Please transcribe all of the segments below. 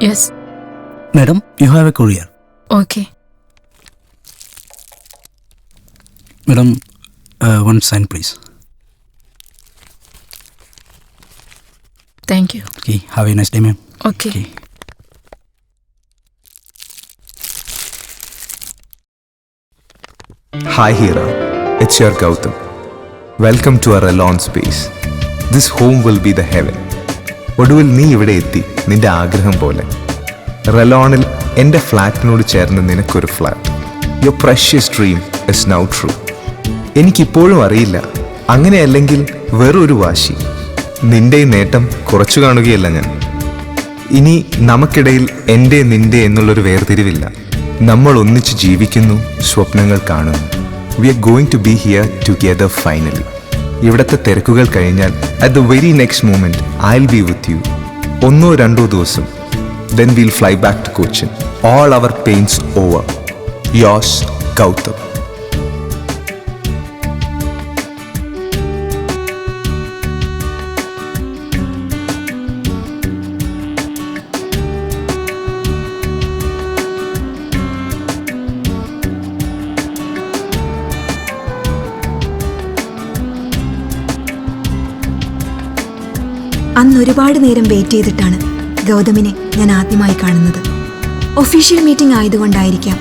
Yes. Madam, you have a courier. Okay. Madam, one sign, please. Thank you. Okay, have a nice day, ma'am. Okay. Hi Hira, it's your Gautam. Welcome to our Alon space. This home will be the heaven. ഒടുവിൽ നീ ഇവിടെ എത്തി, നിന്റെ ആഗ്രഹം പോലെ. റെലോണിൽ എൻ്റെ ഫ്ലാറ്റിനോട് ചേർന്ന് നിനക്കൊരു flat. Your precious dream is now true. എനിക്കിപ്പോഴും അറിയില്ല, അങ്ങനെയല്ലെങ്കിൽ വെറൊരു വാശി. നിന്റെ നേട്ടം കുറച്ചു കാണുകയല്ല ഞാൻ. ഇനി നമുക്കിടയിൽ എൻ്റെ നിന്റെ എന്നുള്ളൊരു വേർതിരിവില്ല. നമ്മൾ ഒന്നിച്ച് ജീവിക്കുന്നു, സ്വപ്നങ്ങൾ കാണുന്നു. We are going to be here together finally. ഇവിടുത്തെ തിരക്കുകൾ കഴിഞ്ഞാൽ at the very next moment I will be with you. 1-2 ദിവസം, then we'll fly back to Cochin. All our pains over. Yours, Gautam. അന്ന് ഒരുപാട് നേരം വെയിറ്റ് ചെയ്തിട്ടാണ് ഗൗതമിനെ ഞാൻ ആദ്യമായി കാണുന്നത്. ഒഫീഷ്യൽ മീറ്റിംഗ് ആയതുകൊണ്ടായിരിക്കാം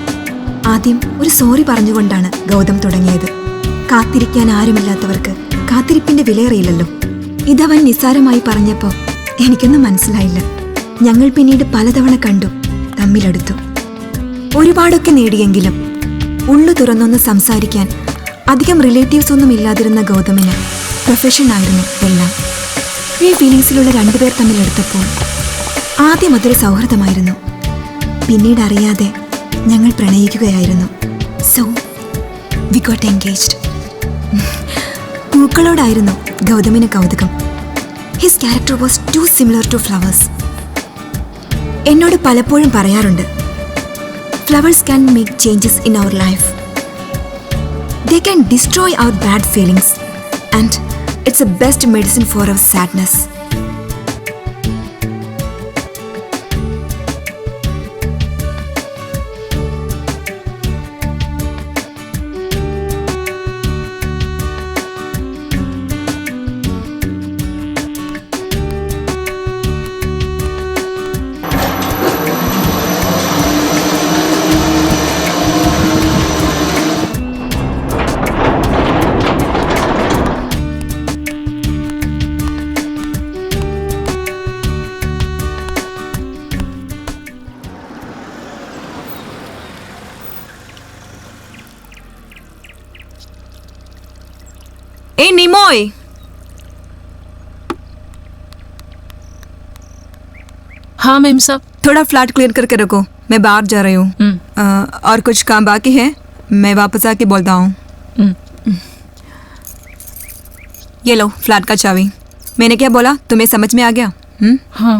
ആദ്യം ഒരു സോറി പറഞ്ഞുകൊണ്ടാണ് ഗൗതം തുടങ്ങിയത്. കാത്തിരിക്കാൻ ആരുമില്ലാത്തവർക്ക് കാത്തിരിപ്പിന്റെ വിലയറിയില്ലല്ലോ. ഇതവൻ നിസ്സാരമായി പറഞ്ഞപ്പോൾ എനിക്കൊന്നും മനസ്സിലായില്ല. ഞങ്ങൾ പിന്നീട് പലതവണ കണ്ടു, തമ്മിലെടുത്തു, ഒരുപാടൊക്കെ നേടിയെങ്കിലും ഉള്ളു തുറന്നൊന്ന് സംസാരിക്കാൻ അധികം റിലേറ്റീവ്സ് ഒന്നും ഇല്ലാതിരുന്ന ഗൗതമിന് പ്രൊഫഷനായിരുന്നു എല്ലാം. ഈ ഫീലിങ്സിലുള്ള രണ്ടുപേർ തമ്മിലെടുത്തപ്പോൾ ആദ്യം അതൊരു സൗഹൃദമായിരുന്നു. പിന്നീട് അറിയാതെ ഞങ്ങൾ പ്രണയിക്കുകയായിരുന്നു. So we got engaged. പൂക്കളോടായിരുന്നു ഗൗതമിന് കൗതുകം. His character was too similar to flowers. എന്നോട് പലപ്പോഴും പറയാറുണ്ട്, flowers can make changes in our life. They can destroy our bad feelings and it's the best medicine for our sadness. ए निमोय, हाँ ma'am साहब. थोड़ा फ्लैट क्लियर करके रखो, मैं बाहर जा रही हूँ. और कुछ काम बाकी है, मैं वापस आके बोलता हूँ. ये लो फ्लैट का चाबी. मैंने क्या बोला तुम्हें समझ में आ गया? हाँ.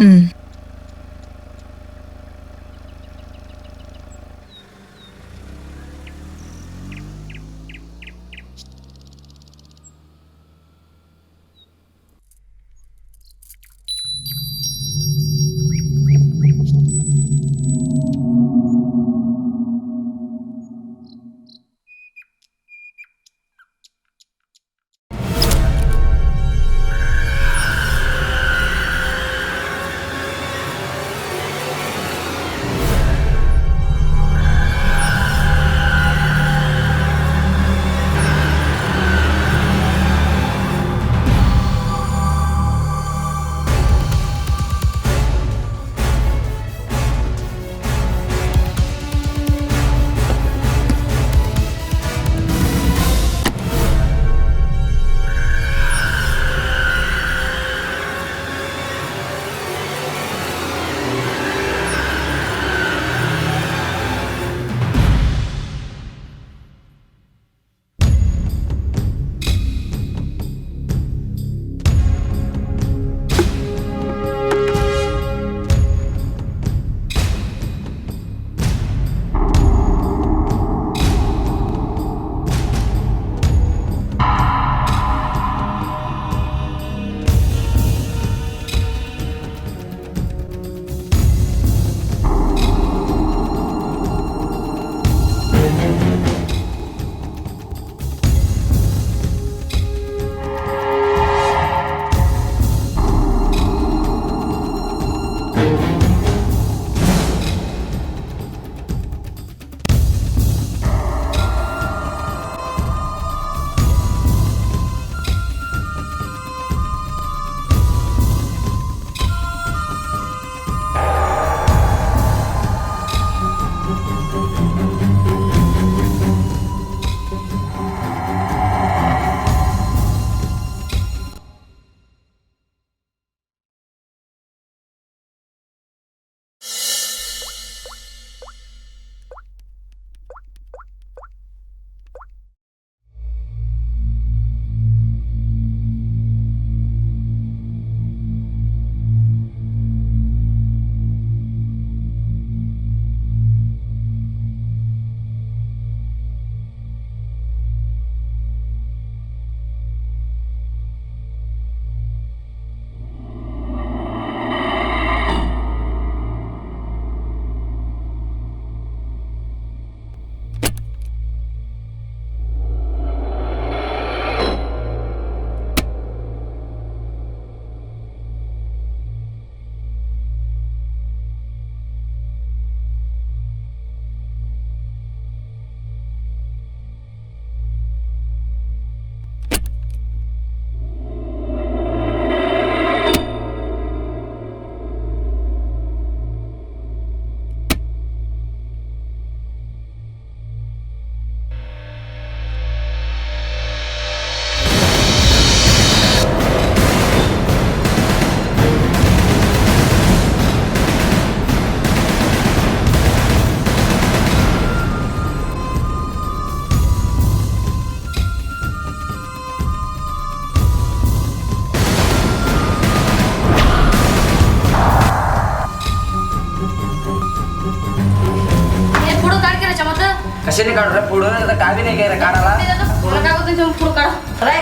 कशाने काढू रे पुढं आता काय बी नाही काय रे काढायला पुढं काय होतं तुम्ही पुढं काढा अरे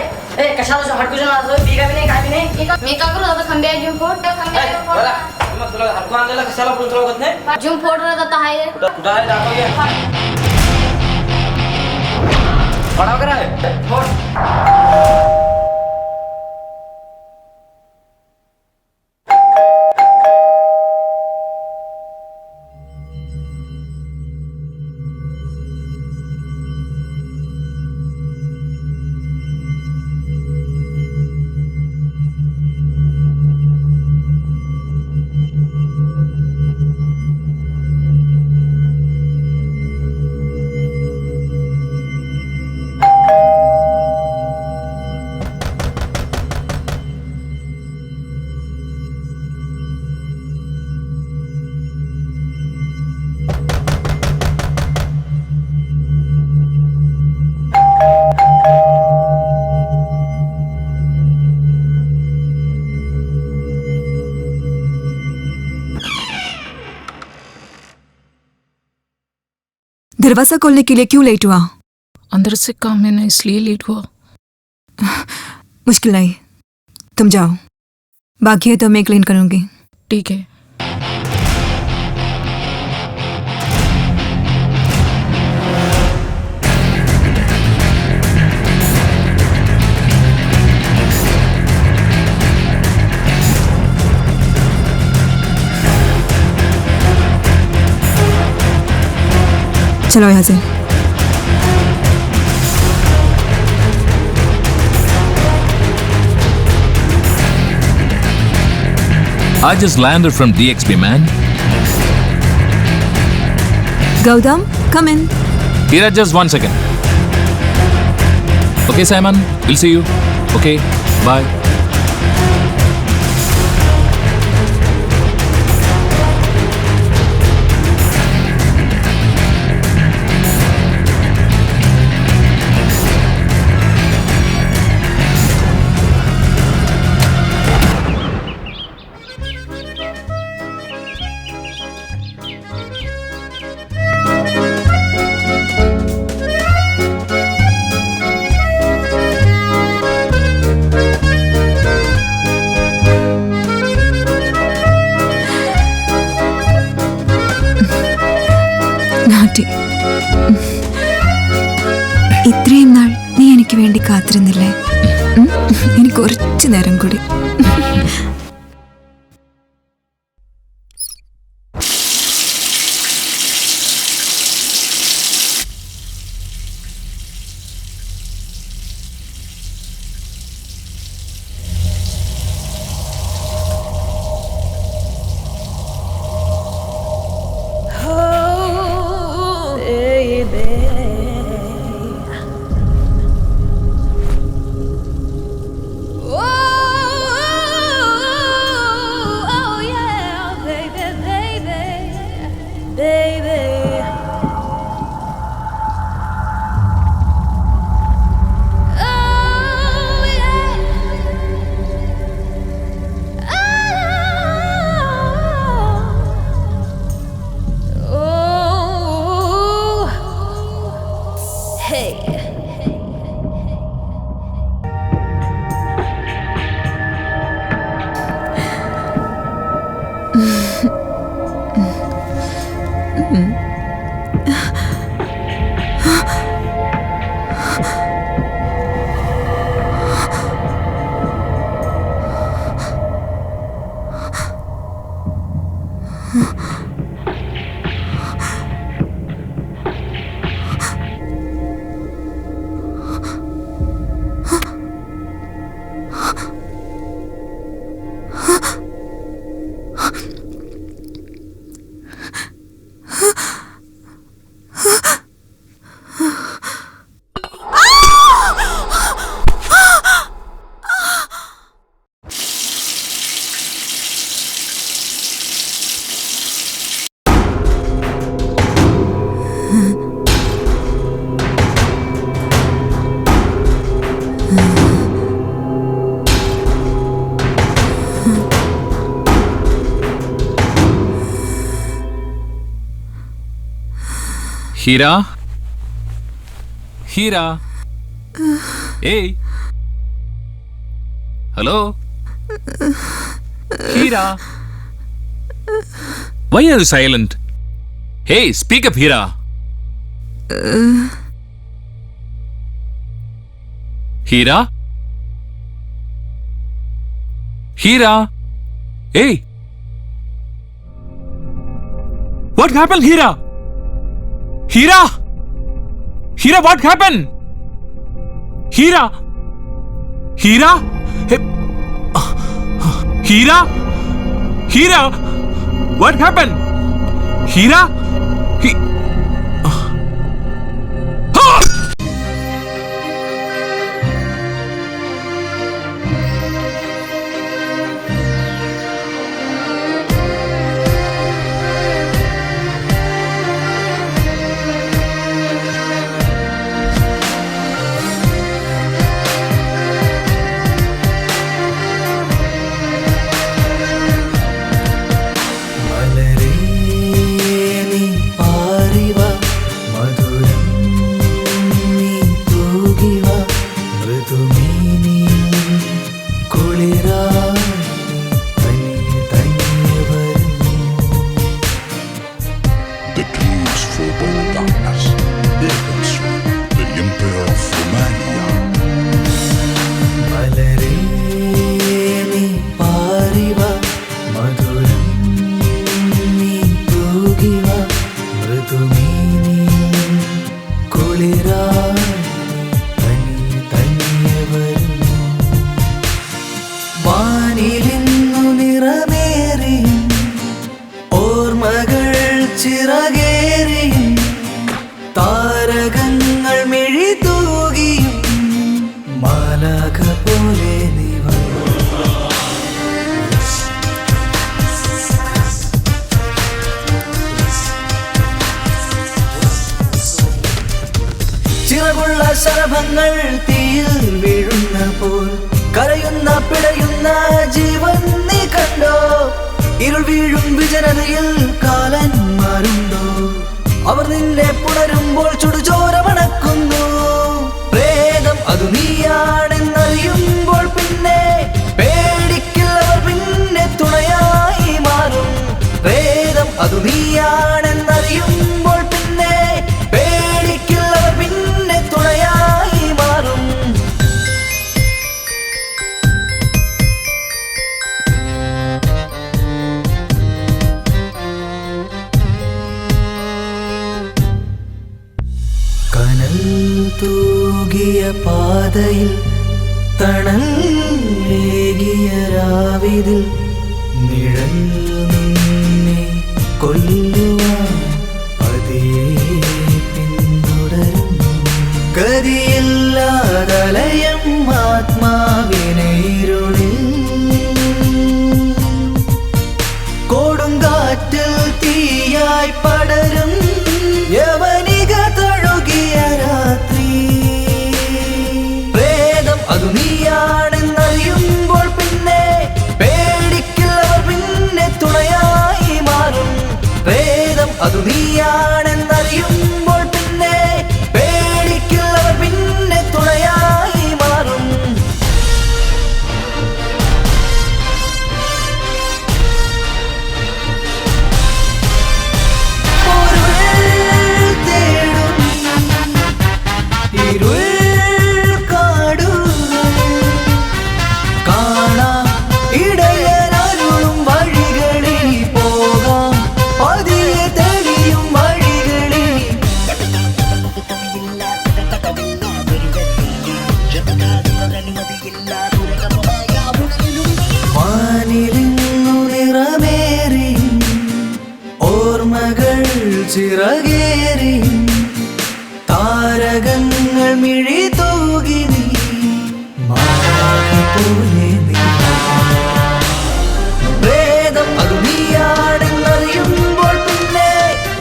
ए कशाला हटकून असं बी काय बी नाही काय बी नाही मी काय करू आता खंबे घेऊन फोड त्या खंबे बोला मग तुला हटकून आणलेला कशाला पुढे तुला होत नाही घेऊन फोड रे आता आहे कुठं आहे दाखव घे पडाव करा फोड दरवाजा खोलने के लिए क्यों लेट हुआ? अंदर से काम है ना, इसलिए लेट हुआ। मुश्किल नहीं, तुम जाओ, बाकी है तो मैं क्लीन करूंगी। ठीक है। चलो यहाँ से। I just landed from DXB, man. Gautam, come in. Here, just 1 second. Okay, Simon, we'll see you. Okay, bye. ഇത്രയും നാൾ നീ എനിക്ക് വേണ്ടി കാത്തിരുന്നില്ലേ? ഇനി കുറച്ചു നേരം കൂടി. Hira, Hira. Hey. Hello. Hira. Why are you silent? Hey, speak up, Hira. Hira? Hira? Hey! What happened, Hira? Hira! Hira, what happened? Hira! Hira? Hey. Hira? Hira? What happened? Hira? ശരഭങ്ങൾ തീയിൽ വീഴുന്ന പോൽ കരയുന്ന പിടയുന്ന ജീവൻ നീ കണ്ടോ? ഇരുൾ വീഴും വിജനതയിൽ കാലന്മാരുണ്ടോ? അവർ നിന്നെ പുണരുമ്പോൾ ചുടുചോര മണക്കുന്നു. പ്രേതം അതു നീയാണെന്നറിയുമ്പോൾ പിന്നെ പേടിക്കില്ലവർ പിന്നെ തുണയായി മാറും. പ്രേതം അതു നീയാണെന്നറിയുമ്പോൾ പിന്നെ പേടിക്കില്ലവർ പിന്നെ തുണയായി മാറും. കനൽ തൂകിയ പാതയിൽ തണലേകിയ രാവിതിൽ നിഴൽ നിന്നെ കൊല്ലുവാൻ പതിയെ പിന്തുടരുന്നു. ഗതിയില്ലാതലയം ആത്മാവിനെ ഇരുളിൽ കൊടുങ്കാറ്റിൽ തീയായി പടരും യവനിക തഴുകിയ രാത്രി. പ്രേതം അതു നീയാണെന്നറിയുമ്പോൾ പിന്നെ പേടിക്കില്ലവർ പിന്നെ തുണയായി മാറും. പ്രേതം അതു നീയാണെന്നറിയുമ്പോൾ പിന്നെ പേടിക്കില്ലവർ പിന്നെ തുണയായി മാറും. ചിറകേറി താരകങ്ങൾ മിഴി തൂകി നീ പോലെ നീ. പ്രേതം അതു നീയാണെന്നറിയുമ്പോൾ പിന്നെ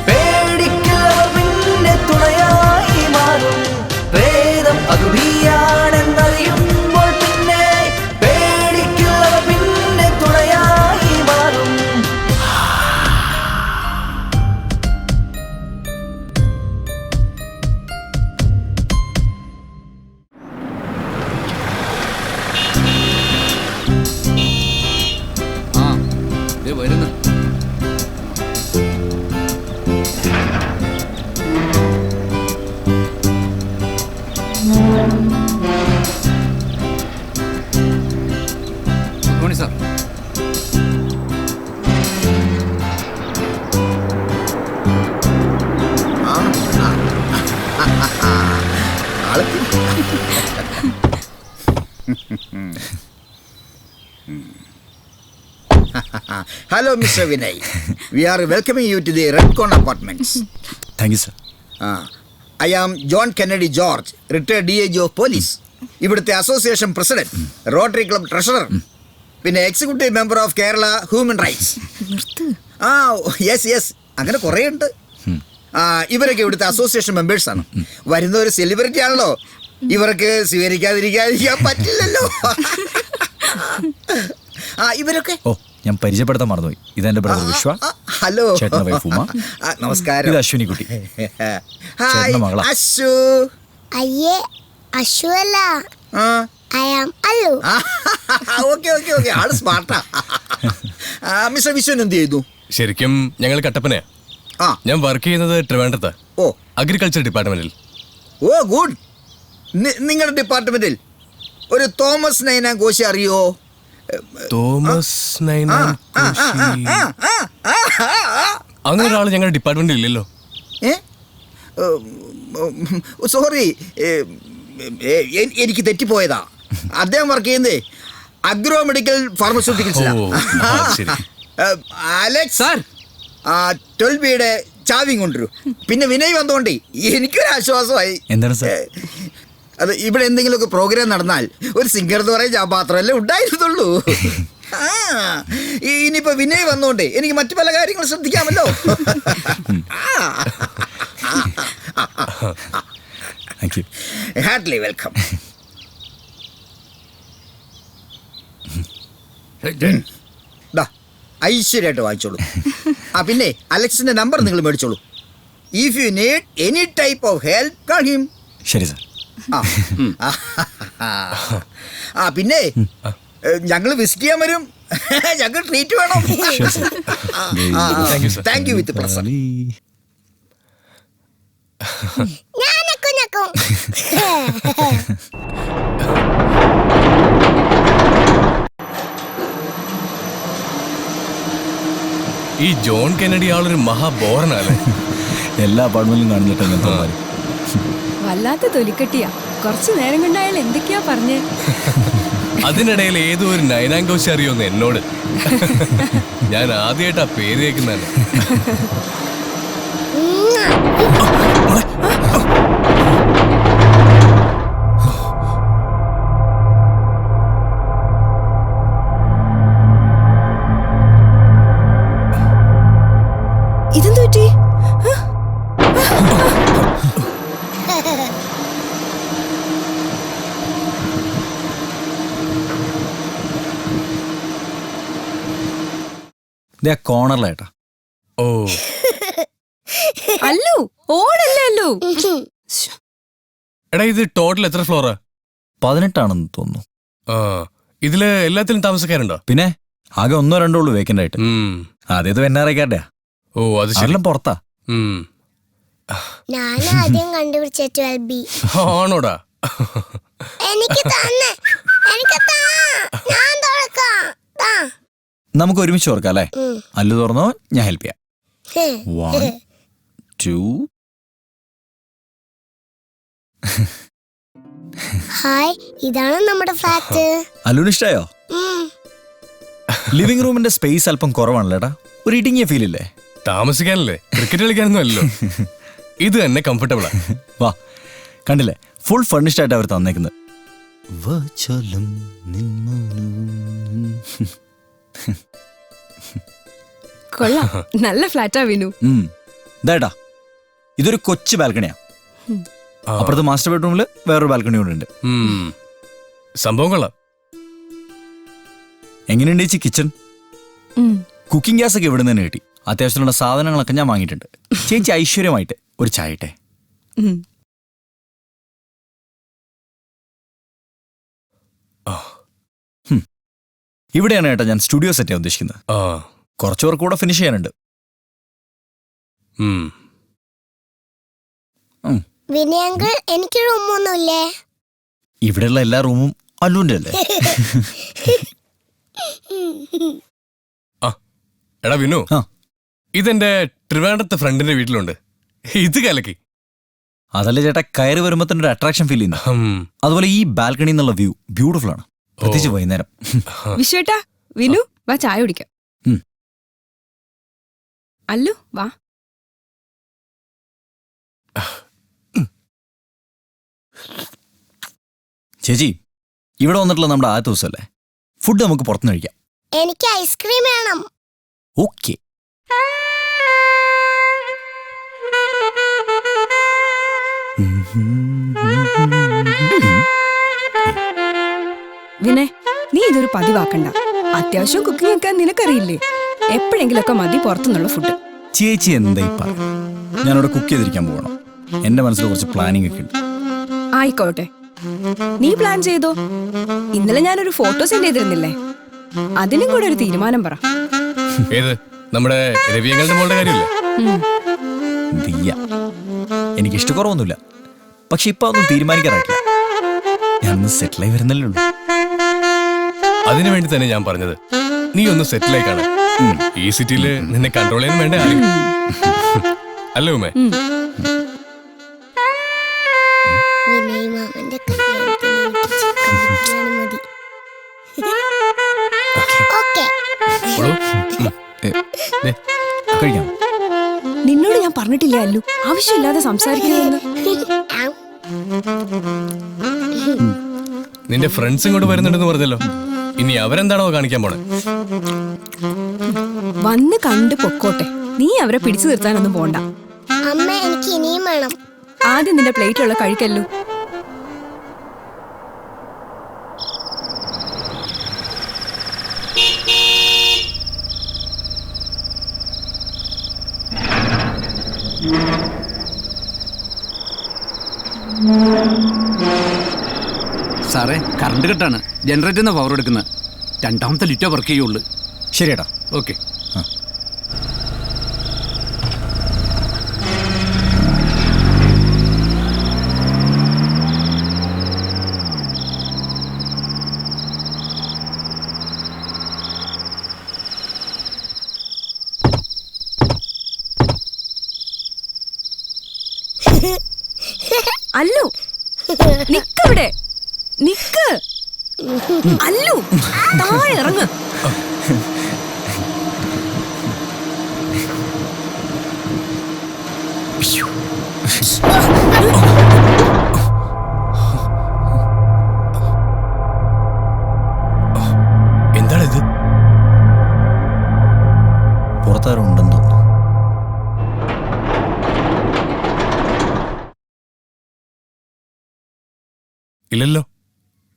പേടിക്കില്ലവർ പിന്നെ തുണയായി മാറും. പ്രേതം അതു നീയാണെന്നറിയുമ്പോൾ പിന്നെ പേടിക്കില്ലവർ പിന്നെ തുണയായി മാറും. Hello, Mr. Vinay. We are welcoming you to the Redcon Apartments. Thank you sir. I am John Kennedy George, retired DIG of Police. ഇവിടുത്തെ association president, Rotary club treasurer, പിന്നെ executive member of Kerala human rights. Yes അങ്ങനെ കുറേ ഉണ്ട്. ഇവരൊക്കെ ഇവിടുത്തെ association members ആണ്. വരുന്ന ഒരു സെലിബ്രിറ്റി ആണല്ലോ, ഇവർക്ക് സ്വീകരിക്കാതിരിക്കാൻ പറ്റില്ലല്ലോ. ഇവരൊക്കെ ഞാൻ പരിചയപ്പെടുത്താൻ മറന്നുപോയി. ഇതെന്റെ ബ്രദർ വിശ്വ. ഹലോ. ചേട്ടന്റെ വൈഫ് ഉമ. നമസ്കാരം. ഇത് അശ്വിനി കുട്ടി. ഹായ് അശു. അയ്യേ അശു അല്ല, ഐ ആം അല്ലു. ഓക്കെ ആള് സ്മാർട്ടാ. മിസ്റ്റർ വിശ്വൻ എന്ത് ചെയ്തു? ശരിക്കും ഞങ്ങൾ കട്ടപ്പനയാ. ഞാൻ വർക്ക് ചെയ്യുന്നത് ട്രിവാൻഡ്രത്ത്. അഗ്രികൾച്ചർ ഡിപ്പാർട്ട്മെന്റിൽ. ഓ ഗുഡ്. നിങ്ങളുടെ ഡിപ്പാർട്ട്മെന്റിൽ ഒരു തോമസ് നൈനാൻ കോശി അറിയോ? തോമസ് നൈനാൻ കോശി. അങ്ങനെ ഒരാൾ ഞങ്ങളുടെ ഡിപ്പാർട്ട്മെന്റിൽ ഇല്ലല്ലോ. സോറി, എനിക്ക് തെറ്റിപ്പോയതാ. അദ്ദേഹം വർക്ക് ചെയ്യുന്നേ agro medical pharmaceuticals. Alex sir 12B ചാവിയും കൊണ്ടുവരൂ. പിന്നെ വിനയ് വന്നോണ്ടേ എനിക്കൊരു ആശ്വാസമായി. എന്താണ് സാർ? അത് ഇവിടെ എന്തെങ്കിലുമൊക്കെ പ്രോഗ്രാം നടന്നാൽ ഒരു സിംഗർ എന്ന് പറയാൻ ഞാൻ മാത്രമല്ലേ ഉണ്ടായിരുന്നുള്ളൂ. ഇനിയിപ്പോ വിനയ് വന്നോണ്ടേ എനിക്ക് മറ്റു പല കാര്യങ്ങളും ശ്രദ്ധിക്കാമല്ലോ. Hartley welcome. ഐശ്വര്യമായിട്ട് വാങ്ങിച്ചോളൂ. പിന്നെ അലക്സിന്റെ നമ്പർ നിങ്ങൾ മേടിച്ചോളൂ. If you need any type of help call him. ശരി സാർ. പിന്നെ ഞങ്ങൾ വിസിറ്റ് ചെയ്യാൻ വരും. ഞങ്ങൾ ട്രീറ്റ് വേണം. Thank you with present. ഈ ജോൺ കെന്നഡി ആളൊരു മഹാബോറനല്ലേ. എല്ലാ അപ്പാർട്ട്മെന്റിലും കാണുന്നിട്ട് വല്ലാത്ത തൊലിക്കെട്ടിയാ. കുറച്ചു നേരം കൊണ്ട് അയാൾ എന്തൊക്കെയാ പറഞ്ഞേ. അതിനിടയിൽ ഏതോ ഒരു നൈനാൻ കോശി അറിയോന്ന് എന്നോട്. ഞാൻ ആദ്യമായിട്ടാ പേര് കേൾക്കുന്നതന്നെ. ഇതെന്തു പറ്റി? കോർണറിലേട്ടാ. ഓ അല്ലു ഓടല്ലേ അല്ലു. എടാ ഇത് ടോട്ടൽ എത്ര ഫ്ലോറാ? 18 തോന്നുന്നു. ഇതില് എല്ലാത്തിലും താമസക്കാരുണ്ടോ? പിന്നെ ആകെ 1-2 ഉള്ളൂ വേക്കൻ്റ് ആയിട്ട്. അതേത് NRI-ക്കാരുടെയാ. ഓ അത് ശരി. പുറത്താ. ഞാൻ ആദ്യം കണ്ടുപിടിച്ച 12B. ആണോടാ? എനിക്ക് തന്നെ, എനിക്ക് താ, ഞാൻ തുറക്കാം. നമുക്ക് ഒരുമിച്ച് ഓർക്കാം അല്ലേ? അല്ലു തുറന്നോ, ഞാൻ ഹെൽപ്പ് ചെയ്യാം. 1 2. ഹായ്, ഇതാണ് നമ്മുടെ ഫ്ലാറ്റ്. അല്ലുന് ഇഷ്ടായോ? ലിവിംഗ് റൂമിന്റെ സ്പേസ് അല്പം കുറവാണല്ലേട്ടാ. ഒരു ഇടുങ്ങിയ ഫീൽ ഇല്ലേ? താമസിക്കാനല്ലേ, ക്രിക്കറ്റ് കളിക്കാനൊന്നും അല്ലല്ലോ. ഇത് തന്നെ കംഫർട്ടബിളാ. വാ, കണ്ടില്ലേ, ഫുൾ ഫർണിഷ്ഡ് ആയിട്ട് അവർ തന്നേക്കുന്നത്. കൊള്ളാം, നല്ല ഫ്ലാറ്റാ വിനു. ഇതായിട്ടാ, ഇതൊരു കൊച്ചു ബാൽക്കണിയാ. അപ്പുറത്ത് മാസ്റ്റർ ബെഡ്റൂമില് വേറൊരു ബാൽക്കണി കൂടെ ഉണ്ട്. സംഭവം കൊള്ളാം. എങ്ങനെയുണ്ട് ചേച്ചി കിച്ചൺ? കുക്കിംഗ് ഗ്യാസ് ഒക്കെ ഇവിടെ നിന്ന് തന്നെ കിട്ടി. അത്യാവശ്യമുള്ള സാധനങ്ങളൊക്കെ ഞാൻ വാങ്ങിയിട്ടുണ്ട്. ചേച്ചി ഐശ്വര്യമായിട്ട് ഒരു ചായ ഇട്ടെ. ഇവിടെയാണ് ഏട്ടാ ഞാൻ സ്റ്റുഡിയോ സെറ്റ് ചെയ്യാൻ ഉദ്ദേശിക്കുന്നത്. കുറച്ചു പേർക്ക് കൂടെ ഫിനിഷ് ചെയ്യാനുണ്ട്. വിനയങ്കിൾ, എനിക്ക് റൂമൊന്നുമില്ലേ? ഇവിടെയുള്ള എല്ലാ റൂമും അല്ലുവിന്റെ അല്ലേ? എടാ വിനു, ഇതെന്റെ ട്രിവാൻഡ്രത്തെ ഫ്രണ്ടിന്റെ വീട്ടിലുണ്ട്. ഇത് കലക്കി. അതല്ലേ ചേട്ടാ, കയറി വരുമ്പോ തന്നെ ഒരു അട്രാക്ഷൻ ഫീൽ ചെയ്യുന്നു. അതുപോലെ ഈ ബാൽക്കണി എന്നുള്ള വ്യൂ ബ്യൂട്ടിഫുൾ ആണ്, പ്രത്യേകിച്ച് വൈകുന്നേരം. വിശ്വേട്ടാ, വിനു വാ ചായ കുടിക്കാം. അല്ലു വാ. ചേച്ചി, ഇവിടെ വന്നിട്ടുള്ള നമ്മുടെ ആദ്യത്തെ ദിവസമല്ലേ, ഫുഡ് നമുക്ക് പുറത്തുനിന്ന് കഴിക്കാം. എനിക്ക് ഐസ്ക്രീം വേണം. ഓക്കെ. വിനയ്, നീ ഇതൊരു പതിവാക്കണ്ട. അത്യാവശ്യം കുക്കിംഗ് ഒക്കെ നിനക്കറിയില്ലേ? എപ്പോഴെങ്കിലൊക്കെ മതി പുറത്തുനിന്നുള്ള ഫുഡ്. ചേച്ചി എന്താ ഇപ്പ? ഞാനിവിടെ കുക്ക് ചെയ്തിരിക്കാൻ പോകണം. എന്റെ മനസ്സിൽ കുറച്ച് പ്ലാനിങ് ഒക്കെ ഉണ്ട്. ആയിക്കോട്ടെ, നീ പ്ലാൻ ചെയ്തോ. ഇന്നലെ ഞാനൊരു ഫോട്ടോ സെൻഡ് ചെയ്തിരുന്നില്ലേ, അതിനും കൂടെ ഒരു തീരുമാനം പറ. ഏത്? നമ്മുടെ രവിയങ്ങളുടെ മോളുടെ കാര്യമില്ലേ? ദിയ. എനിക്ക് ഇഷ്ടക്കുറവൊന്നുമില്ല, പക്ഷെ ഇപ്പൊ ഒന്നും തീരുമാനിക്കാറായിട്ടില്ല. ഞാനൊന്ന് സെറ്റിലായി വരുന്നല്ലേ ഉള്ളൂ. അതിനു വേണ്ടി തന്നെ ഞാൻ പറഞ്ഞത്, നീ ഒന്ന് സെറ്റിലായി കാണാൻ. ഈ സിറ്റിയില് നിന്നെ കൺട്രോൾ ചെയ്യാൻ വേണ്ട ആരും. അല്ലേ ഉമ്മേ? വിനയ് മാമന്റെ കല്യാണത്തിന് എനിക്ക് ചിക്കൻ ബിരിയാണി മതി. ഓക്കേ. കഴിക്കാം. നിന്നോട് ഞാൻ പറഞ്ഞിട്ടില്ലേ അല്ലു, ആവശ്യമില്ലാതെ സംസാരിക്കണമെന്ന്. നിന്റെ ഫ്രണ്ട്സ് ഇങ്ങോട്ട് വരുന്നുണ്ടെന്ന് പറഞ്ഞല്ലോ, ഇനി അവരെന്താണോ കാണിക്കാൻ പോണേ? വന്ന് കണ്ട് പൊക്കോട്ടെ, നീ അവരെ പിടിച്ചു നിർത്താനൊന്നും പോണ്ട. അമ്മ, എനിക്ക് ഇനിയും വേണം. ആദ്യം നിന്റെ പ്ലേറ്റുള്ള കഴിക്കല്ലു. സാറേ, കറണ്ട് കട്ടാണ്. ജനറേറ്ററിൽ നിന്ന് പവർ എടുക്കുന്നത്. രണ്ടാമത്തെ ലിറ്റോ വർക്ക് ചെയ്യുള്ളൂ. ശരിയേട്ടാ. ഓക്കെ. അല്ലു, നിക്കവിടെ, നിക്ക്. അല്ലു, താഴെ ഇറങ്ങ്. എന്താണിത്? പുറത്താരുണ്ടെന്ന് തോന്നുന്നു. ഇല്ലല്ലോ,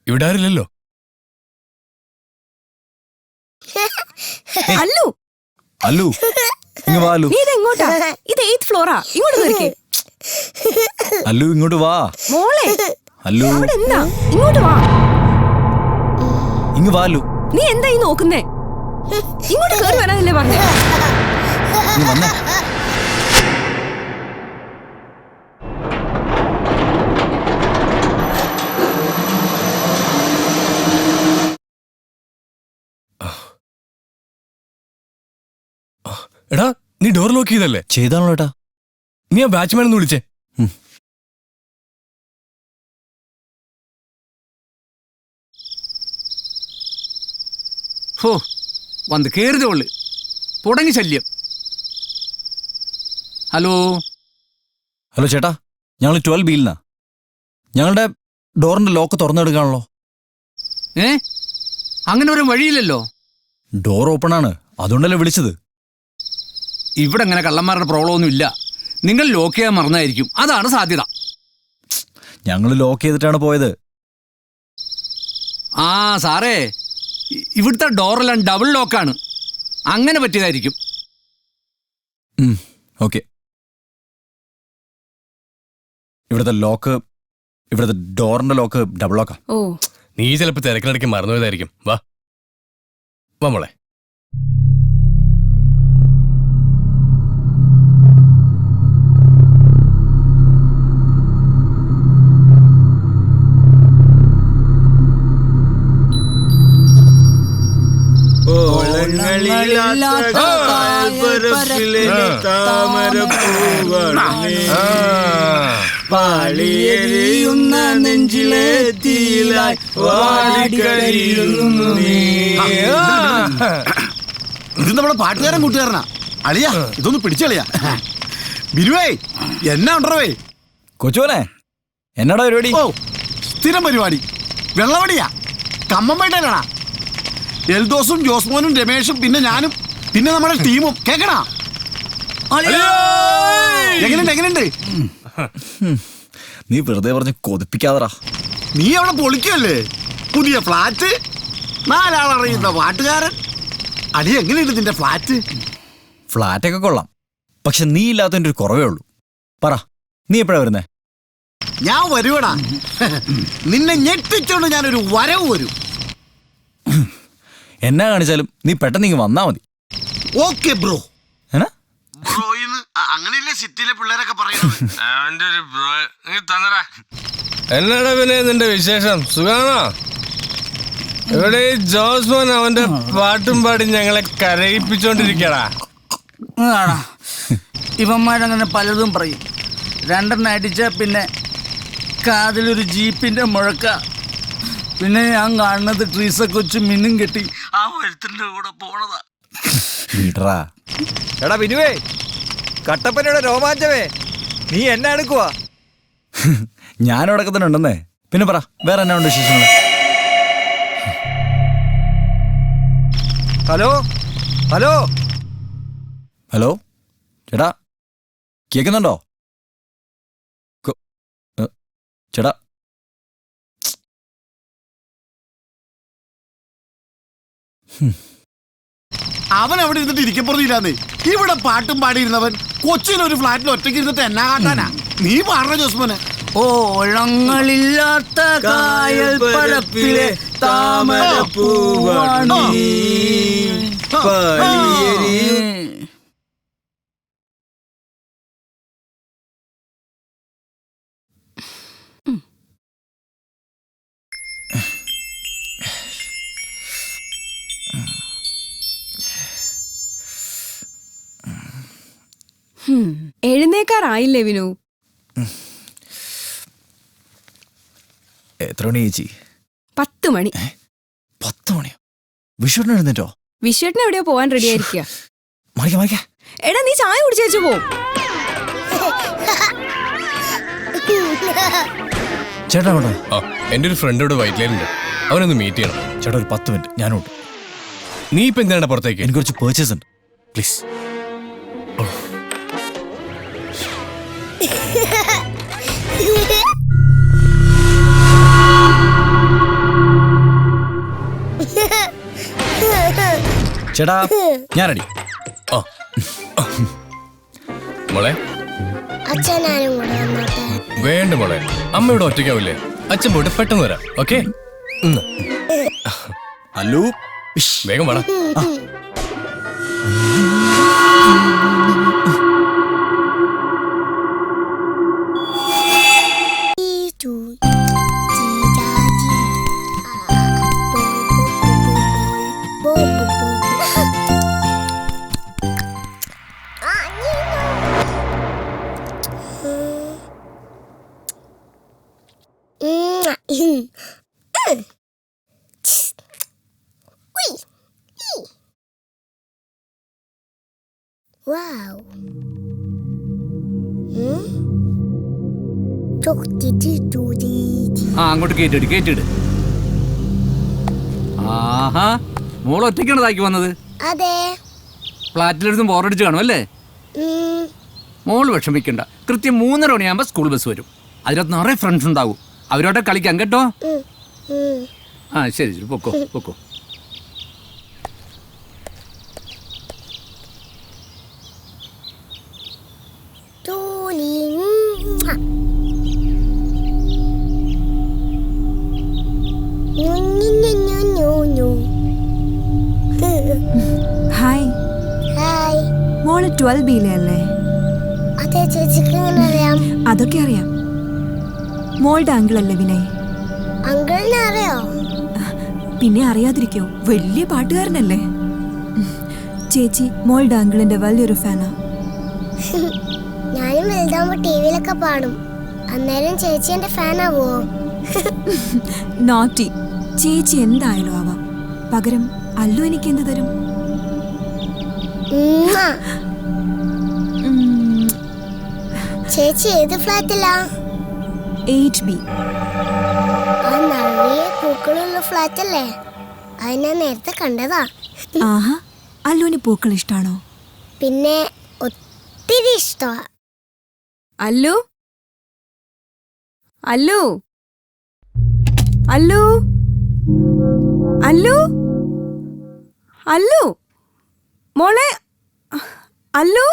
ഇവിടെ ആരില്ലല്ലോ. അല്ലു, അല്ലു, ഇങ്ങ് വാ. അല്ലു, നീ ഇത് എങ്ങോട്ടാ? ഇത് 8th ഫ്ലോറാ. ഇങ്ങോട്ട് കയറിക്കേ. അല്ലു, ഇങ്ങോട്ട് വാ. മോളെ, അല്ലു, അവിടെ എന്താ? ഇങ്ങോട്ട് വാ. ഇങ്ങ് വാ. അല്ലു, നീ എന്താ ഈ നോക്കുന്നേ? ഇങ്ങോട്ട് കയറി വരാനല്ലേ പറഞ്ഞേ? ഇങ്ങ് വന്നേ. എടാ, നീ ഡോർ ലോക്ക് ചെയ്തല്ലേ? ചെയ്താണല്ലോ ഏട്ടാ. നീ ആ ബാച്ച്മാൻ ഒന്ന് വിളിച്ചേ. ഹോ, വന്ന് കയറിയതേ ഉള്ളു. തുടങ്ങി ശല്യം. ഹലോ. ഹലോ ചേട്ടാ, ഞങ്ങൾ 12B'ന്നാ. ഞങ്ങളുടെ ഡോറിന്റെ ലോക്ക് തുറന്നെടുക്കാണല്ലോ. അങ്ങനെ ഒരു വഴിയില്ലല്ലോ. ഡോർ ഓപ്പൺ ആണ്, അതുകൊണ്ടല്ലേ വിളിച്ചത്. ഇവിടെ അങ്ങനെ കള്ളന്മാരുടെ പ്രോബ്ലം ഒന്നും ഇല്ല. നിങ്ങൾ ലോക്ക് ചെയ്യാൻ മറന്നായിരിക്കും, അതാണ് സാധ്യത. ഞങ്ങൾ ലോക്ക് ചെയ്തിട്ടാണ് പോയത്. ആ സാറേ, ഇവിടുത്തെ ഡോറെല്ലാം ഡബിൾ ലോക്കാണ്. അങ്ങനെ പറ്റിയതായിരിക്കും. ഓക്കെ. ഇവിടുത്തെ ഡോറിന്റെ ലോക്ക് ഡബിൾ ലോക്കാ. ഓ, നീ ചിലപ്പോ തിരക്കിനിടയ്ക്ക് മറന്നുപോയതായിരിക്കും. വാ വാ മോളെ. പാളിയെരിയുന്ന നെഞ്ചിലെത്തിയിലായി വാടിക്കഴിയുന്നു നീ. ഇത് നമ്മുടെ പാട്ടുകാരൻ കൂട്ടുകാരനാ. അളിയാ ഇതൊന്ന് പിടിച്ചളിയാ. ബിരുവേ എന്നാ ഉണ്ടേ? കൊച്ചുവനെ എന്നാടാ പരിപാടി? ഓ സ്ഥിരം പരിപാടി വെള്ളവടിയാ. കമ്മമ്പേട്ടയിലാടാ. എൽദോസും ജോസ്മോനും രമേഷും പിന്നെ ഞാനും പിന്നെ നമ്മുടെ ടീമും. കേക്കണാ? എങ്ങനെയുണ്ട്? നീ വെറുതെ പറഞ്ഞ് കൊതിപ്പിക്കാതടാ. നീ അവിടെ പൊളിക്കല്ലേ? പുതിയ ഫ്ലാറ്റ്, 4 ആളറിയുന്ന പാട്ടുകാരൻ. അടി എങ്ങനെയുണ്ട് നിന്റെ ഫ്ലാറ്റ്? ഫ്ലാറ്റൊക്കെ കൊള്ളാം, പക്ഷെ നീ ഇല്ലാത്തതിന്റെ ഒരു കുറവേ ഉള്ളൂ. പറ, നീ എപ്പോഴാ വരുന്നേ? ഞാൻ വരുവടാ. നിന്നെ ഞെട്ടിച്ചോണ്ട് ഞാനൊരു വരവ് വരും. എന്നാ കാണിച്ചാലും നീ പെട്ടെന്ന് ഇങ്ങ് വന്നാ മതി. Okay bro. എന്നാ അങ്ങനെയല്ലേ സിറ്റിയിലെ പിള്ളേരൊക്കെ പറയുന്നത്. എന്നാടാ പിന്നെ നിന്റെ വിശേഷം? സുഖാണോ? ഇവിടെ ഈ ജോസ്മോൻ അവന്റെ പാട്ടും പാടി ഞങ്ങളെ കരയിപ്പിച്ചോണ്ടിരിക്കടാ. ഇവന്മാരങ്ങനെ പലതും പറയും. 2 അടിച്ച പിന്നെ കാതിലൊരു ജീപ്പിന്റെ മുഴക്ക. പിന്നെ ഞാൻ കാണുന്നത് ട്രീസൊക്കെ വെച്ച് മിന്നും കെട്ടി ആ വഴുത്തിന്റെ കൂടെ പോണതാ. എടാ ബിനുവേ, കട്ടപ്പനയുടെ രോമാഞ്ചമേ, നീ എന്നെ എടുക്കുവാ? ഞാനവിടൊക്കെ തന്നെ ഉണ്ടെന്നേ. പിന്നെ പറ, വേറെ എന്നാ ഉണ്ട് വിശേഷങ്ങൾ? ഹലോ ഹലോ ഹലോ ചേട്ടാ, കേൾക്കുന്നുണ്ടോ? ചേട്ടാ, അവൻ അവിടെ ഇരുന്നിട്ട് ഇരിക്കപ്പുറത്തില്ലാന്നേ. ഇവിടെ പാട്ടും പാടിയിരുന്നവൻ കൊച്ചിയിലൊരു ഫ്ലാറ്റിൽ ഒറ്റയ്ക്ക് ഇരുന്നിട്ട് എന്നാ കാട്ടാനാ? നീ പാടണ ജോസ്മോനെ. ഓളങ്ങളില്ലാത്ത കായൽ പരപ്പിലെ താമരപ്പൂവാണി. എഴുന്നേക്കാറായില്ലേ വിനു? എത്ര മണി ചേച്ചി? 10 മണി. 10 മണിയോ? വിഷുവിന് എഴുന്നേറ്റോ? വിഷുവേട്ടന് എവിടെയോ പോവാൻ റെഡി ആയിരിക്കുക. എടാ നീ ചായ കുടിച്ചേച്ചു പോ. ചേട്ടാ എന്റെ ഒരു ഫ്രണ്ടോട് വൈറ്റ് ലൈൻ ഉണ്ട്, അവനൊന്ന് മീറ്റ് ചെയ്യണം. ചേട്ടാ ഒരു 10 മിനിറ്റ് ഞാനുണ്ട്. നീ ഇപ്പൊ എന്താണ് പുറത്തേക്ക്? എനിക്ക് കുറച്ച് പേർച്ചേസ് ഉണ്ട്, പ്ലീസ്. ചേട്ടാ ഞാൻ റെഡി. മോളെ അച്ഛനാരും കൂടെ വന്നോട്ടെ. വേണ്ട മോളെ, അമ്മ ഇവിടെ ഒറ്റയ്ക്കാവില്ലേ? അച്ഛൻ പോയിട്ട് പെട്ടെന്ന് വരാം. ഓക്കെ, ഹലോ, വേഗം വേണം. Wow. അങ്ങോട്ട് കേറ്റിട്. ആഹാ, മോൾ ഒറ്റയ്ക്കാണ് താക്കി വന്നത്? അതെ. ഫ്ലാറ്റിലിരുന്ന് ബോറടിച്ച് കാണും അല്ലേ? മോള് വിഷമിക്കണ്ട, കൃത്യം 3:30 മണിയാകുമ്പോൾ സ്കൂൾ ബസ് വരും. അതിനകത്ത് നിറയെ ഫ്രണ്ട്സ് ഉണ്ടാവും, അവരോടെ കളിക്കാം കേട്ടോ. ആ ശരി, പൊക്കോ. ഹായ്. ഹായ്. മോള് 12B-ലെ അല്ലേ? അതെ, ചേച്ചിക്ക് എങ്ങനെ അറിയാം? അതൊക്കെ അറിയാം. മോളുടെ അങ്കിൾ അല്ലേ വിനയ്? അങ്കിളിനെ അറിയോ? പിന്നെ അറിയാതിരിക്കോ? വലിയ പാട്ടുകാരനല്ലേ? ചേച്ചി മോളുടെ അങ്കിളിന്റെ വലിയൊരു ഫാനാ. ഞാനും വലുതാകുമ്പോ ടിവിയിലൊക്കെ പാടും. അന്നേരം ചേച്ചി എന്റെ ഫാനാവോ? നോട്ടി. ചേച്ചി എന്തായാലും ആവാം. പകരം അല്ലു എനിക്ക് എന്ത് തരും? ചേച്ചി ഏത് ഫ്ലാറ്റിലാ? 8B. ആ നിറയെ പൂക്കളുള്ള ഫ്ലാറ്റ് അല്ലേ? അത് ഞാൻ നേരത്തെ കണ്ടതാ. ആഹാ, അല്ലുവിന് പൂക്കൾ ഇഷ്ടാണോ? പിന്നെ ഒത്തിരി ഇഷ്ടമാ. അല്ലു അല്ലു അല്ലു അല്ലു അല്ലു മോളെ അല്ലു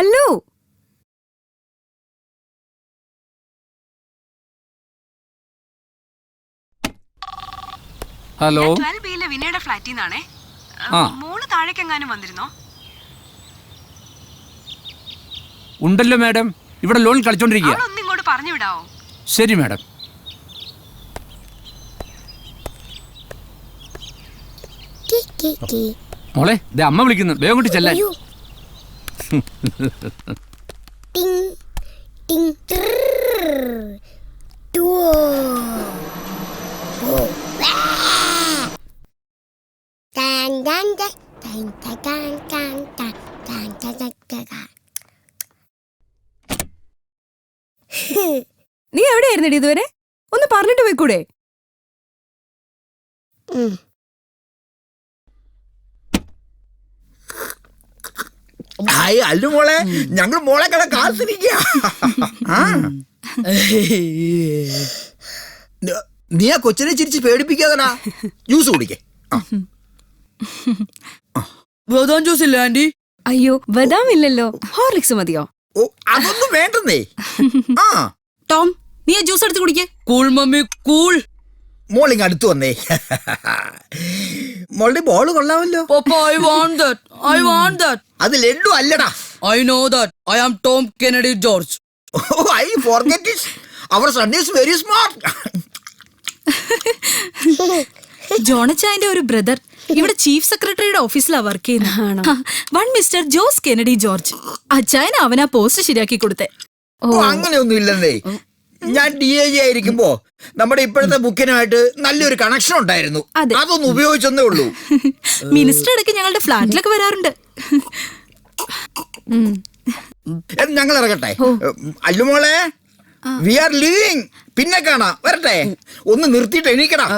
അല്ലു ഹലോ. 12Bയിലെ വിനയുടെ ഫ്ലാറ്റിൽ നിന്നാണേ. ആ. മോള് താഴേക്കെങ്ങാനും വന്നിരുന്നോ? ഉണ്ടല്ലോ മാഡം, ഇവിടെ ലോൺ കളിച്ചോണ്ടിരിക്കുക. ഒന്ന് ഇങ്ങോട്ട് പറഞ്ഞു വിടാവോ? ശരി മാഡം. മോളെ, ദേ അമ്മ വിളിക്കുന്നു, വേഗം കൊണ്ട് ചെല്ലാൻ. അയ്യോ. ടിങ് ടിങ് ട്രർ. ടോ. ഓ. ടാൻ ടാൻ ടാൻ ടാൻ ടാൻ ടാൻ ടാൻ ടാൻ ടാൻ ടാൻ ടാൻ. നീ എവിടെയായിരുന്നെടി ഇതുവരെ? ഒന്ന് പറഞ്ഞിട്ട് പോയിക്കൂടെ? അല്ലു മോളെ, ഞങ്ങൾ മോളെ കട കാത്തിരിക്കുക. നീ ആ കൊച്ചിനെ ചിരിച്ച് പേടിപ്പിക്കാതടാ. ജ്യൂസ് കുടിക്കേ. ബദാം ജ്യൂസ് ഇല്ല ആന്റി? അയ്യോ, ബദാം ഇല്ലല്ലോ. ഹോർലിക്സ് മതിയോ? ഓ, അതൊന്നും വേണ്ടെന്നേ. ആ ടോം, നീ ആ ജ്യൂസ് എടുത്ത് കുടിക്കേ. Cool mummy cool. മോളിങ് അടുത്ത് വന്നേ. മോളുടെ ബോള് കൊള്ളാമല്ലോ. Papa I want that. I want that. അത് ലഡു അല്ലടാ. I know that. I am Tom Kennedy George. Oh, I forget it. Our son is very smart. ജോണച്ചായന്റെ ഒരു ബ്രദർ ഇവിടെ ചീഫ് സെക്രട്ടറിയുടെ ഓഫീസിലാണ് വർക്ക് ചെയ്യുന്നത്. One mister Jose Kennedy George. അച്ചായന അവനാ പോസ്റ്റ് ശരിയാക്കി കൊടുത്തേ. അങ്ങനെയൊന്നും ഇല്ലെന്നേ. ഞാൻ DIG ആയിരിക്കുമ്പോ നമ്മുടെ ഇപ്പോഴത്തെ ബുക്കിനായിട്ട് നല്ലൊരു കണക്ഷൻ ഉണ്ടായിരുന്നു. അതൊന്നും ഉപയോഗിച്ചെന്നേ ഉള്ളൂ. മിനിസ്റ്റർ ഇടയ്ക്ക് ഞങ്ങളുടെ ഫ്ലാറ്റിലൊക്കെ വരാറുണ്ട്. ഞങ്ങൾ ഇറങ്ങട്ടെ. അല്ലുമോളെ, വി ആർ ലിവിങ്. പിന്നെ കാണാം. വരട്ടെ. ഒന്ന് നിർത്തിയിട്ട് എണീക്കടാ.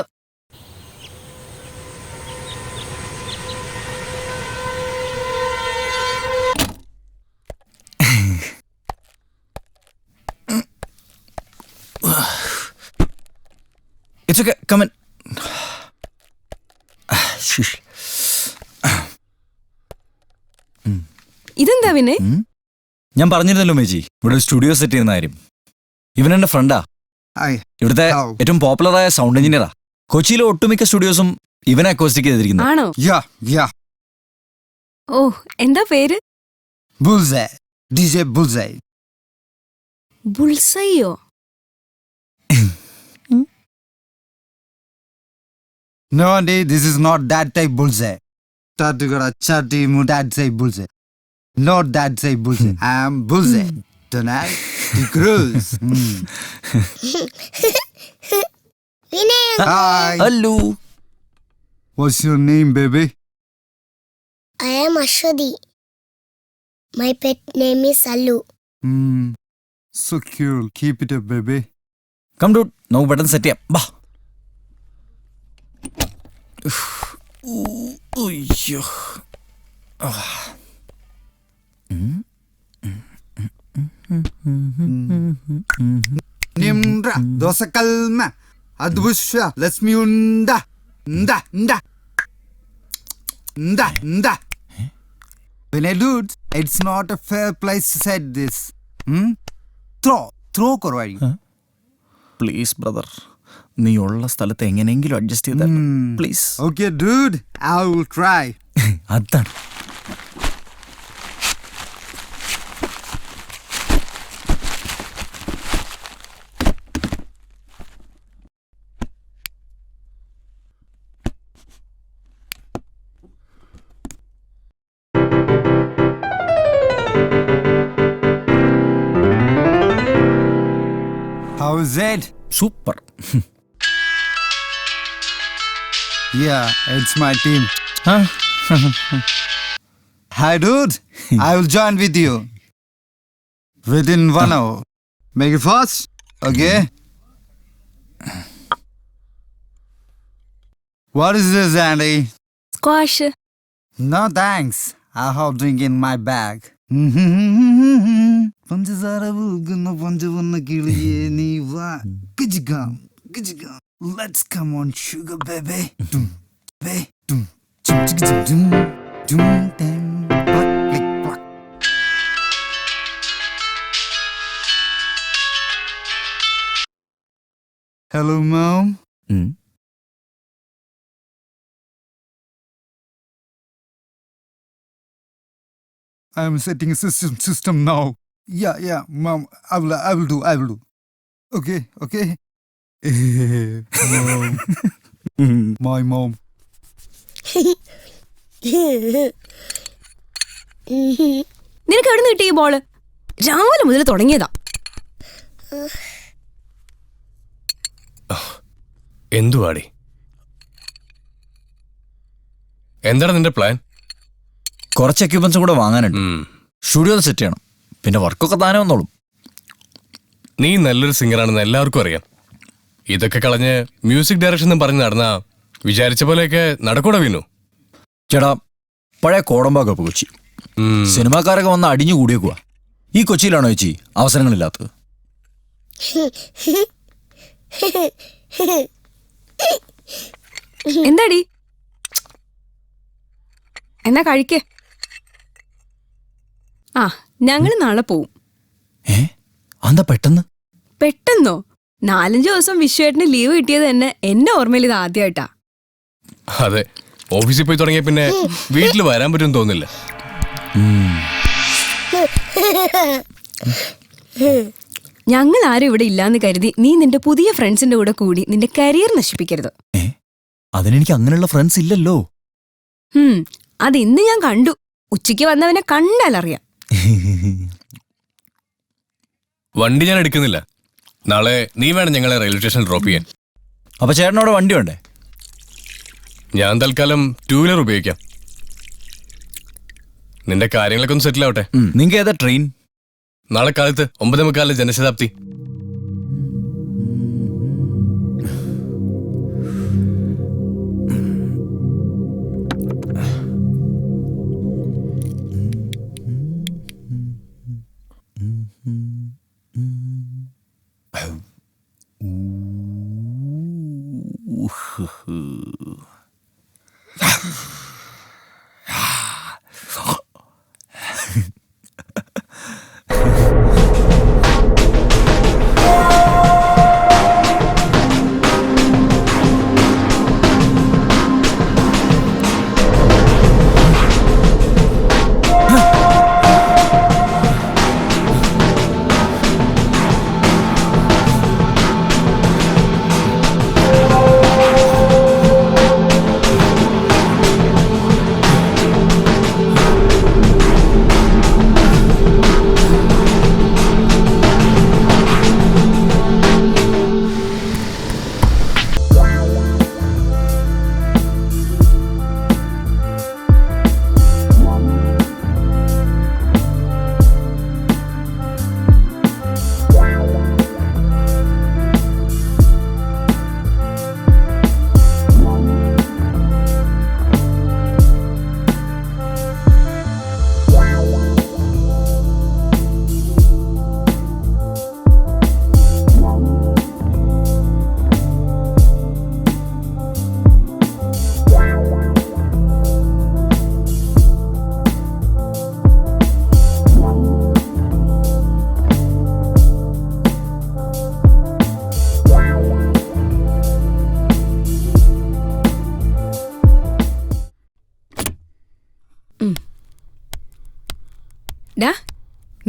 It's okay, come in. ഇതെന്താ പിന്നെ? ഞാൻ പറഞ്ഞിരുന്നല്ലോ മേജി, ഇവിടെ ഒരു സ്റ്റുഡിയോ സെറ്റ് ചെയ്യുന്ന കാര്യം. ഇവൻ എന്റെ ഫ്രണ്ടാ. ഇവിടുത്തെ ഏറ്റവും പോപ്പുലറായ സൗണ്ട് എഞ്ചിനീയറാ. കൊച്ചിയിലെ ഒട്ടുമിക്ക സ്റ്റുഡിയോസും ഇവനെ അക്കോസ്റ്റിക് ചെയ്തിരിക്കുന്നത്. ആണോ? ഓ, എന്താ പേര്? Bullseye. DJ Bullseye. ബുൾസൈയോ? No, Andy, this is not that type Bullseye. Tatugara chati mu that type Bullseye. Not that type Bullseye. I am Bullseye. Tonight, the cruise. Vinay. Hi. Hello. What's your name, baby? I am Ashwadi. My pet name is Allu. So cool. Keep it up, baby. Come dude, നമുക്ക് പെട്ടെന്ന് set ചെയ്യാം. ബാ. അയ്യോ. Nimra dosakalma advusha lasmi unda nda nda nda nda. When I dude, it's not a fair place to say this. Throw korvari. Please brother, നീ ഉള്ള സ്ഥലത്ത് എങ്ങനെയെങ്കിലും adjust ചെയ്ത please. Okay, dude, I will try. അതാണ്. How is it? Super. Yeah, it's my team. Hi, dude. I will join with you. Within 1 hour. Make it fast. Okay. What is this, Andy? Squash. No thanks. I have drink in my bag. പഞ്ചസാര പൂക്കുന്ന പഞ്ചവർണ്ണ കിളിയേ നീ വാ. Gijiga. Let's come on, sugar baby. Hello, Mom. I'm setting a system now. Yeah, Mom. I will do. Okay. Mom. My mom. നിനക്ക് എവിടെ നിന്ന് കിട്ടി ഈ ബോള്? രാവിലെ മുതൽ തുടങ്ങിയതാ. എന്തുവാടി? എന്താണ് നിന്റെ പ്ലാൻ? കുറച്ച് എക്യുപ്മെന്റ്സും കൂടെ വാങ്ങാനുണ്ട്. സ്റ്റുഡിയോ സെറ്റ് ചെയ്യണം. പിന്നെ വർക്കൊക്കെ താനേ വന്നോളും. നീ നല്ലൊരു സിംഗറാണെന്ന് എല്ലാവർക്കും അറിയാം. ഇതൊക്കെ കളഞ്ഞ് മ്യൂസിക് ഡയറക്ഷൻ എന്ന് പറഞ്ഞ് നടന്നാ വിചാരിച്ച പോലെയൊക്കെ നടക്കൂടെ വീണു? ചേട്ടാ, പഴയ കോടമ്പാക്ക കൊച്ചി. സിനിമാക്കാരൊക്കെ വന്ന് അടിഞ്ഞു കൂടിയേക്കുക. ഈ കൊച്ചിയിലാണോ ചേച്ചി അവസരങ്ങളില്ലാത്തത്? എന്താടി? എന്നാ കഴിക്കേ. ആ, ഞങ്ങള് നാളെ പോവും. എന്താ പെട്ടെന്ന്? പെട്ടെന്നോ? 4-5 ദിവസം വിശ്വേട്ടന് ലീവ് കിട്ടിയത് തന്നെ എന്റെ ഓർമ്മയിൽ ഇത് ആദ്യമായിട്ടാ. അതെ, ഓഫീസിൽ പോയി തുടങ്ങിയ പിന്നെ വീട്ടിൽ വരാൻ പറ്റുമെന്ന് തോന്നില്ല. ഞങ്ങൾ ആരും ഇവിടെ ഇല്ലാന്ന് കരുതി നീ നിന്റെ പുതിയ ഫ്രണ്ട്സിന്റെ കൂടെ കൂടി നിന്റെ കരിയർ നശിപ്പിക്കരുത്. അതിനെനിക്ക് അങ്ങനെയുള്ള ഫ്രണ്ട്സ് ഇല്ലല്ലോ. അത് ഇന്ന് ഞാൻ കണ്ടു. ഉച്ചയ്ക്ക് വന്നവനെ കണ്ടാലറിയാം. വണ്ടി ഞാൻ എടുക്കുന്നില്ല. നാളെ നീ വേണം ഞങ്ങളെ റെയിൽവേ സ്റ്റേഷനിൽ ഡ്രോപ്പ് ചെയ്യാൻ. അപ്പൊ ചേട്ടനോടെ വണ്ടി വേണ്ടേ? ഞാൻ തൽക്കാലം 2 വീലർ ഉപയോഗിക്കാം. നിന്റെ കാര്യങ്ങളൊക്കെ ഒന്ന് സെറ്റിൽ ആവട്ടെ. നിങ്ങൾക്ക് ഏതാ ട്രെയിൻ? നാളെ കാലത്ത് 9:45 ജനശതാബ്ദി.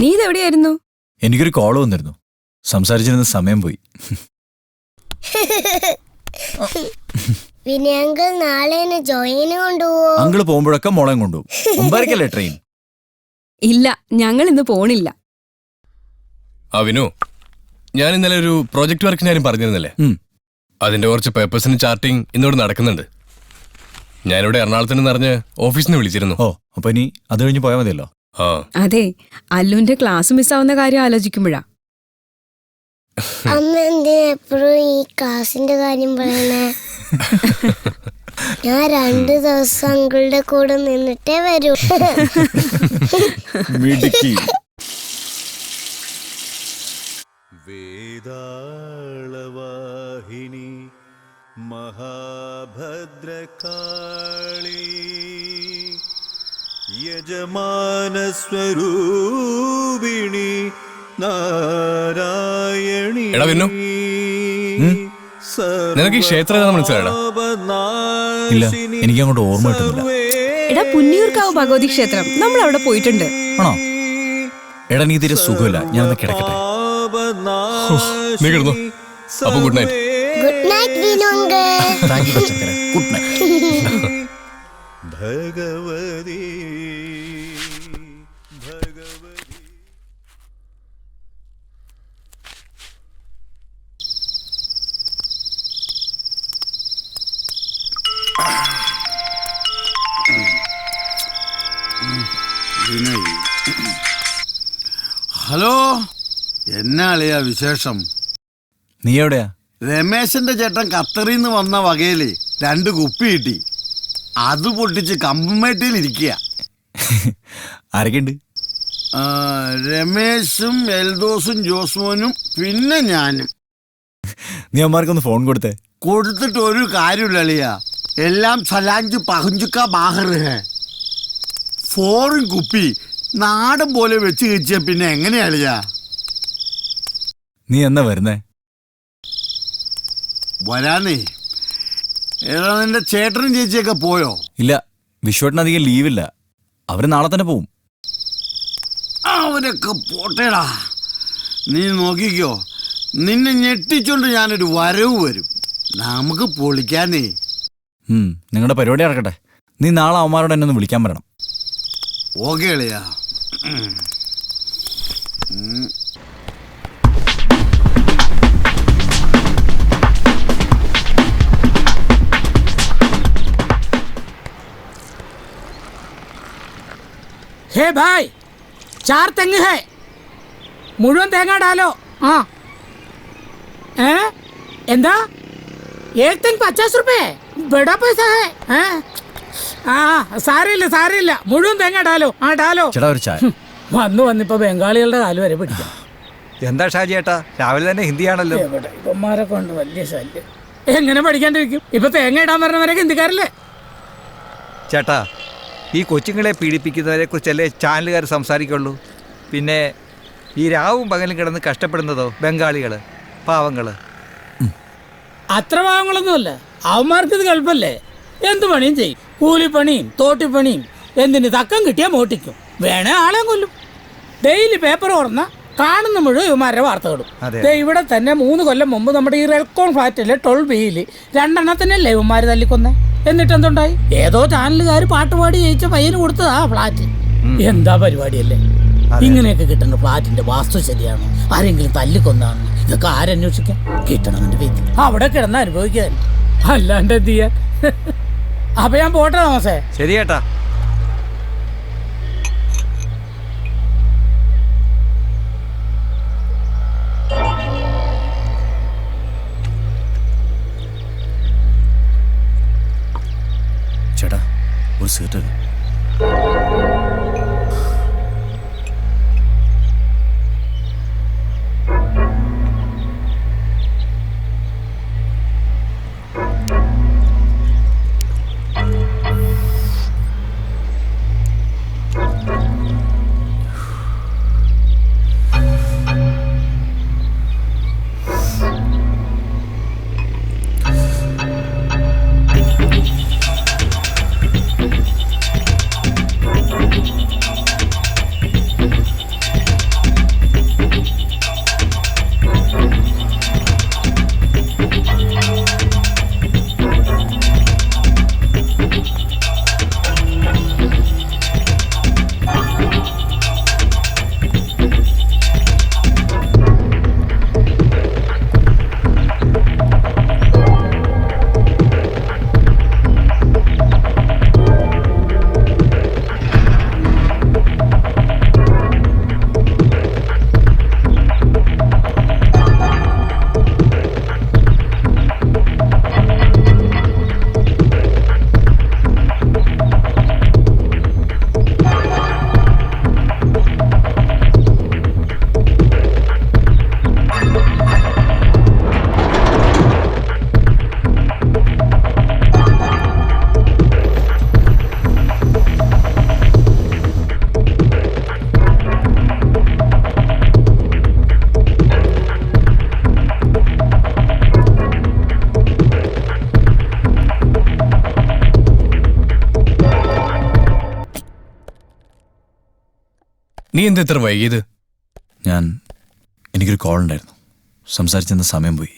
നീ ഇതെവിടെയായിരുന്നു? എനിക്കൊരു കോള് വന്നിരുന്നു. സംസാരിച്ചിരുന്ന സമയം പോയി. പിന്നെ അങ്കിൾ നാളെ എന്നെ ജോയിന് കൊണ്ടുപോവോ? അങ്കിള് പോകുമ്പോഴൊക്കെ മോളെ കൊണ്ടുപോകും. മുമ്പായിരിക്കല്ലേ ട്രെയിൻ? ഇല്ല, ഞങ്ങൾ ഇന്ന് പോണില്ല. വിനു, ഞാൻ ഇന്നലെ ഒരു പ്രോജക്ട് വർക്കിന് കാര്യം പറഞ്ഞിരുന്നല്ലേ? അതിന്റെ കുറച്ച് പേപ്പേഴ്സിന് ചാർട്ടിങ് ഇന്നോട് നടക്കുന്നുണ്ട്. ഞാനിവിടെ എറണാകുളത്തിന് നിറഞ്ഞ് ഓഫീസിൽ നിന്ന് വിളിച്ചിരുന്നു. അപ്പൊ ഇനി അത് കഴിഞ്ഞ് പോയാൽ മതിയല്ലോ. ആ അതെ, അല്ലുവിന്റെ ക്ലാസ് മിസ്സാവുന്ന കാര്യം ആലോചിക്കുമ്പോഴാ. അമ്മ എന്തിനാ എപ്പോഴും ഈ ക്ലാസിന്റെ കാര്യം പറയണേ? ഞാൻ 2 ദിവസം അങ്കിളുടെ കൂടെ നിന്നിട്ടേ വരൂ. വേദാളവാഹിനി മഹാഭദ്രകാളി യജമാനസ്വരൂപിണി നാരായണി. എടാ വിന്നു, നിനക്ക് ഈ ക്ഷേത്രം ഏതാ മനസ്സിലായടാ? ഇല്ല, എനിക്ക് അങ്ങോട്ട് ഓർമ്മ കിട്ടുന്നില്ല. എടാ, പുന്നിയൂർക്കാവ് ഭഗവതി ക്ഷേത്രം, നമ്മൾ അവിടെ പോയിട്ടുണ്ട്. ആണോ? എടാ നീ തീരെ സുഖമില്ല, ഞാനൊന്ന് കിടക്കട്ടെ. നീ കിടന്നു. അപ്പൊ ഗുഡ് നൈറ്റ്. ഗുഡ് നൈറ്റ് വിനോങ്ക. താങ്ക് യു ചക്കര. Good night. ഭഗവതി ഹലോ, എന്നാളിയാ വിശേഷം? നീ എവിടെയാ? രമേശന്റെ ചേട്ടൻ ഖത്തറിന്ന് വന്ന വകയില് 2 കുപ്പി കിട്ടി. അത് പൊട്ടിച്ച് കമ്പമേട്ടിൽ ഇരിക്കുക. ആരൊക്കെയുണ്ട്? രമേശും എൽദോസും ജോസ്മോനും പിന്നെ ഞാനും. നീ അമ്മമാർക്കൊന്ന് ഫോൺ കൊടുത്തേ. കൊടുത്തിട്ട് ഒരു കാര്യമില്ല അളിയ, എല്ലാം സലാഞ്ച് പഹഞ്ചുക്ക ബാഹർ. ഫോറിൻ കുപ്പി നാടൻ പോലെ വെച്ച് കഴിച്ച പിന്നെ എങ്ങനെയാ അളിയ? നീ എന്നാ വരുന്നേ? വരാനേ. ഏതാ നിന്റെ ചേട്ടനും ചേച്ചിയൊക്കെ പോയോ? ഇല്ല, വിശ്വട്ടിന് അധികം ലീവില്ല. അവര് നാളെ തന്നെ പോവും. അവരൊക്കെ പോട്ടേടാ. നീ നോക്കിക്കോ, നിന്നെ ഞെട്ടിച്ചോണ്ട് ഞാനൊരു വരവ് വരും. നമുക്ക് പൊളിക്കാനേ. നിങ്ങളുടെ പരിപാടി നടക്കട്ടെ. നീ നാളെ അവന്മാരോട് എന്നെ ഒന്ന് വിളിക്കാൻ പറയണം. ഓക്കെ അളിയാ. हे भाई, 4 തെങ്ങ് है, മുഴുവൻ തേങ്ങ डालो. ആ എന്താ? 1 തെങ്ങ് 50 रुपए, बड़ा पैसा है. സാരില്ല, മുഴുവൻ തേങ്ങ डालो. ആ डालो. ചേട്ടാ ഒരു ചായ. വന്നിപ്പോ ബംഗാളികളുടെ കാല് വരെ പിടിക്കാം. എന്താ ഷാജി ഏട്ടാ, രാവിലെ തന്നെ ഹിന്ദിയാണല്ലോ. ഇവന്മാരെ കൊണ്ട് വലിയ ശല്യം. എങ്ങനെ പഠിക്കാണ്ടിരിക്കും? ഇപ്പൊ തേങ്ങ ഇടാൻ പറഞ്ഞവരൊക്കെ ഹിന്ദിക്കാരല്ലേ? ചേട്ടാ, ഈ കൊച്ചുങ്ങളെ പീഡിപ്പിക്കുന്നവരെ കുറിച്ചല്ലേ ചാനലുകാർ സംസാരിക്കുള്ളൂ. പിന്നെ ഈ രാവും പകലും കിടന്ന് കഷ്ടപ്പെടുന്നതോ ബംഗാളികള്, പാവങ്ങള്. അത്ര പാവങ്ങളൊന്നുമല്ല, അവന്മാർക്ക് ഇത് എളുപ്പല്ലേ. എന്ത് പണിയും ചെയ്യും. കൂലിപ്പണിയും തോട്ടിപ്പണിയും. എന്തിന് തക്കം കിട്ടിയാൽ മോട്ടിക്കും, വേണേ ആളെ കൊല്ലും. ഡെയിലി പേപ്പർ തുറന്ന കാണുന്ന മുഴുവൻ ഇവന്മാരുടെ വാർത്തകളും. ഇവിടെ തന്നെ 3 കൊല്ലം മുമ്പ് നമ്മുടെ ഈ റെൽക്കോൺ ഫ്ലാറ്റിലെ 12Bയിൽ 2 എണ്ണത്തിനല്ലേ ഇവന്മാര് തല്ലിക്കൊന്നേ. എന്നിട്ട് എന്തുണ്ടായി? ഏതോ ചാനലുകാർ പാട്ടുപാടി ജയിച്ച പയ്യന് കൊടുത്തതാ ഫ്ലാറ്റ്. എന്താ പരിപാടിയല്ലേ? ഇങ്ങനെയൊക്കെ കിട്ടുന്ന ഫ്ലാറ്റിന്റെ വാസ്തു ശരിയാണോ? ആരെങ്കിലും തല്ലിക്കൊന്നാണോ? ഇതൊക്കെ ആരന്വേഷിക്കാം? കിട്ടണമെന്റെ പേര് അവിടെ കിടന്ന് അനുഭവിക്കാൻ, അല്ലാണ്ട് എന്ത് ചെയ്യാൻ? അപ്പൊ ഞാൻ പോട്ടെ തോമസേ. ശരി ചേട്ടാ. ചേട്ടാ ഒരു സീറ്റ്. നീ എന്താ ഇത്ര വൈകിയത്? എനിക്കൊരു കോൾ ഉണ്ടായിരുന്നു, സംസാരിച്ചെന്ന സമയം പോയി.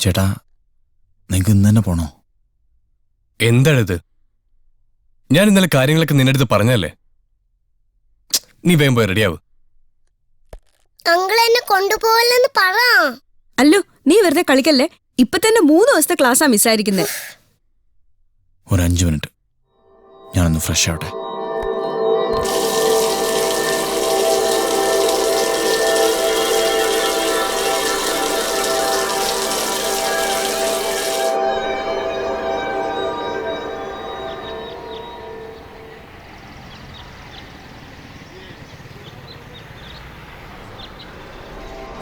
ചേട്ടാ, നിങ്ങൾക്ക് ഇന്ന് തന്നെ പോണോ? എന്താണിത്? ഞാൻ ഇന്നലെ കാര്യങ്ങളൊക്കെ നിന്റെ അടുത്ത് പറഞ്ഞല്ലേ. നീ വേഗം പോയി റെഡിയാവ്. അങ്കിൾ എന്നെ കൊണ്ടുപോകല്ലെന്ന് പറ. അല്ലോ, നീ വെറുതെ കളിക്കല്ലേ. ഇപ്പൊ തന്നെ 3 ദിവസത്തെ ക്ലാസ്സാ മിസ്സായിരിക്കുന്നേ. ഒരു 5 മിനിറ്റ്, ഞാനൊന്ന് ഫ്രഷ് ആവട്ടെ.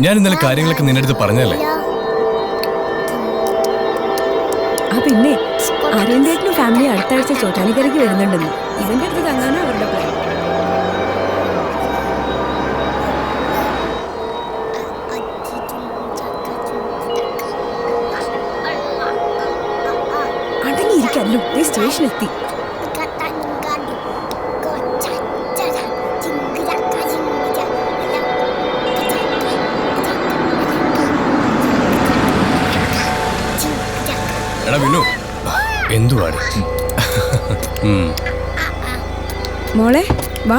ഞാൻ ഇന്നലെ കാര്യങ്ങളൊക്കെ നിന്റെ അടുത്ത് പറഞ്ഞല്ലേ. പിന്നെ അരവിന്ദേട്ടനും ഫാമിലി അടുത്ത ആഴ്ച ചോറ്റാനിക്കരയ്ക്ക് വരുന്നുണ്ടെന്ന്. ഇവന്റെ അടുത്ത് തങ്ങാനാ അവരുടെ പ്ലാൻ. അടങ്ങിയിരിക്കല്ലോ, സ്റ്റേഷനെത്തി. എടാ വിനു, എന്തുവാണ്? മോളെ വാ.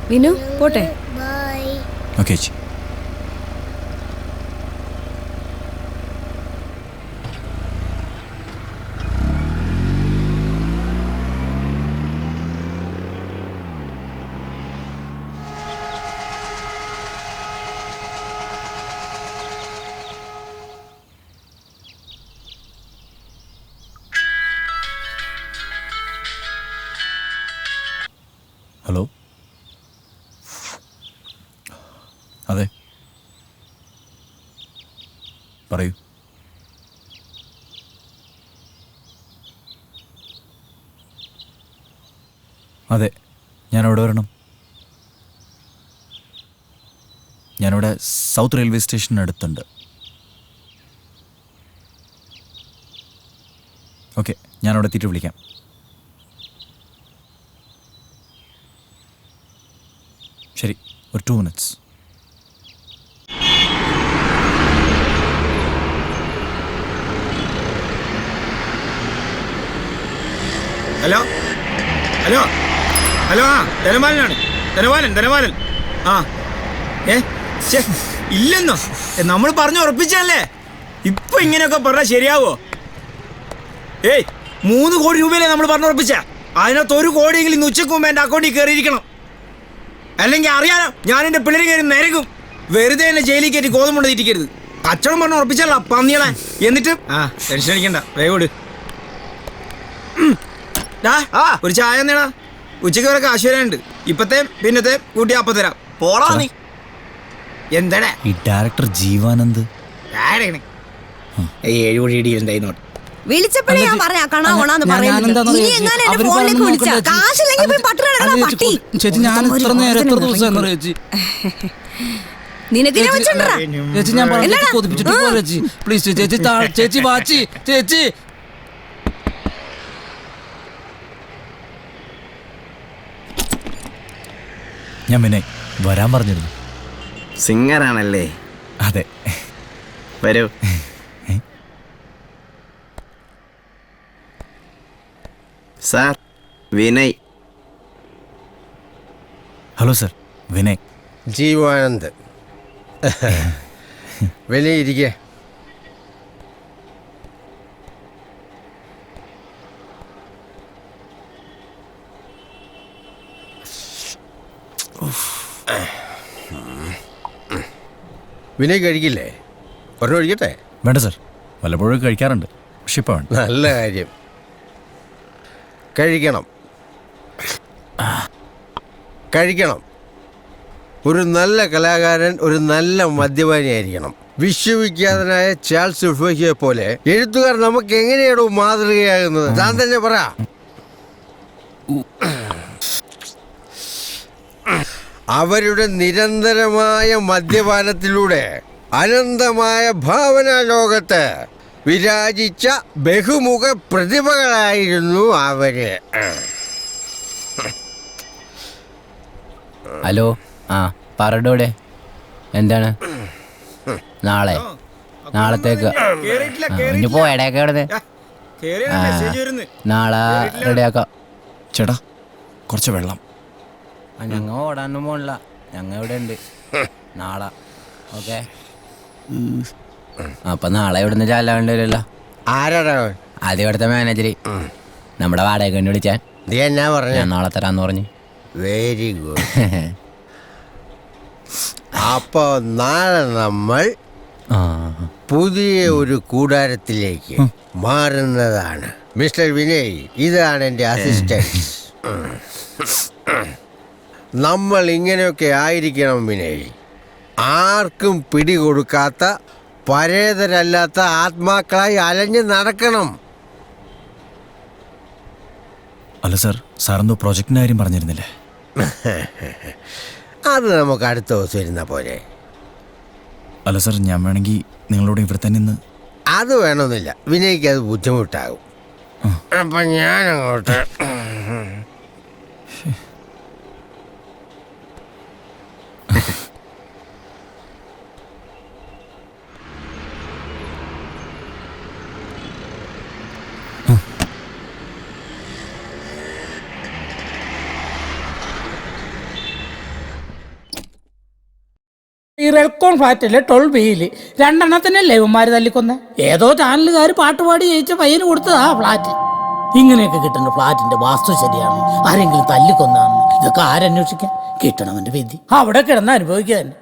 വിനു പോട്ടെ. ഓക്കെ ചേച്ചി. ഹലോ, അതെ പറയൂ. അതെ, ഞാനവിടെ വരണം. ഞാനിവിടെ സൗത്ത് റെയിൽവേ സ്റ്റേഷനടുത്തുണ്ട്. ഓക്കെ, ഞാനവിടെ എത്തിയിട്ട് വിളിക്കാം. ശരി, ഒരു 2 മിനിറ്റ്സ്. ഹലോ ഹലോ ഹലോ, ആ ധനപാലനാണ്. ധനപാലൻ. ആ ഇല്ലെന്നോ? നമ്മൾ പറഞ്ഞു ഉറപ്പിച്ചല്ലേ. ഇപ്പൊ ഇങ്ങനെയൊക്കെ പറഞ്ഞാൽ ശരിയാവോ? 3 കോടി രൂപയല്ലേ നമ്മൾ പറഞ്ഞു ഉറപ്പിച്ച. അതിനകത്ത് 1 കോടിയെങ്കിലും ഇന്ന് ഉച്ചക്ക് മുമ്പ് എൻ്റെ അക്കൗണ്ടിൽ കയറിയിരിക്കണം. അല്ലെങ്കിൽ അറിയാലോ, ഞാൻ എൻ്റെ പിള്ളേരെ കയറി നിരക്കും. വെറുതെ എന്നെ ജയിലിൽ കയറ്റി ഗോതമ്പ് തീറ്റിക്കരുത്. കച്ചവടം പറഞ്ഞ് ഉറപ്പിച്ചല്ല പന്നികളെ. എന്നിട്ട് ടെൻഷൻ അടിക്കണ്ട, വേഗോട്. ഒരു ചായ നേടാ. ഉച്ചയ്ക്ക് വരെ കാശ് വരാനുണ്ട്. ഇപ്പത്തെ പിന്നത്തെ കൂട്ടി അപ്പം തരാം. പോടാ നീ. എന്താടാ ഈ ഡയറക്ടർ ജീവാനന്ദ് 7 കോടി ഇടിയുണ്ടായി നോട്ട്. വിളിച്ചപ്പോഴേ ഞാൻ പറഞ്ഞാ കാണാവോണാന്ന് പറയുന്നത്. ഇനി എങ്ങനെ എന്റെ ഫോണിലേക്ക് വിളിച്ചാ കാശില്ലെങ്കിൽ പോയി പട്ടി കിടക്കണ പട്ടി. ചേച്ചി, ഞാൻ ഇത്ര നേരം എത്ര ദിവസം ചേച്ചി നിനക്കിനെ വെച്ചിട്ടുണ്ടാ ചേച്ചി? ഞാൻ പറഞ്ഞു കൊതിപ്പിച്ചിട്ട് പോ ചേച്ചി, പ്ലീസ് ചേച്ചി. ചേച്ചി വാച്ചി ചേച്ചി. ഞാൻ പിന്നെ വരാൻ പറഞ്ഞിരുന്നു. സിംഗറാണല്ലേ? അതെ, വരൂ. Sir, Vinay. Hello sir, Vinay. Jeevanand. Vinay ഇരിക്കേ. വിനയ് കഴിക്കില്ലേ? ഒരെണ്ണം ഒഴിക്കട്ടെ? വേണ്ട സർ, വല്ലപ്പോഴും കഴിക്കാറുണ്ട്, പക്ഷെ ഇപ്പോൾ വേണ്ട. നല്ല കാര്യം, കഴിക്കണം. ഒരു നല്ല കലാകാരൻ ഒരു നല്ല മദ്യപാനിയായിരിക്കണം. വിശ്വവിഖ്യാതനായ ചാൾസ് ഉൾഫോയെ പോലെ എഴുത്തുകാർ നമുക്ക് എങ്ങനെയാണോ മാതൃകയാകുന്നത്? താൻ തന്നെ പറ. അവരുടെ നിരന്തരമായ മദ്യപാനത്തിലൂടെ അനന്തമായ ഭാവനാ ലോകത്ത് വിരാജിച്ച ബഹുമുഖ പ്രതിഭകളായിരുന്നു അവര്. ഹലോ, ആ പറടൂടെ എന്താണ് നാളത്തേക്ക് ഇനി പോയടയൊക്കെ അവിടെ നാളെ റെഡിയാക്കാം. ചേട്ടാ കുറച്ച് വെള്ളം. ഞങ്ങ ഓടാനൊന്നും പോണില്ല, ഞങ്ങ ഇവിടെ ഉണ്ട്. നാളെ ഓക്കെ. അപ്പൊ നാളെ ഇവിടുന്ന് ചാലാവേണ്ടി വരുമല്ലോ. ആരാടാ? അത് ഇവിടുത്തെ മാനേജർ, നമ്മുടെ വാടക വേണ്ടി വിളിച്ചാൻ. ഞാൻ നാളെ തരാന്ന് പറഞ്ഞു. Very good. അപ്പൊ നാളെ നമ്മൾ പുതിയ ഒരു കൂടാരത്തിലേക്ക് മാറുന്നതാണ്. മിസ്റ്റർ വിനയ്, ഇതാണ് എൻ്റെ അസിസ്റ്റന്റ്. നമ്മൾ ഇങ്ങനെയൊക്കെ ആയിരിക്കണം വിനയ്. ആർക്കും പിടികൊടുക്കാത്ത പരേതരല്ലാത്ത ആത്മാക്കളായി അലഞ്ഞ് നടക്കണം. അല്ല സാർ, സാറെന്തോ പ്രൊജക്ടിൻ്റെ കാര്യം പറഞ്ഞിരുന്നില്ലേ? അത് നമുക്ക് അടുത്ത ദിവസം ഇരുന്ന പോലെ. അല്ല സാർ, ഞാൻ വേണമെങ്കിൽ നിങ്ങളോട് ഇവിടെ തന്നെ നിന്ന്. അത് വേണമെന്നില്ല, വിനയ്ക്ക് അത് ബുദ്ധിമുട്ടാകും. അപ്പൊ ഞാൻ അങ്ങോട്ട്. ഈ റെൽക്കോൺ ഫ്ലാറ്റിലെ 12B രണ്ടെണ്ണത്തിനല്ലേ ഇവന്മാര് തല്ലിക്കൊന്നെ. ഏതോ ചാനലുകാർ പാട്ടുപാടി ജയിച്ച പയ്യന് കൊടുത്തതാ ഫ്ലാറ്റ്. ഇങ്ങനെയൊക്കെ കിട്ടുന്ന ഫ്ലാറ്റിന്റെ വാസ്തു ശരിയാണോ, ആരെങ്കിലും തല്ലിക്കൊന്നാണെന്ന് ഇതൊക്കെ ആരന്വേഷിക്കാൻ? കിട്ടണവന്റെ വിധി അവിടെ കിടന്ന് അനുഭവിക്കുക തന്നെ.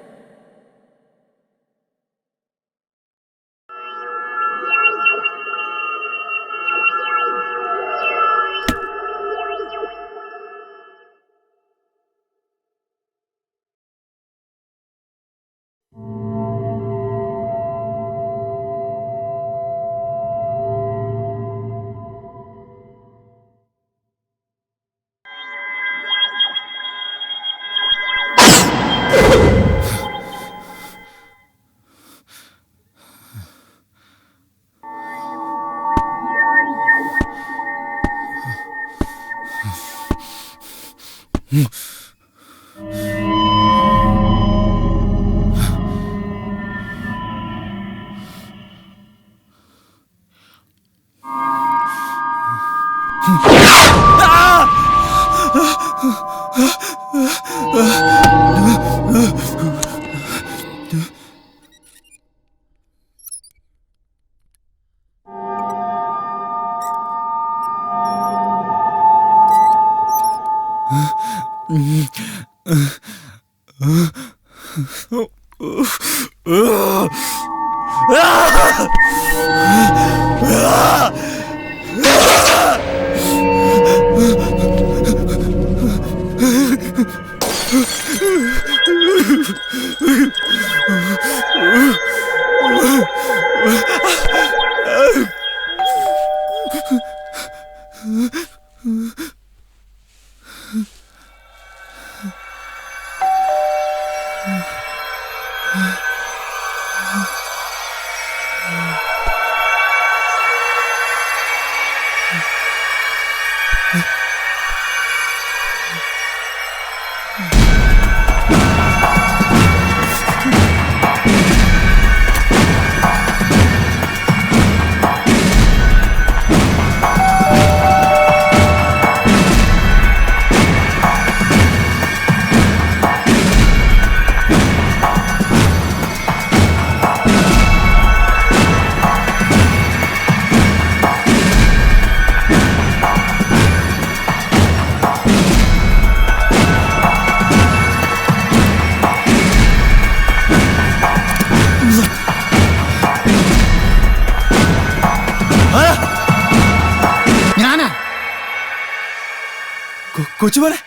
കൊച്ചുമോനെ,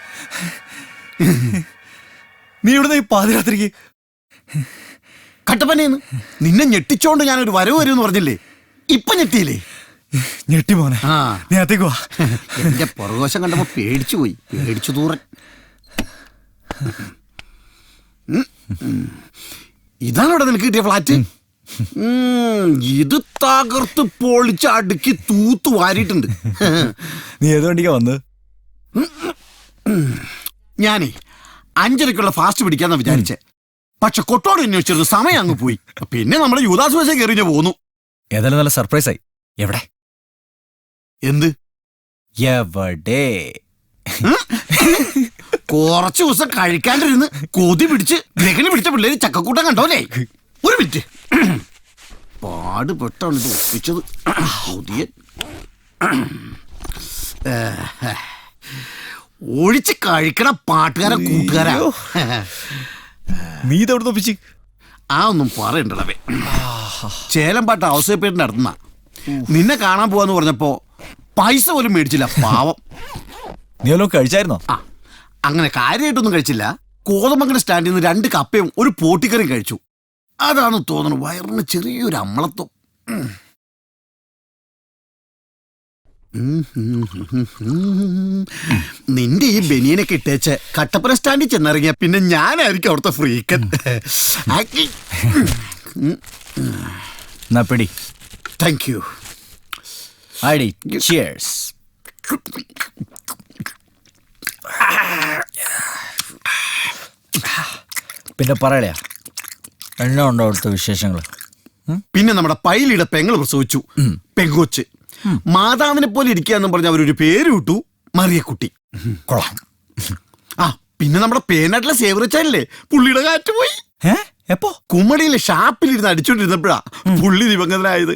നീ ഇവിടുന്ന് ഈ പാതിരാത്രിക്ക് കട്ടപ്പനയെന്ന് നിന്നെ ഞെട്ടിച്ചോണ്ട് ഞാനൊരു വരവ് വരും എന്ന് പറഞ്ഞില്ലേ? ഇപ്പൊ ഞെട്ടിയില്ലേ? ഞെട്ടി മോനെ. നീ അകത്തേക്ക് വാ. എന്റെ പുറകോശം കണ്ടപ്പോ പേടിച്ചു പോയി. പേടിച്ചു തൂറൻ. ഇതാണ് ഇവിടെ നിനക്ക് കിട്ടിയ ഫ്ലാറ്റ്? ഇത് തകർത്ത് പൊളിച്ച് അടുക്കി തൂത്ത് വാരിയിട്ടുണ്ട്. നീ ഏത് വണ്ടിക്കാ വന്നത്? ഞാനേ 5:30 ഫാസ്റ്റ് പിടിക്കാന്നാ വിചാരിച്ചേ. പക്ഷെ കൊട്ടോട് അന്വേഷിച്ചിരുന്നു, സമയം അങ്ങ് പോയി. പിന്നെ നമ്മുടെ യുവദാസ് ബസ് കയറി പോന്നു. ഏതായാലും നല്ല സർപ്രൈസ് ആയി. എവിടെ? എന്ത് എവിടെ? കുറച്ചു ദിവസം കഴിക്കാണ്ടിരുന്ന് കൊതി പിടിച്ച് ഗ്രഹണി പിടിച്ച പിള്ളേര് ചക്കക്കൂട്ടം കണ്ടോലേ. ഒരു മിനിറ്റ്, പാടുപെട്ടാണ് ഇത് ഒപ്പിച്ചത്. പുതിയ ഒഴിച്ച് കഴിക്കണ പാട്ടുകാരാ കൂട്ടുകാരാ. നീ ഇതെവിടെ ഒപ്പിച്ച്? ആ ഒന്നും പറയണ്ടേ. ചേലം പാട്ട് ഔസേപ്പേട്ടിന് നടത്തുന്ന നിന്നെ കാണാൻ പോവാന്ന് പറഞ്ഞപ്പോ പൈസ പോലും മേടിച്ചില്ല പാവം. നീ വല്ലതും കഴിച്ചായിരുന്നോ? അങ്ങനെ കാര്യമായിട്ടൊന്നും കഴിച്ചില്ല. കോതമംഗലം സ്റ്റാൻഡിൽ നിന്ന് 2 കപ്പയും ഒരു പോട്ടിക്കറിയും കഴിച്ചു. അതാണ് തോന്നുന്നു വയറിന് ചെറിയൊരു അമ്മളത്വം. നിന്റെ ഈ ബനിയനൊക്കെ ഇട്ടേച്ച് കട്ടപ്പന സ്റ്റാൻഡിൽ ചെന്നിറങ്ങിയ പിന്നെ ഞാനായിരിക്കും അവിടുത്തെ ഫ്രീക്കൻ. Thank you. പിന്നെ പറയലേ, എണ്ണ ഉണ്ടോ അവിടുത്തെ വിശേഷങ്ങൾ? പിന്നെ നമ്മുടെ പൈലിയുടെ പെങ്ങൾ പ്രസവിച്ചു, പെങ്കൊച്ച്. മാതാവിനെ പോലെ ഇരിക്കാന്ന് പറഞ്ഞ അവരൊരു പേര് വിട്ടു, മറിയക്കുട്ടി. കൊള്ളാം. ആ പിന്നെ നമ്മുടെ പേനാട്ടിലെ സേവറച്ചാലല്ലേ, പുള്ളിയുടെ കാറ്റ് പോയി. എപ്പോ? കുമ്മടിയിലെ ഷാപ്പിലിരുന്ന് അടിച്ചോണ്ടിരുന്നപ്പോഴാ പുള്ളി ദിവംഗതനായത്.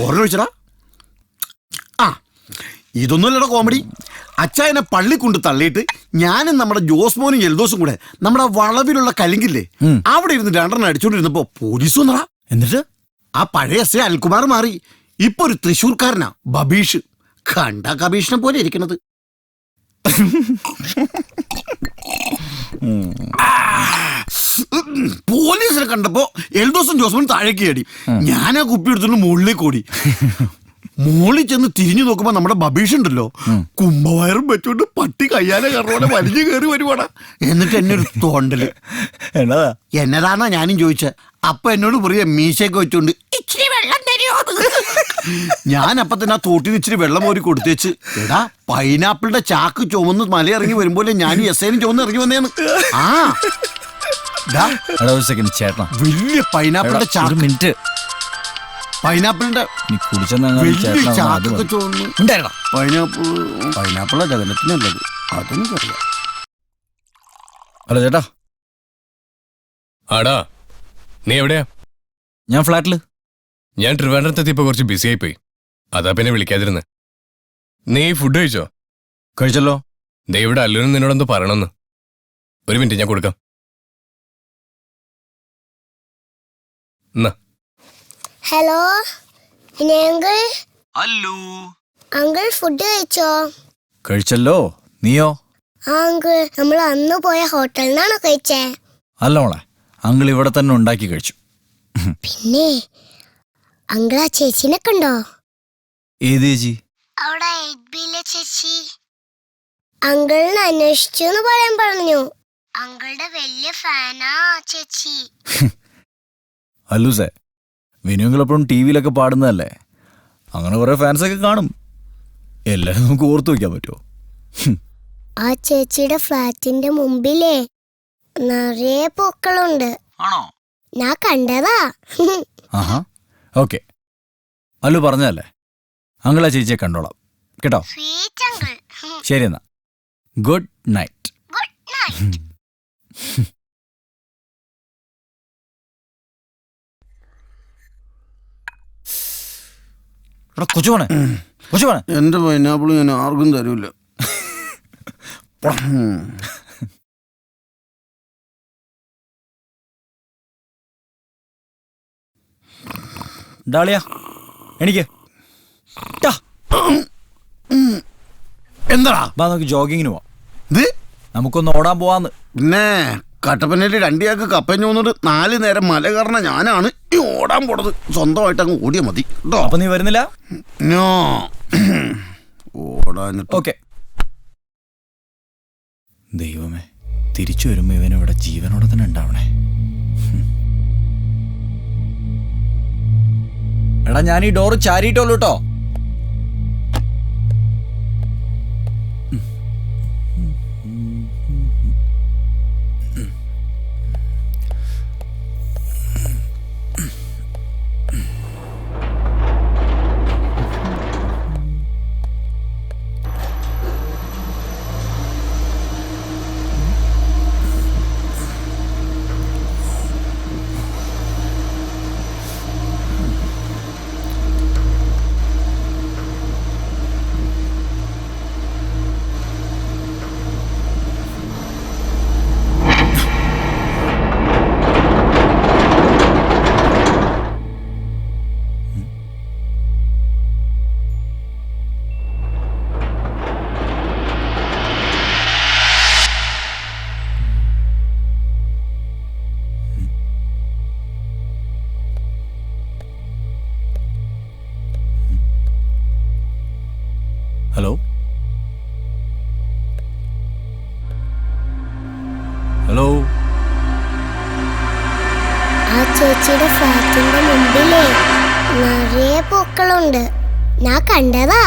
ഓർമ്മ. ആ ഇതൊന്നുമല്ലട കോമഡി. അച്ചായനെ പള്ളി കൊണ്ട് തള്ളിയിട്ട് ഞാനും നമ്മുടെ ജോസ്മോനും എൽദോസും കൂടെ നമ്മുടെ വളവിലുള്ള കലിങ്കില്ലേ അവിടെ ഇരുന്ന് 2 അടിച്ചോണ്ടിരുന്നപ്പോ പോലീസ് വന്നടാ. എന്നിട്ട് ആ പഴയ എസ് അൽകുമാർ മാറി, ഇപ്പൊ ഒരു തൃശ്ശൂർക്കാരനാ ബബീഷ്. കണ്ട കബീഷിനെ പോലെ ഇരിക്കണത്. പോലീസിനെ കണ്ടപ്പോ എൽദോസും ജോസ്മോനും താഴേക്ക് ചാടി. ഞാൻ ആ കുപ്പി എടുത്തോണ്ട് മുകളിലേക്ക് ഓടി. മോളിൽ ചെന്ന് തിരിഞ്ഞു നോക്കുമ്പോ നമ്മുടെ ബബീഷ് ഉണ്ടല്ലോ, കുംഭവയറും വെച്ചോണ്ട് പട്ടി കയ്യാലെ കറോടെ വലിഞ്ഞു കയറി വരുവാടാ. എന്നിട്ട് എന്നെ ഒരു തോണ്ടല്. എന്നതാന്നാ ഞാനും ചോദിച്ച. അപ്പൊ എന്നോട് പറയാ മീശയൊക്കെ വെച്ചോണ്ട് ഇച്ചിരി വെള്ളം തരുമോ? ഞാൻ അപ്പൊ തന്നെ ആ തോട്ടിന് ഇച്ചിരി വെള്ളം ഓരി കൊടുത്തേച്ച്, എടാ പൈനാപ്പിളിന്റെ ചാക്ക് ചുമന്ന് മലയിറങ്ങി വരുമ്പോലെ ഞാനും എസ്ഐനും ചുമന്ന് ഇറങ്ങി വന്നേന്ന്. ആ ചേട്ടാ, വലിയ പൈനാപ്പിളിന്റെ ചാക്ക്, മിനിറ്റ്, പൈനാപ്പിളിന്റെ വലിയ ചാക്കൊക്കെ ചുമന്ന്. പൈനാപ്പിളാ ജഗനത്തിനല്ലത്, അതെനിക്കറിയാം. ഹലോ ചേട്ടാ. ആടാ, നീ എവിടെയാ? ഞാൻ ഫ്ലാറ്റില്. ഞാൻ ട്രിവാൻഡ്രത്തെത്തിയപ്പോ കുറച്ച് ബിസി ആയിപ്പോയി, അതാ പിന്നെ വിളിക്കാതിരുന്ന്. നീ ഫുഡ് കഴിച്ചോ? കഴിച്ചല്ലോ. ദേ ഇവിടെ അല്ലുനും നിന്നോടൊന്ന് പറയണമെന്ന്. ഒരു മിനിറ്റ്, ഞാൻ കൊടുക്കാം. Hello uncle. Hello uncle, food കഴിച്ചോ? കഴിച്ചല്ലോ. നീയോ? ആ അങ്കിൾ, നമ്മൾ അന്ന് പോയ ഹോട്ടലിൽ നിന്നാണോ കഴിച്ചേ? അല്ല മോളെ, അങ്കിൾ ഇവിടെ തന്നെ ഉണ്ടാക്കി കഴിച്ചു. പിന്നെ അങ്കിൾ ആ ചേച്ചിനെ കണ്ടോ? ഏത് ചേച്ചി? അവിടെ 8B ചേച്ചി. അങ്കിളിനെ അന്വേഷിച്ചു എന്ന് പറയാൻ പറഞ്ഞു. അങ്കിളുടെ വലിയ ഫാനാ ചേച്ചി. അല്ലൂസേ, വിനുങ്ങൾ എപ്പോഴും ടി വിയിലൊക്കെ പാടുന്നതല്ലേ, അങ്ങനെ കുറെ ഫാൻസൊക്കെ കാണും. എല്ലാരും നമുക്ക് ഓർത്തു വയ്ക്കാൻ പറ്റുമോ? ആ ചേച്ചിയുടെ ഫ്ലാറ്റിന്റെ മുമ്പിലേ നിറയെ പൂക്കളുണ്ട്. ഞാൻ കണ്ടതാ. ആഹാ, ഓക്കെ. അല്ലു പറഞ്ഞതല്ലേ, അങ്കിളാ ചേച്ചിയെ കണ്ടോളാം കേട്ടോ. ശരി എന്നാ, ഗുഡ് നൈറ്റ്. കൊച്ചുപോണേ, കൊച്ചുപോണേ. എന്റെ പൈനാപ്പിൾ ഞാൻ ആർക്കും തരൂല. ഡാളിയ എനിക്ക് എന്താ നമുക്ക് ജോഗിങ്ങിന് പോവാം. നമുക്കൊന്ന് ഓടാൻ പോവാന്ന്. പിന്നെ കട്ടപ്പനയിൽ 2 ചാക്ക് കപ്പഞ്ഞു വന്നിട്ട് 4 നേരം മല കയറണ ഞാനാണ് ഈ ഓടാൻ പോണത്. സ്വന്തമായിട്ട് അങ്ങ് ഓടിയാ മതി കേട്ടോ. അപ്പൊ നീ വരുന്നില്ല? നോ, ഓടാൻ. ഓക്കെ. ദൈവമേ, തിരിച്ചു വരുമ്പോൾ ഇവനിവിടെ ജീവനോടെ തന്നെ ഉണ്ടാവണേ. എടാ ഞാൻ ഈ ഡോറ് ചാരിയിട്ടുള്ളൂ കേട്ടോ. Hello hello. ആ ചേച്ചിയുടെ ഫ്ലാറ്റിന്റെ മുമ്പിലേ നിറയെ പൂക്കളുണ്ട്. ഞാൻ കണ്ടതാ.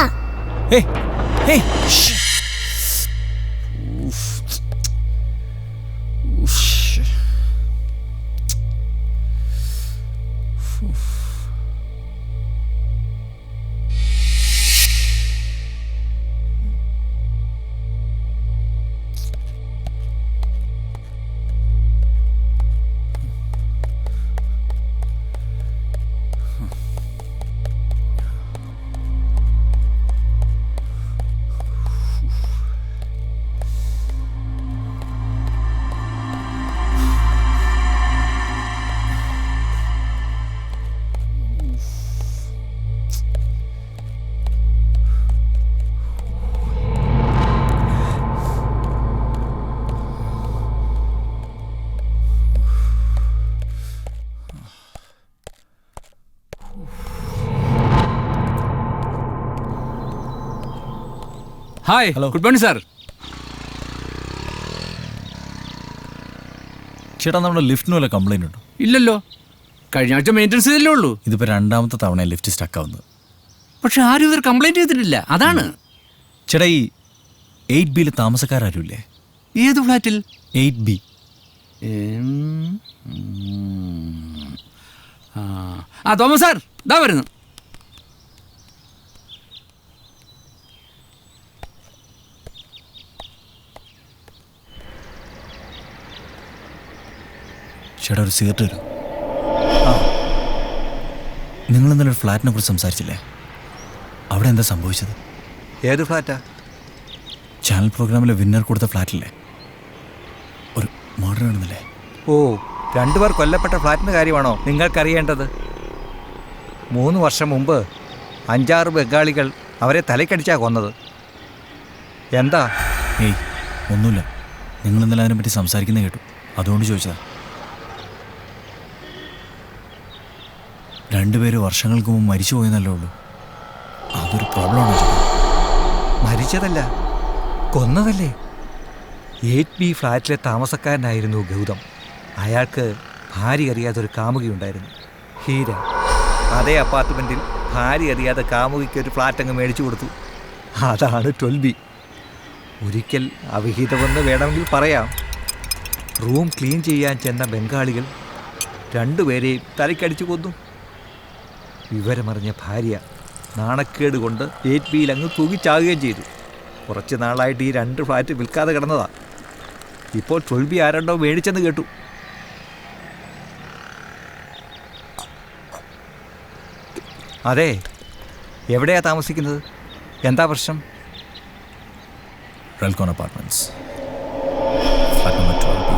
Hi, good morning sir. ചേട്ടാ നമ്മുടെ ലിഫ്റ്റിന് വല്ല കംപ്ലൈന്റ് ഉണ്ടോ? ഇല്ലല്ലോ, കഴിഞ്ഞ ആഴ്ച മെയിൻ്റെനൻസ് ചെയ്തല്ലേ ഉള്ളൂ. ഇതിപ്പോൾ രണ്ടാമത്തെ തവണ ലിഫ്റ്റ് സ്റ്റക്ക് ആവുന്നത്. പക്ഷെ ആരും ഇതുവരെ കംപ്ലൈന്റ് ചെയ്തിട്ടില്ല, അതാണ്. ചേട്ടാ ഈ 8B താമസക്കാരും ഇല്ലേ? ഏത് ഫ്ലാറ്റിൽ? 8B. തോമസ് സാർ ഇതാ വരുന്നു. ചേട്ടാ ഒരു സിഗരറ്റ് തരും. നിങ്ങൾ ഇന്നലെ ഒരു ഫ്ലാറ്റിനെ കുറിച്ച് സംസാരിച്ചില്ലേ? അവിടെ എന്താ സംഭവിച്ചത്? ഏത് ഫ്ലാറ്റാ? ചാനൽ പ്രോഗ്രാമിലെ വിന്നർ കൊടുത്ത ഫ്ലാറ്റില്ലേ, ഒരു മർഡർ നടന്നില്ലേ? ഓ, 2 പേർ കൊല്ലപ്പെട്ട ഫ്ലാറ്റിൻ്റെ കാര്യമാണോ നിങ്ങൾക്കറിയേണ്ടത്? 3 വർഷം മുമ്പ് 5-6 ബംഗാളികൾ അവരെ തലക്കടിച്ചാ കൊന്നത്. എന്താ? ഏയ് ഒന്നുമില്ല, നിങ്ങൾ ഇന്നലെ അതിനെപ്പറ്റി സംസാരിക്കുന്നത് കേട്ടു, അതുകൊണ്ട് ചോദിച്ചതാ. 2 പേര് വർഷങ്ങൾക്ക് മുമ്പ് മരിച്ചു പോയെന്നല്ലേ ഉള്ളൂ. അതൊരു പ്രോബ്ലമാണോ? മരിച്ചതല്ല, കൊന്നതല്ലേ. 8B ഫ്ലാറ്റിലെ താമസക്കാരനായിരുന്നു ഗൗതം. അയാൾക്ക് ഭാര്യ അറിയാതൊരു കാമുകിയുണ്ടായിരുന്നു, ഹീര. അതേ അപ്പാർട്ട്മെൻറ്റിൽ ഭാര്യ അറിയാതെ കാമുകിക്ക് ഒരു ഫ്ലാറ്റ് അങ്ങ് മേടിച്ചു കൊടുത്തു. അതാണ് 12B. ഒരിക്കൽ അവിഹിതമെന്ന് വേണമെങ്കിൽ പറയാം. റൂം ക്ലീൻ ചെയ്യാൻ ചെന്ന ബംഗാളികൾ 2 പേരെയും തലക്കടിച്ചു കൊന്നു. വിവരമറിഞ്ഞ ഭാര്യ നാണക്കേട് കൊണ്ട് 8Bയിൽ അങ്ങ് തൂങ്ങിച്ചാകുകയും ചെയ്തു. കുറച്ച് നാളായിട്ട് ഈ 2 ഫ്ലാറ്റ് വിൽക്കാതെ കിടന്നതാ. ഇപ്പോൾ 12B ആരണ്ടോ മേടിച്ചെന്ന് കേട്ടു. അതെ, എവിടെയാ താമസിക്കുന്നത്? എന്താ പ്രശ്നം? Relcon apartments, flat number 12B.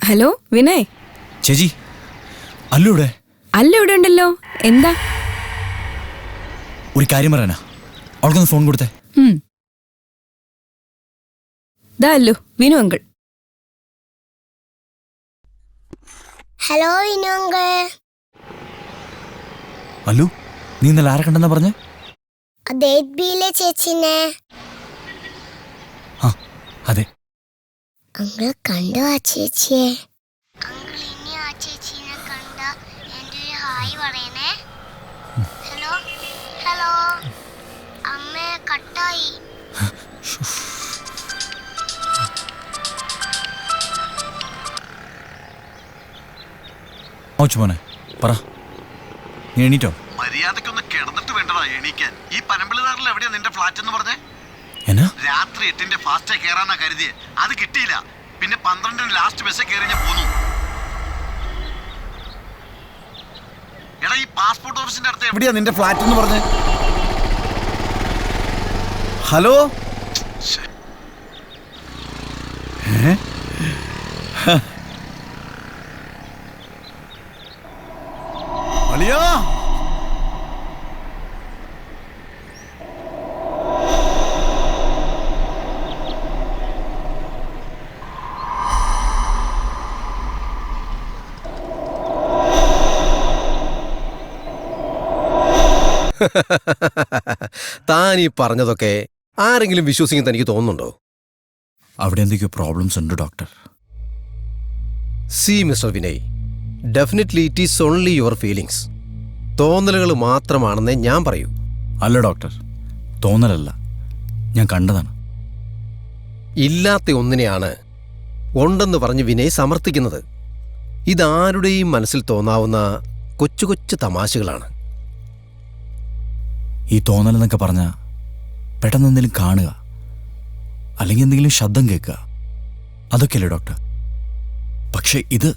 Hello Vinay. ചേച്ചി അല്ലു ഇവിടെ? അല്ല ഇവിടെ ഉണ്ടല്ലോ. എന്താ? ഒരു കാര്യം പറയാനാ, അവൾക്കൊന്ന് ഫോൺ കൊടുത്തേ. ദാ Allu, Vinu uncle. Hello Vinu uncle. Allu, നീ ഇന്നലെ ആരെ കണ്ടെന്നാ പറഞ്ഞേ? അത് 8Bയിലെ ചേച്ചിനെ. അതെ. അങ്കിൾ കണ്ടോ ആ ചേച്ചിയെ? അങ്കിൾ ഇനി ആ ചേച്ചിനെ കണ്ട എൻ്റെ ഒരു ഹായ് പറയണേ. Hello hello. അമ്മ കട്ടായി. മോനെ പറ, നീ എണീറ്റോ? മര്യാദക്കൊന്ന് കിടന്നിട്ട് വേണ്ടടാ എണീക്കാൻ. ഈ പനമ്പിളിനാറിൽ എവിടെയാ നിന്റെ ഫ്ലാറ്റ് എന്ന് പറഞ്ഞേ? എന്നാ? രാത്രി 8 ഫാസ്റ്റ് കയറാനാ കരുതിയെ, അത് കിട്ടിയില്ല. പിന്നെ 12 ലാസ്റ്റ് ബസ് കയറി ഞാൻ പോന്നു. എടാ ഈ പാസ്പോർട്ട് ഓഫീസിന്റെ അടുത്ത് എവിടെയാ നിന്റെ ഫ്ലാറ്റ് എന്ന് പറഞ്ഞേ? ഹലോ. അളിയാ, താൻ ഈ പറഞ്ഞതൊക്കെ ആരെങ്കിലും വിശ്വസിക്കും തനിക്ക് തോന്നുന്നുണ്ടോ? അവിടെ എന്തൊക്കെയോ പ്രോബ്ലംസ് ഉണ്ട് doctor. See mister Vinay, definitely it is only your feelings. തോന്നലുകൾ മാത്രമാണെന്നേ ഞാൻ പറയൂ. അല്ല ഡോക്ടർ, തോന്നലല്ല, ഞാൻ കണ്ടതാണ്. ഇല്ലാത്ത ഒന്നിനെയാണ് ഉണ്ടെന്ന് പറഞ്ഞ് വിനയ് സമർത്ഥിക്കുന്നത്. ഇതാരുടെയും മനസ്സിൽ തോന്നാവുന്ന കൊച്ചു കൊച്ചു തമാശകളാണ്. ഈ തോന്നലെന്നൊക്കെ പറഞ്ഞാൽ പെട്ടെന്ന് എന്തെങ്കിലും കാണുക, അല്ലെങ്കിൽ എന്തെങ്കിലും ശബ്ദം കേൾക്കുക, അതൊക്കെയല്ലേ ഡോക്ടർ? പക്ഷെ ഇത്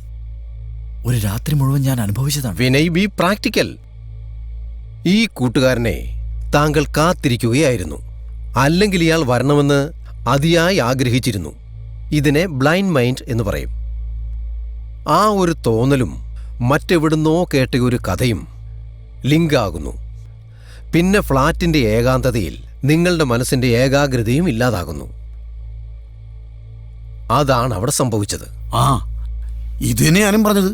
ഒരു രാത്രി മുഴുവൻ ഞാൻ അനുഭവിച്ചതാണ്. Vinay, B practical. ഈ കൂട്ടുകാരനെ താങ്കൾ കാത്തിരിക്കുകയായിരുന്നു, അല്ലെങ്കിൽ ഇയാൾ വരണമെന്ന് അതിയായി ആഗ്രഹിച്ചിരുന്നു. ഇതിനെ ബ്ലൈൻഡ് മൈൻഡ് എന്ന് പറയും. ആ ഒരു തോന്നലും മറ്റെവിടുന്നോ കേട്ട ഒരു കഥയും ലിങ്കാകുന്നു. പിന്നെ ഫ്ലാറ്റിന്റെ ഏകാന്തതയിൽ നിങ്ങളുടെ മനസ്സിന്റെ ഏകാഗ്രതയും ഇല്ലാതാകുന്നു. അതാണ് അവിടെ സംഭവിച്ചത്. ആ ഇതന്നെ ഞാനും പറഞ്ഞത്.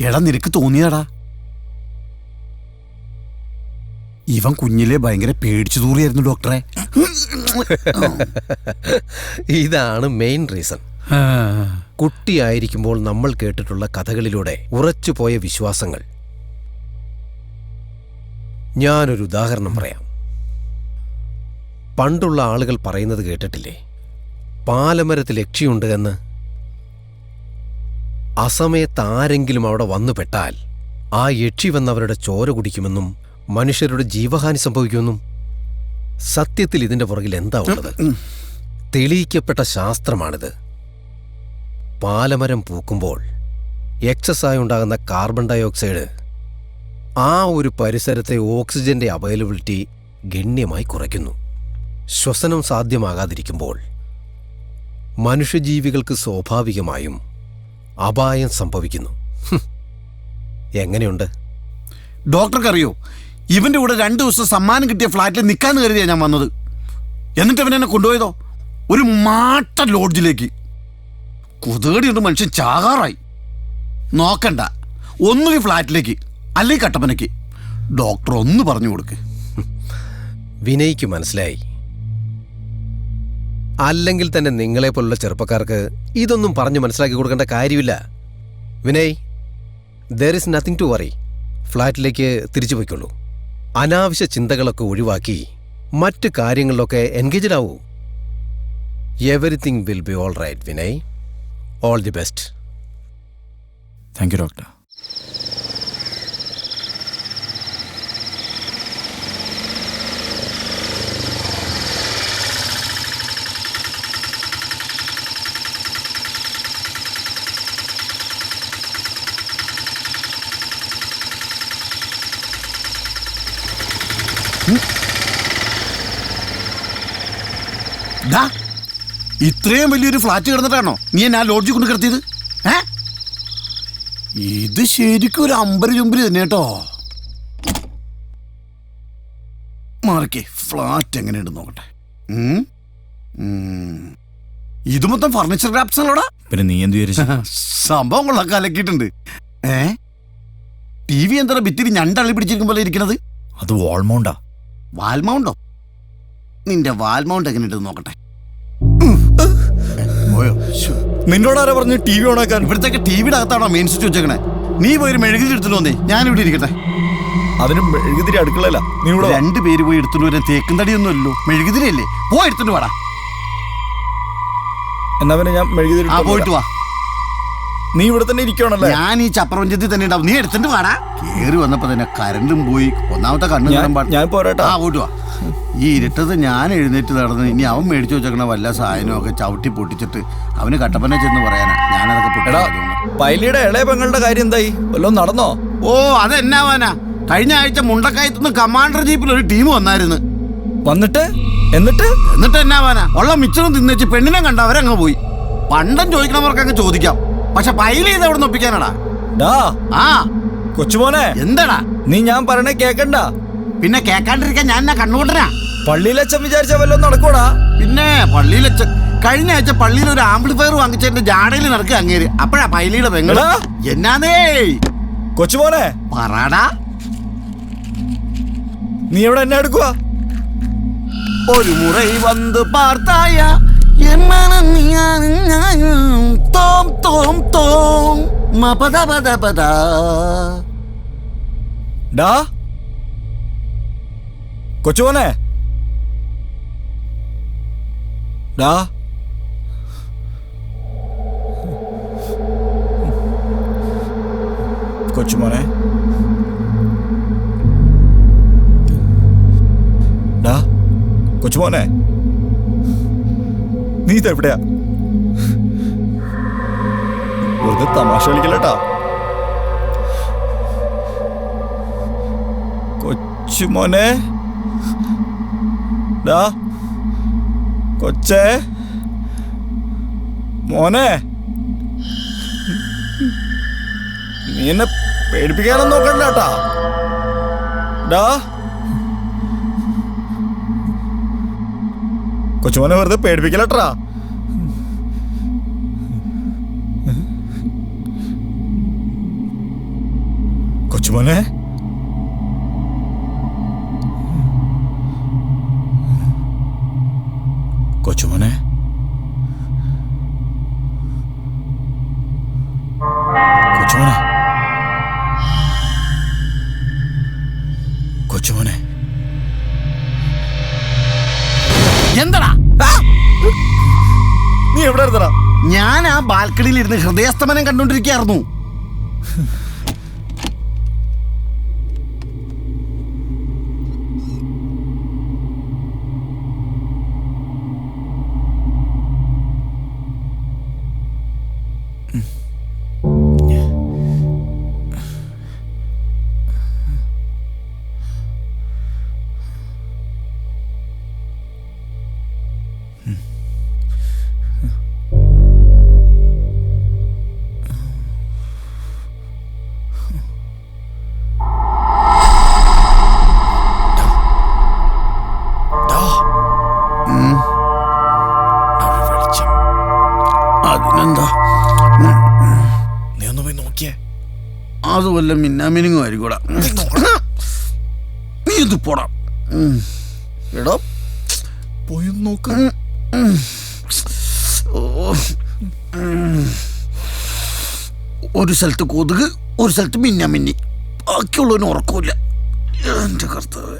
എടാ നിനക്ക് തോന്നിയടാ, ഇവൻ കുഞ്ഞിലെ ഭയങ്കര പേടിച്ചു തൂറിയായിരുന്നു ഡോക്ടറെ. ഇതാണ് മെയിൻ റീസൺ. കുട്ടിയായിരിക്കുമ്പോൾ നമ്മൾ കേട്ടിട്ടുള്ള കഥകളിലൂടെ ഉറച്ചുപോയ വിശ്വാസങ്ങൾ. ഞാനൊരു ഉദാഹരണം പറയാം. പണ്ടുള്ള ആളുകൾ പറയുന്നത് കേട്ടിട്ടില്ലേ, പാലമരത്തിൽ യക്ഷിയുണ്ട് എന്ന്. അസമയത്ത് ആരെങ്കിലും അവിടെ വന്നു പെട്ടാൽ ആ യക്ഷി വന്നവരുടെ ചോര കുടിക്കുമെന്നും മനുഷ്യരുടെ ജീവഹാനി സംഭവിക്കുമെന്നും. സത്യത്തിൽ ഇതിന്റെ പുറകിൽ എന്താ ഉള്ളത്? തെളിയിക്കപ്പെട്ട ശാസ്ത്രമാണിത്. പാലമരം പൂക്കുമ്പോൾ എക്സസായി ഉണ്ടാകുന്ന കാർബൺ ഡയോക്സൈഡ് ആ ഒരു പരിസരത്തെ ഓക്സിജന്റെ അവൈലബിലിറ്റി ഗണ്യമായി കുറയ്ക്കുന്നു. ശ്വസനം സാധ്യമാകാതിരിക്കുമ്പോൾ മനുഷ്യജീവികൾക്ക് സ്വാഭാവികമായും അപായം സംഭവിക്കുന്നു. എങ്ങനെയുണ്ട്? ഡോക്ടർക്കറിയോ, ഇവന്റെ കൂടെ 2 ദിവസം സമ്മാനം കിട്ടിയ ഫ്ലാറ്റിൽ നിൽക്കാന്ന് കരുതിയാ ഞാൻ വന്നത്. എന്നിട്ട് അവൻ എന്നെ കൊണ്ടുപോയതോ ഒരു മാട്ട ലോഡ്ജിലേക്ക്. കുതേടിയുണ്ട് മനുഷ്യൻ ചാകാറായി. നോക്കണ്ട, ഒന്നുകിൽ ഫ്ലാറ്റിലേക്ക് അല്ലെങ്കിൽ കട്ടപ്പനയ്ക്ക്. ഡോക്ടർ ഒന്ന് പറഞ്ഞു കൊടുക്ക്. വിനയ്ക്ക് മനസ്സിലായി. അല്ലെങ്കിൽ തന്നെ നിങ്ങളെപ്പോലുള്ള ചെറുപ്പക്കാർക്ക് ഇതൊന്നും പറഞ്ഞു മനസ്സിലാക്കി കൊടുക്കേണ്ട കാര്യമില്ല. Vinay, there is nothing to worry. ഫ്ലാറ്റിലേക്ക് തിരിച്ചു പോയിക്കൊള്ളൂ. അനാവശ്യ ചിന്തകളൊക്കെ ഒഴിവാക്കി മറ്റ് കാര്യങ്ങളിലൊക്കെ എൻഗേജ്ഡ് ആവൂ. Everything will be all right Vinay. All the best. Thank you doctor. ഇത്രയും വലിയൊരു ഫ്ലാറ്റ് കിടന്നിട്ടാണോ നീ എന്നെ ആ ലോഡ്ജിൽ കൊണ്ട് കിടത്തിയത്? ഇത് ശരിക്കും ഒരു അമ്പര ചുമ്പരി തന്നെ കേട്ടോ. മാറിക്കേ, ഫ്ലാറ്റ് എങ്ങനെയുണ്ട് നോക്കട്ടെ. ഇത് മൊത്തം ഫർണിച്ചർ ക്രാഫ്റ്റ്സ് അല്ലോടാ. പിന്നെ നീ എന്ത് വിചാരിച്ചു? സംഭവം കൊള്ളാൻ കലക്കിയിട്ടുണ്ട്. ടി വി എന്താ ഭിത്തിരി ഞണ്ടള്ളി പിടിച്ചിരിക്കും പോലെ ഇരിക്കണത്? അത് വാൾമൗണ്ടാ. വാൽമൗണ്ടോ? നിന്റെ വാൽമൗണ്ട് എങ്ങനെയുണ്ട് നോക്കട്ടെ. നിന്നോടാരാ പറഞ്ഞു ടി വി ഓണാക്കാൻ? ഇവിടത്തേക്ക് ടി വിയുടെ അകത്താണോ മെയിൻ സ്വിച്ച് വെച്ചേക്കണേ? നീ പോയി മെഴുകുതിരി എടുത്തിട്ട് വന്നേ, ഞാനിവിടെ ഇരിക്കട്ടെ. അതിന് മെഴുകുതിരി അടുക്കളല്ല. നീ ഇവിടെ 2 പേര് പോയി എടുത്തിട്ട് വരാൻ തേക്കും തടിയൊന്നും അല്ലോ, മെഴുകുതിരി അല്ലേ. പോയി എടുത്തിട്ട് വാടാ. എന്നാ പിന്നെ ഞാൻ മെഴുകുതിരി പോയിട്ട് വാ. നീ ഇവിടെ തന്നെ ഇരിക്കണല്ലേ? ഞാൻ ഈ ചപ്രപഞ്ചത്തിൽ തന്നെ ഉണ്ടാവും. നീ എടുത്തിട്ട് വാടാ. കേറി വന്നപ്പോ തന്നെ കരണ്ടും പോയി. ഒന്നാമത്തെ കണ്ണു ഞാൻ പോരാട്ടാ. പോയിട്ട് വാ. ഈ ഇരുട്ടത് ഞാൻ എഴുന്നേറ്റ് നടന്ന് ഇനി അവൻ മേടിച്ചു വെച്ചേക്കണ വല്ല സാധനവും ഒക്കെ ചവിട്ടി പൊട്ടിച്ചിട്ട് അവന് കട്ടപ്പന ചെന്ന് പറയാനാ. ഞാനതൊക്കെ പൊട്ടിടാ. പൈലിയുടെ ഇളയ പെങ്ങളുടെ കാര്യം എന്തായി? വല്ലതും നടന്നോ? ഓ, അതെന്നാവാനാ. കഴിഞ്ഞ ആഴ്ച മുണ്ടക്കയത്തുനിന്ന് കമാൻഡർ ജീപ്പിൽ ഒരു ടീം വന്നായിരുന്നു. വന്നിട്ട് എന്നിട്ട് എന്നാവാനാ? ഉള്ള മിച്ചറും തിന്നേച്ച് പെണ്ണിനെ കണ്ട അവരങ്ങ് പോയി. പണ്ടം ചോദിക്കണവർക്ക് അങ്ങ് ചോദിക്കാം. പക്ഷെ പൈല ചെയ്ത് എവിടെ നിന്ന് ഒപ്പിക്കാനാടാ? കൊച്ചുമോനെ, എന്താടാ നീ ഞാൻ പറയണേ കേക്കണ്ട. പിന്നെ കേക്കാണ്ടിരിക്കാൻ ഞാൻ എന്നാ കണ്ണുകൂട്ടനാ? പള്ളിയിലച്ഛൻ വിചാരിച്ച വല്ലതും നടക്കൂടാ? പിന്നെ പള്ളിയിലച്ഛൻ കഴിഞ്ഞ ആഴ്ച പള്ളിയിൽ ഒരു ആംപ്ലിഫയർ വാങ്ങിച്ചതിന്റെ ജാടയിൽ നടക്കുക അങ്ങേര്. അപ്പഴാ പൈലിയുടെ പെങ്ങള്. എന്നാന്നേ കൊച്ചുമോനെ പറടാ. നീ എവിടെ എന്നെ എടുക്കുക? ഒരു മുறை വന്ന് പാർത്തായ കൊച്ചുമോനെ, ഡാ കൊച്ചുമോനെ, ഡാ കൊച്ചുമോനെ, നീ ഇതെവിടെയാ? വെറുതെ തമാശ കളിക്കല്ലേട്ടാ. കൊച്ചുമോനെ, ഡാ കൊച്ചേ, മോനെ, നീ എന്നെ പേടിപ്പിക്കാനൊന്നും നോക്കണ്ട കേട്ടാ. ഡാ കൊച്ചുമോനെ വെറുതെ പേടിപ്പിക്കലട്ടാ. കൊച്ചുമോനെ, കൊച്ചുമോനെ, കൊച്ചുമോനെ, കൊച്ചുമോനെ, എന്താടാ നീ എവിടെ ഇരുന്നടാ? ഞാൻ ആ ബാൽക്കണിയിൽ ഇരുന്ന് ഹൃദയസ്തമനം കണ്ടോണ്ടിരിക്കുകയായിരുന്നു. അതിനെന്താ, നീ ഒന്ന് പോയി നോക്കിയേ. അത് വല്ല മിന്നാമിനിങ്ങും ആയിരിക്കൂടാ. നീ ഇത് പോടാ. എടോ പോയി നോക്ക. ഒരു സ്ഥലത്ത് കൊതുക്, ഒരു സ്ഥലത്ത് മിന്നാമിന്നി, ബാക്കിയുള്ളവന് ഉറക്കൂല. എന്റെ കർത്താവ്.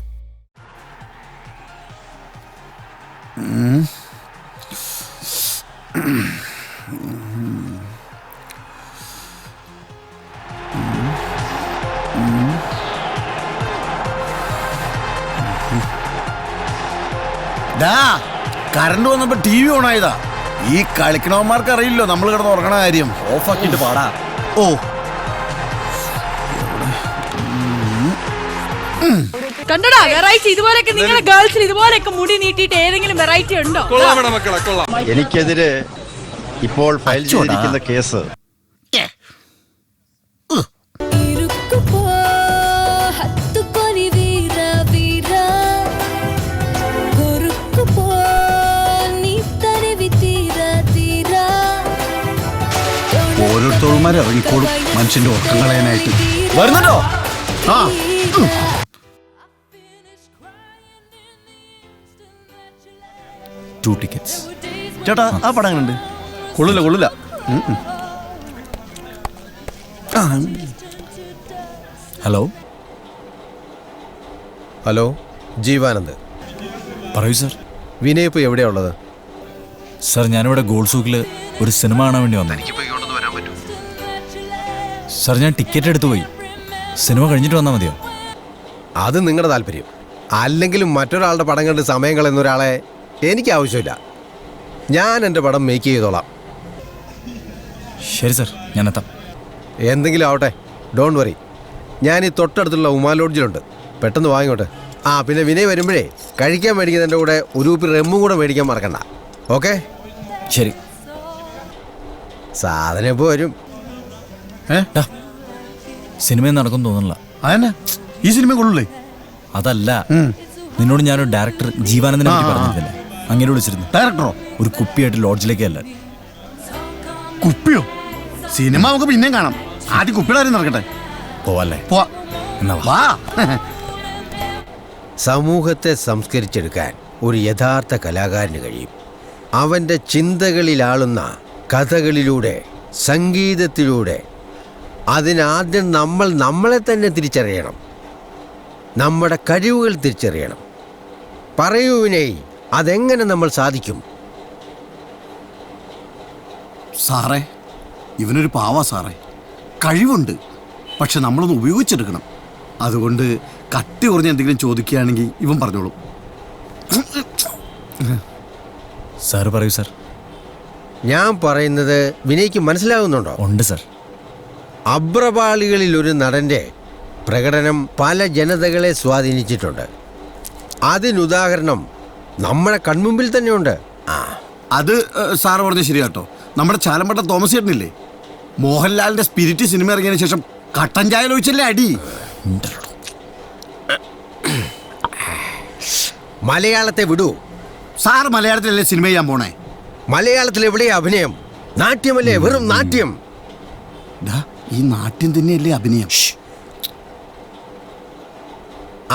കറണ്ട് വന്നപ്പോ ടി വി ഓൺ ആയതാ. ഈ കളിക്കണവന്മാർക്ക് അറിയില്ലോ നമ്മൾ കിടന്ന് ഉറങ്ങണ കാര്യം. ഓഫാക്കിട്ട് പാടാ. ഓ, കണ്ടടാ വെറൈറ്റി. ഇതുപോലൊക്കെ നിങ്ങളെ ഗേൾസിൽ ഇതുപോലൊക്കെ മുടി നീട്ടിയിട്ട് ഏതെങ്കിലും വെറൈറ്റി ഉണ്ടോ? എനിക്കെതിരെ ഇപ്പോൾ ഫയൽ ചെയ്തിരിക്കുന്ന കേസ് ഡോക്ടർമാർ ഇറങ്ങിക്കോളും മനുഷ്യന്റെ ഉറക്കം കളയാനായിട്ട്. വരുന്നുണ്ടോ? ആ ടു ടിക്കറ്റ്സ്. ചേട്ടാ ആ പടം കണ്ട് കൊള്ളില്ല കൊള്ളില്ല. Hello hello, Jeevanand. പറയൂ സർ. വിനയ് ഇപ്പോൾ എവിടെയാ ഉള്ളത്? സർ ഞാനിവിടെ ഗോൾഡ് സൂക്കിൽ ഒരു സിനിമ കാണാൻ വേണ്ടി വന്നു. സർ ഞാൻ ടിക്കറ്റ് എടുത്തു പോയി. സിനിമ കഴിഞ്ഞിട്ട് വന്നാൽ മതിയോ? അത് നിങ്ങളുടെ താല്പര്യം. അല്ലെങ്കിലും മറ്റൊരാളുടെ പടം കണ്ട് സമയം കളയുന്ന ഒരാളെ എനിക്ക് ആവശ്യമില്ല. ഞാൻ എൻ്റെ പടം മേക്ക് ചെയ്തോളാം. ശരി സർ, ഞാൻ എത്താം. എന്തെങ്കിലും ആവട്ടെ, ഡോണ്ട് വറി. ഞാൻ ഈ തൊട്ടടുത്തുള്ള ഉമാ ലോഡ്ജിലുണ്ട്. പെട്ടെന്ന് വാങ്ങിക്കോട്ടെ. ആ പിന്നെ വിനയ് വരുമ്പോഴേ കഴിക്കാൻ മേടിക്കുന്നതിൻ്റെ കൂടെ ഒരു കുപ്പി റെമ്മും കൂടെ മേടിക്കാൻ മറക്കണ്ട. ഓക്കെ? ശരി. സാധനം ഇപ്പോൾ വരും. സിനിമ നടക്കും തോന്നുന്നില്ല. അതന്നെ, ഈ സിനിമ കൊള്ളൂലേ? അതല്ല, നിന്നോട് ഞാനൊരു ഡയറക്ടർ ജീവാനന്ദനെ പറ്റി പറഞ്ഞിരുന്നില്ലേ? അങ്ങനെ വിളിച്ചിരുന്നു. ഡയറക്ടറോ? ഒരു കുപ്പിയായിട്ട് ലോഡ്ജിലേക്ക് അല്ല. കുപ്പിയോ? സിനിമ നമുക്ക് പിന്നെയും കാണാം. ആദ്യം കുപ്പിയുടെ കാര്യം നടക്കട്ടെ. പോവല്ലേ? പോവാ. എന്നാ വാ. സമൂഹത്തെ സംസ്കരിച്ചെടുക്കാൻ ഒരു യഥാർത്ഥ കലാകാരന് കഴിയും. അവൻ്റെ ചിന്തകളിലാളുന്ന കഥകളിലൂടെ, സംഗീതത്തിലൂടെ. അതിനാദ്യം നമ്മൾ നമ്മളെ തന്നെ തിരിച്ചറിയണം, നമ്മുടെ കഴിവുകൾ തിരിച്ചറിയണം. പറയൂ വിനയ്, അതെങ്ങനെ നമ്മൾ സാധിക്കും? സാറേ, ഇവനൊരു പാവാ സാറേ. കഴിവുണ്ട്, പക്ഷെ നമ്മളൊന്ന് ഉപയോഗിച്ചെടുക്കണം. അതുകൊണ്ട് കട്ടി കുറഞ്ഞ എന്തെങ്കിലും ചോദിക്കുകയാണെങ്കിൽ ഇവൻ പറഞ്ഞോളൂ. സാർ പറയൂ സാർ. ഞാൻ പറയുന്നത് വിനയ്ക്ക് മനസ്സിലാകുന്നുണ്ടോ? ഉണ്ട് സാർ. അബ്രപാളികളിൽ ഒരു നടൻ്റെ പ്രകടനം പല ജനതകളെ സ്വാധീനിച്ചിട്ടുണ്ട്. അതിനുദാഹരണം നമ്മുടെ കൺമുമ്പിൽ തന്നെയുണ്ട്. അത് സാറ് പറഞ്ഞ ശരിയാട്ടോ. നമ്മുടെ ചാലമ്പട്ട തോമസ് ചേട്ടനില്ലേ, മോഹൻലാലിന്റെ സ്പിരിറ്റ് സിനിമ ഇറങ്ങിയതിനു ശേഷം കട്ടൻ ചായ ഒഴിച്ചല്ലേ അടി. മലയാളത്തെ വിടൂ. സാറ് മലയാളത്തിലല്ലേ സിനിമ ചെയ്യാൻ പോണേ? മലയാളത്തിൽ എവിടെയാ അഭിനയം? നാട്യമല്ലേ, വെറും നാട്യം. ഈ നാട്യം തന്നെയല്ലേ അഭിനയം?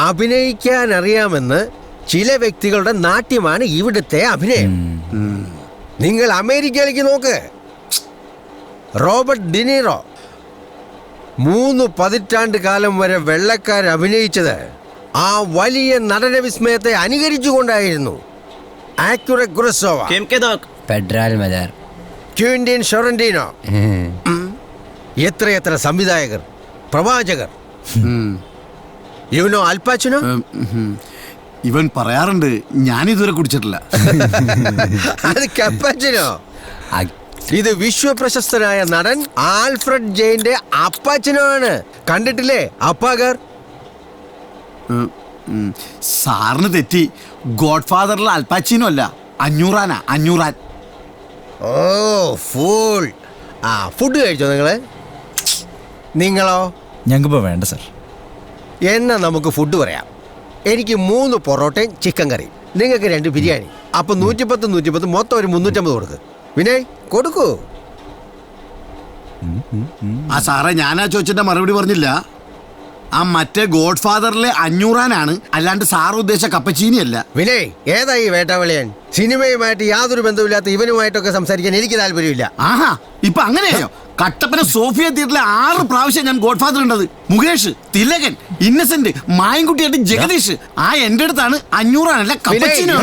അഭിനയിക്കാൻ അറിയാമെന്ന് ചില വ്യക്തികളുടെ നാട്യമാണ് ഇവിടുത്തെ അഭിനയം. നിങ്ങൾ അമേരിക്കയിലേക്ക് നോക്ക്. റോബർട്ട് ഡിനീറോ 3 പതിറ്റാണ്ട് കാലം വരെ വെള്ളക്കാർ അഭിനയിച്ചത് ആ വലിയ നടന വിസ്മയത്തെ അനുകരിച്ചുകൊണ്ടായിരുന്നു. ആക്യുറെ ഗ്രസോവ, ക്വിന്റീൻ ഷൊറന്റീനോ, എത്രയെത്ര സംവിധായകർ, പ്രവാചകർ. ഇവനോ അൽപാച്ചിനോ? ഇവൻ പറയാറുണ്ട്, ഞാനിതുവരെ കുടിച്ചിട്ടില്ല. അത് കപ്പാച്ചിനോ? ഇത് വിശ്വപ്രശസ്തനായ നടൻ ആൽഫ്രഡ് ജെയിന്റെ അപ്പാച്ചനോ ആണ്. കണ്ടിട്ടില്ലേ അപ്പാഗർ? സാറിന് തെറ്റി. ഗോഡ് ഫാദറിലെ അൽപാച്ചിനോ അല്ല, അഞ്ഞൂറാനാ, അഞ്ഞൂറാൻ. ഓ ഫൂൾ. ഫുഡ് കഴിച്ചോ നിങ്ങളോ? ഞങ്ങൾക്കിപ്പോൾ വേണ്ട സാർ. എന്നാ നമുക്ക് ഫുഡ് പറയാം. എനിക്ക് 3 പൊറോട്ടയും ചിക്കൻ കറി, നിങ്ങൾക്ക് 2 ബിരിയാണി. അപ്പൊ 110 മൊത്തം ഒരു 350 കൊടുക്ക്. വിനയ് കൊടുക്കൂ. ആ സാറേ, ഞാനാ ചോദിച്ചിട്ട് മറുപടി പറഞ്ഞില്ല. ആ മറ്റേ ഗോഡ് ഫാദറിലെ അഞ്ഞൂറാനാണ്, അല്ലാണ്ട് സാറ് ഉദ്ദേശിച്ച കപ്പച്ചീനിയല്ല. വിനയ്, ഏതാ ഈ വേട്ടാവളിയൻ? സിനിമയുമായിട്ട് യാതൊരു ബന്ധമില്ലാത്ത ഇവനുമായിട്ടൊക്കെ സംസാരിക്കാൻ എനിക്ക് താല്പര്യമില്ല. ആഹാ, ഇപ്പൊ അങ്ങനെയായോ? കട്ടപ്പന സോഫിയ തിയേറ്ററിലെ 6 പ്രാവശ്യം ഞാൻ ഗോഡ് ഫാദർ ഉണ്ടത്. മുകേഷ്, തിലകൻ, ഇന്നസെന്റ്, മായൻകുട്ടിയായിട്ട് ജഗദീഷ്. ആ എന്റെ അടുത്താണ് അഞ്ഞൂറാനല്ല കപ്പച്ചീനോ.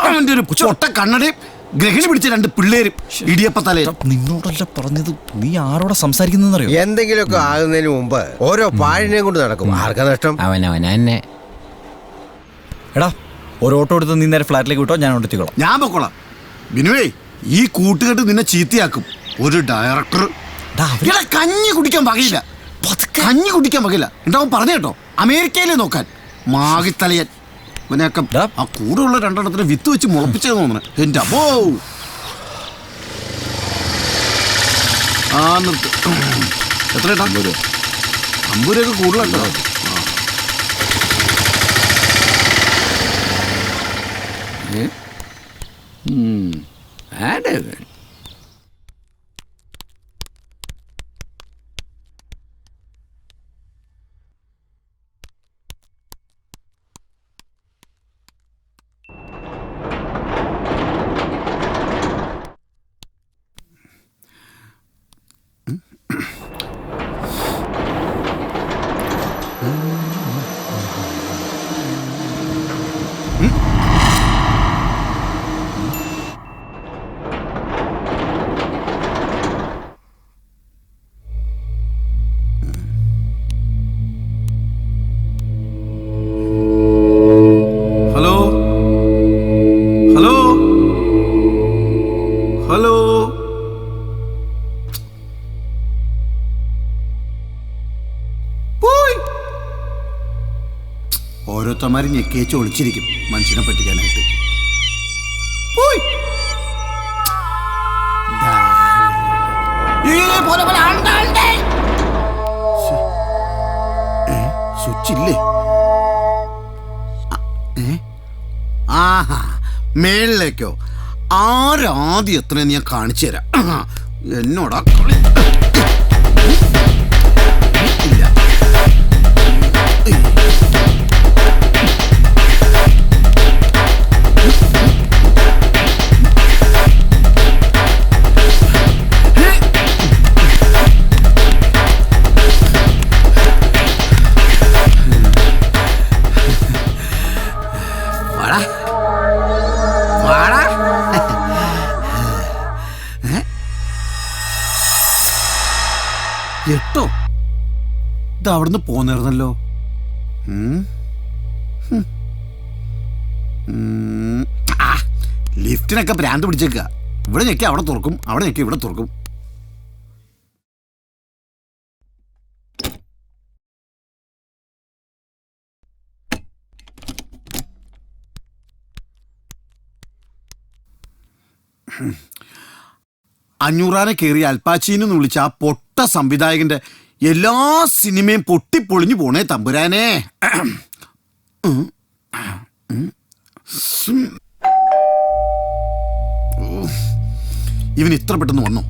അവന്റെ ഒരു ചൊട്ട കണ്ണടയും ഗ്രഹിണി പിടിച്ച 2 പിള്ളേരും ഇടിയപ്പത്തലേ. നിന്നോടല്ല പറഞ്ഞത്. നീ ആരോടെ സംസാരിക്കുന്നറിയോ? എന്തെങ്കിലുമൊക്കെ ആകുന്നതിന് മുമ്പ് ഓരോ പാഴിനെയും കൊണ്ട് നടക്കും. ആർക്കാ നഷ്ടം? അവനെ. എടാ, ഒരു ഓട്ടോ എടുത്ത് നീ നേരെ ഫ്ലാറ്റിലേക്ക് വിട്ടോ, ഞാൻ എത്തിക്കോളാം. ഞാൻ പൊക്കോളാം. ബിനുവേ, ഈ കൂട്ടുകെട്ട് നിന്നെ ചീത്തയാക്കും. ഒരു ഡയറക്ടർ കഞ്ഞി കുടിക്കാൻ വകയില്ല. കഞ്ഞി കുടിക്കാൻ വകയില്ല. എന്താവും പറഞ്ഞു കേട്ടോ, അമേരിക്കയിലെ നോക്കാൻ മാകിത്തലയൻ. ഇവനെയൊക്കെ ആ കൂടെ ഉള്ള 2 വിത്ത് വെച്ച് മുളപ്പിച്ചത് തോന്നണേ. എന്റെ അപ്പോ നിർത്ത്. എത്ര 50 രൂപയൊക്കെ കൂടുതലുണ്ടോ? ഓരോരുത്തന്മാർ ഞെക്കിയേച്ച് ഒളിച്ചിരിക്കും മനുഷ്യനെ പറ്റിക്കാനായിട്ട്. പോയി. സ്വിച്ച് ഇല്ലേ? ആഹാ, മേളിലേക്കോ? ആരാദ്യം എത്രയെന്ന് ഞാൻ കാണിച്ചു തരാം. എന്നോടാ കളി. ഇല്ല. എട്ടോ? ഇത് അവിടുന്ന് പോന്നിരുന്നല്ലോ. ലിഫ്റ്റിനൊക്കെ ഭ്രാന്ത് പിടിച്ചേക്കുക. ഇവിടെ ഞെക്കി അവിടെ തുറക്കും, അവിടെ ഞെക്കി ഇവിടെ തുറക്കും. അഞ്ഞൂറാനെ കയറി അൽപ്പാച്ചീന്ന് വിളിച്ച ആ പൊട്ട സംവിധായകന്റെ എല്ലാ സിനിമയും പൊട്ടിപ്പൊളിഞ്ഞു പോണേ തമ്പുരാനെ. ഇവൻ ഇത്ര പെട്ടെന്ന് വന്നോ?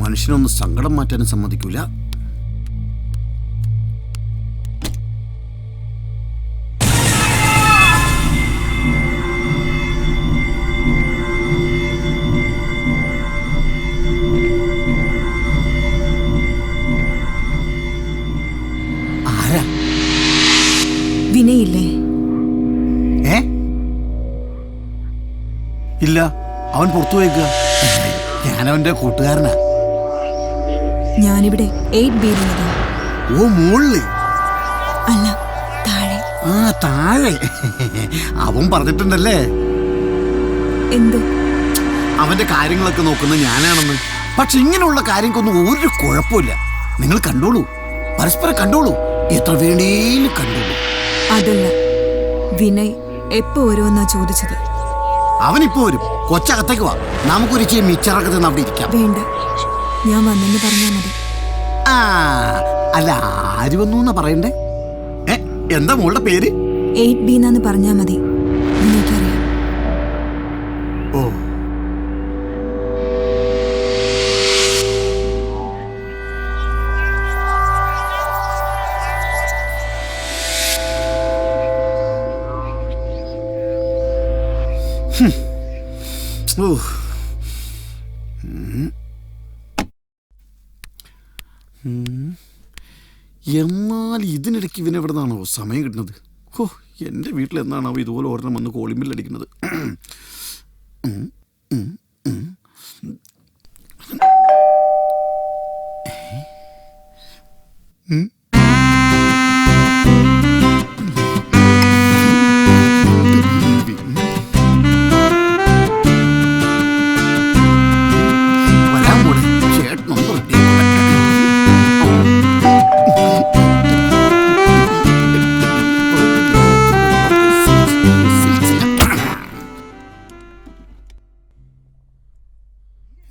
മനുഷ്യനൊന്ന് സങ്കടം മാറ്റാനും സമ്മതിക്കൂല. വിനയില്ലേ? ഇല്ല, അവൻ പുറത്തു പോയേക്കുക. ഞാനവന്റെ കൂട്ടുകാരനാ. ഞാനിവിടെ 8B-യിലുള്ളതാ. ഓ, മുകളിൽ അല്ല, താഴെ. ആ, താഴെ. അവൻ പറഞ്ഞിട്ടുണ്ടല്ലേ എന്തോ അവന്റെ കാര്യങ്ങളൊക്കെ നോക്കുന്നത് ഞാനാണെന്ന്. പക്ഷെ ഇങ്ങനെയുള്ള കാര്യങ്ങൾക്കൊന്നും ഒരു കുഴപ്പമില്ല. നിങ്ങൾ കണ്ടോളൂ, പരസ്പരം കണ്ടോളൂ, എത്ര വേണേലും കണ്ടോളൂ. അതല്ല, വിനയ് എപ്പോ വരുമെന്നാ ചോദിച്ചത്. അവനിപ്പോ വരും. കൊച്ചകത്തേക്ക് വാ, നമുക്കൊരു ഇച്ചിരി മിച്ചറൊക്കെ തന്നെ അവിടെ ഇരിക്കാം. വേണ്ട, ഞാൻ വന്നെന്ന് പറഞ്ഞാ മതി. ആ, അല്ല, ആര് വന്നു എന്നാ പറയണ്ടേ? എന്താ മോളുടെ പേര്? 8B എന്നാന്ന് പറഞ്ഞാ മതി. നിനക്കറിയാം. ഓ, എന്നാൽ ഇതിനിടയ്ക്ക് ഇവനെവിടെ നിന്നാണോ സമയം കിട്ടുന്നത്? ഓ, എൻ്റെ വീട്ടിൽ എന്നാണോ ഇതുപോലെ ഒരെണ്ണം വന്ന് കോളിംഗ് അടിക്കുന്നത്?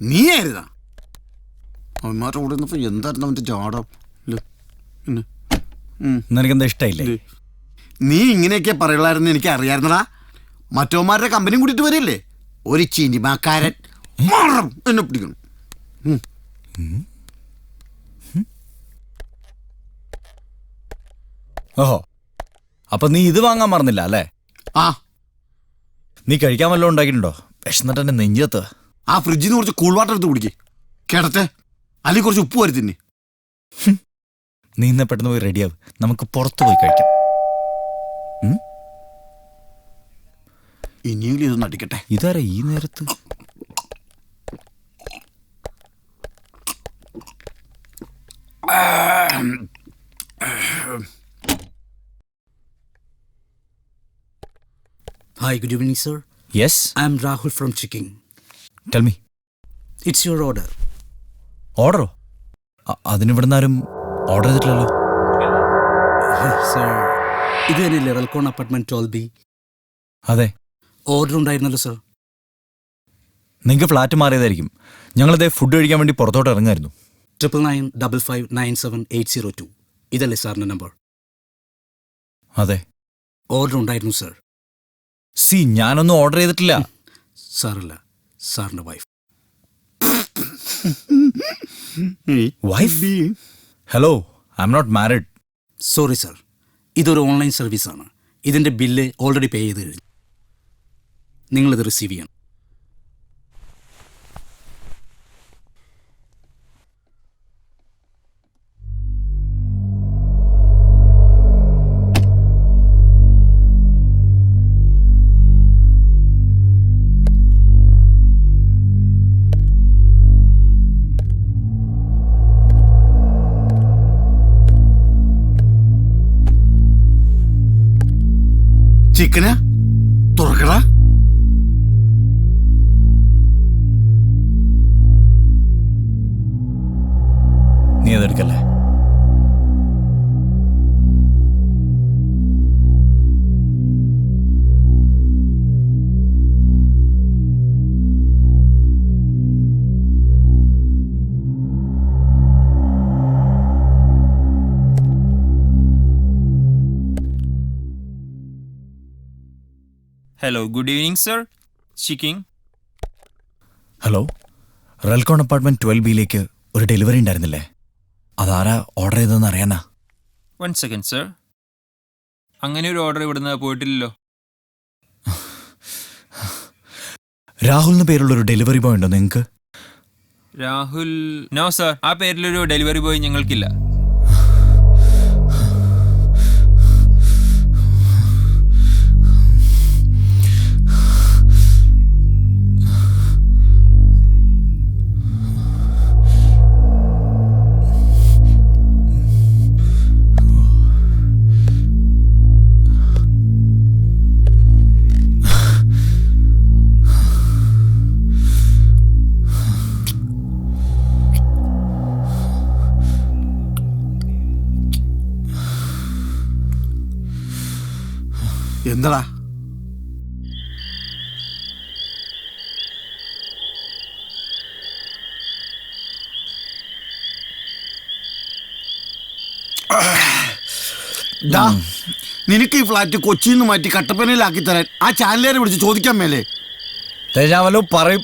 നീയായിരുന്നാ അവന്മാരുടെ കൂടെ ഇരുന്നപ്പോ എന്തായിരുന്നു അവന്റെ ജാടം? നിനക്കെന്താ ഇഷ്ടമില്ലേ? നീ ഇങ്ങനെയൊക്കെ പറയുള്ളായിരുന്നു എനിക്ക് അറിയായിരുന്നടാ. മറ്റവന്മാരുടെ കമ്പനിയും കൂട്ടിട്ട് വരില്ലേ ഒരു ചിനിമാക്കാരൻ. എന്നെ പിടിക്കണം. ഓഹോ, അപ്പൊ നീ ഇത് വാങ്ങാൻ മറന്നില്ല അല്ലേ? ആ, നീ കഴിക്കാൻ വല്ലതും ഉണ്ടാക്കിയിട്ടുണ്ടോ? വിശന്നിട്ട് എന്നെ നെഞ്ചത്ത്. ആ ഫ്രിഡ്ജിൽ നിന്ന് കുറച്ച് കൂൾ വാട്ടർ എടുത്ത് കുടിക്കേ, കേടത്തെ. അല്ലെങ്കിൽ കുറച്ച് ഉപ്പ് വരി തിന്നെ. നീ ഇന്ന് പെട്ടെന്ന് പോയി റെഡിയാവും, നമുക്ക് പുറത്തു പോയി കഴിക്കാം. ഇനിയെങ്കിലും ഇതൊന്ന് അടിക്കട്ടെ. ഇതാരാ ഈ നേരത്ത്? Hi, good evening, sir. Yes? I am Rahul from Checking. Tell me. It's your order. ഓർഡറോ? അതിനിവിടുന്ന് ആരും ഓർഡർ ചെയ്തിട്ടില്ലല്ലോ. സർ ഇത് തന്നെയല്ലേ റെൽക്കോൺ അപ്പാർട്ട്മെന്റ് 12B? അതെ. ഓർഡർ ഉണ്ടായിരുന്നല്ലോ സർ. നിങ്ങൾക്ക് ഫ്ലാറ്റ് മാറിയതായിരിക്കും. ഞങ്ങളിതേ ഫുഡ് കഴിക്കാൻ വേണ്ടി പുറത്തോട്ട് ഇറങ്ങായിരുന്നു. 9995597802 ഇതല്ലേ സാറിന്റെ നമ്പർ? അതെ. ഓർഡർ ഉണ്ടായിരുന്നു സർ. ഞാനൊന്നും ഓർഡർ ചെയ്തിട്ടില്ല. സാറല്ല, സാറിന്റെ wife. Wife? Hello, I am not married. Sorry sir, ഇതൊരു ഓൺലൈൻ സർവീസാണ്. ഇതിന്റെ ബില്ല് ഓൾറെഡി പേ ചെയ്ത് കഴിഞ്ഞു. നിങ്ങളിത് റിസീവ് ചെയ്യണം. ചിക്കനാ തുറക്കടാ. നീ അതെടുക്കല്ലേ? Hello, good evening sir. Speaking. Hello, Relcon apartment 12Bയിലേക്ക് ഒരു ഡെലിവറി ഉണ്ടായിരുന്നില്ലേ? അതാരാ ഓർഡർ ചെയ്തതെന്ന് അറിയാനാ. 1 സെക്കൻഡ് സർ. അങ്ങനെ ഒരു ഓർഡർ ഇവിടുന്ന് പോയിട്ടില്ലല്ലോ. രാഹുൽ എന്ന് പേരുള്ളൊരു ഡെലിവറി ബോയ് ഉണ്ടോ നിങ്ങൾക്ക്? രാഹുൽ? നോ സർ, ആ പേരിലൊരു ഡെലിവറി ബോയ് ഞങ്ങൾക്കില്ല. എന്താടാ? നിനക്ക് ഈ ഫ്ലാറ്റ് കൊച്ചിയിൽ നിന്ന് മാറ്റി കട്ടപ്പനയിലാക്കി തരാൻ ആ ചാനലുകാരെ വിളിച്ച് ചോദിക്കാൻ മേലേ? തേജാവല്ലോ പറയും.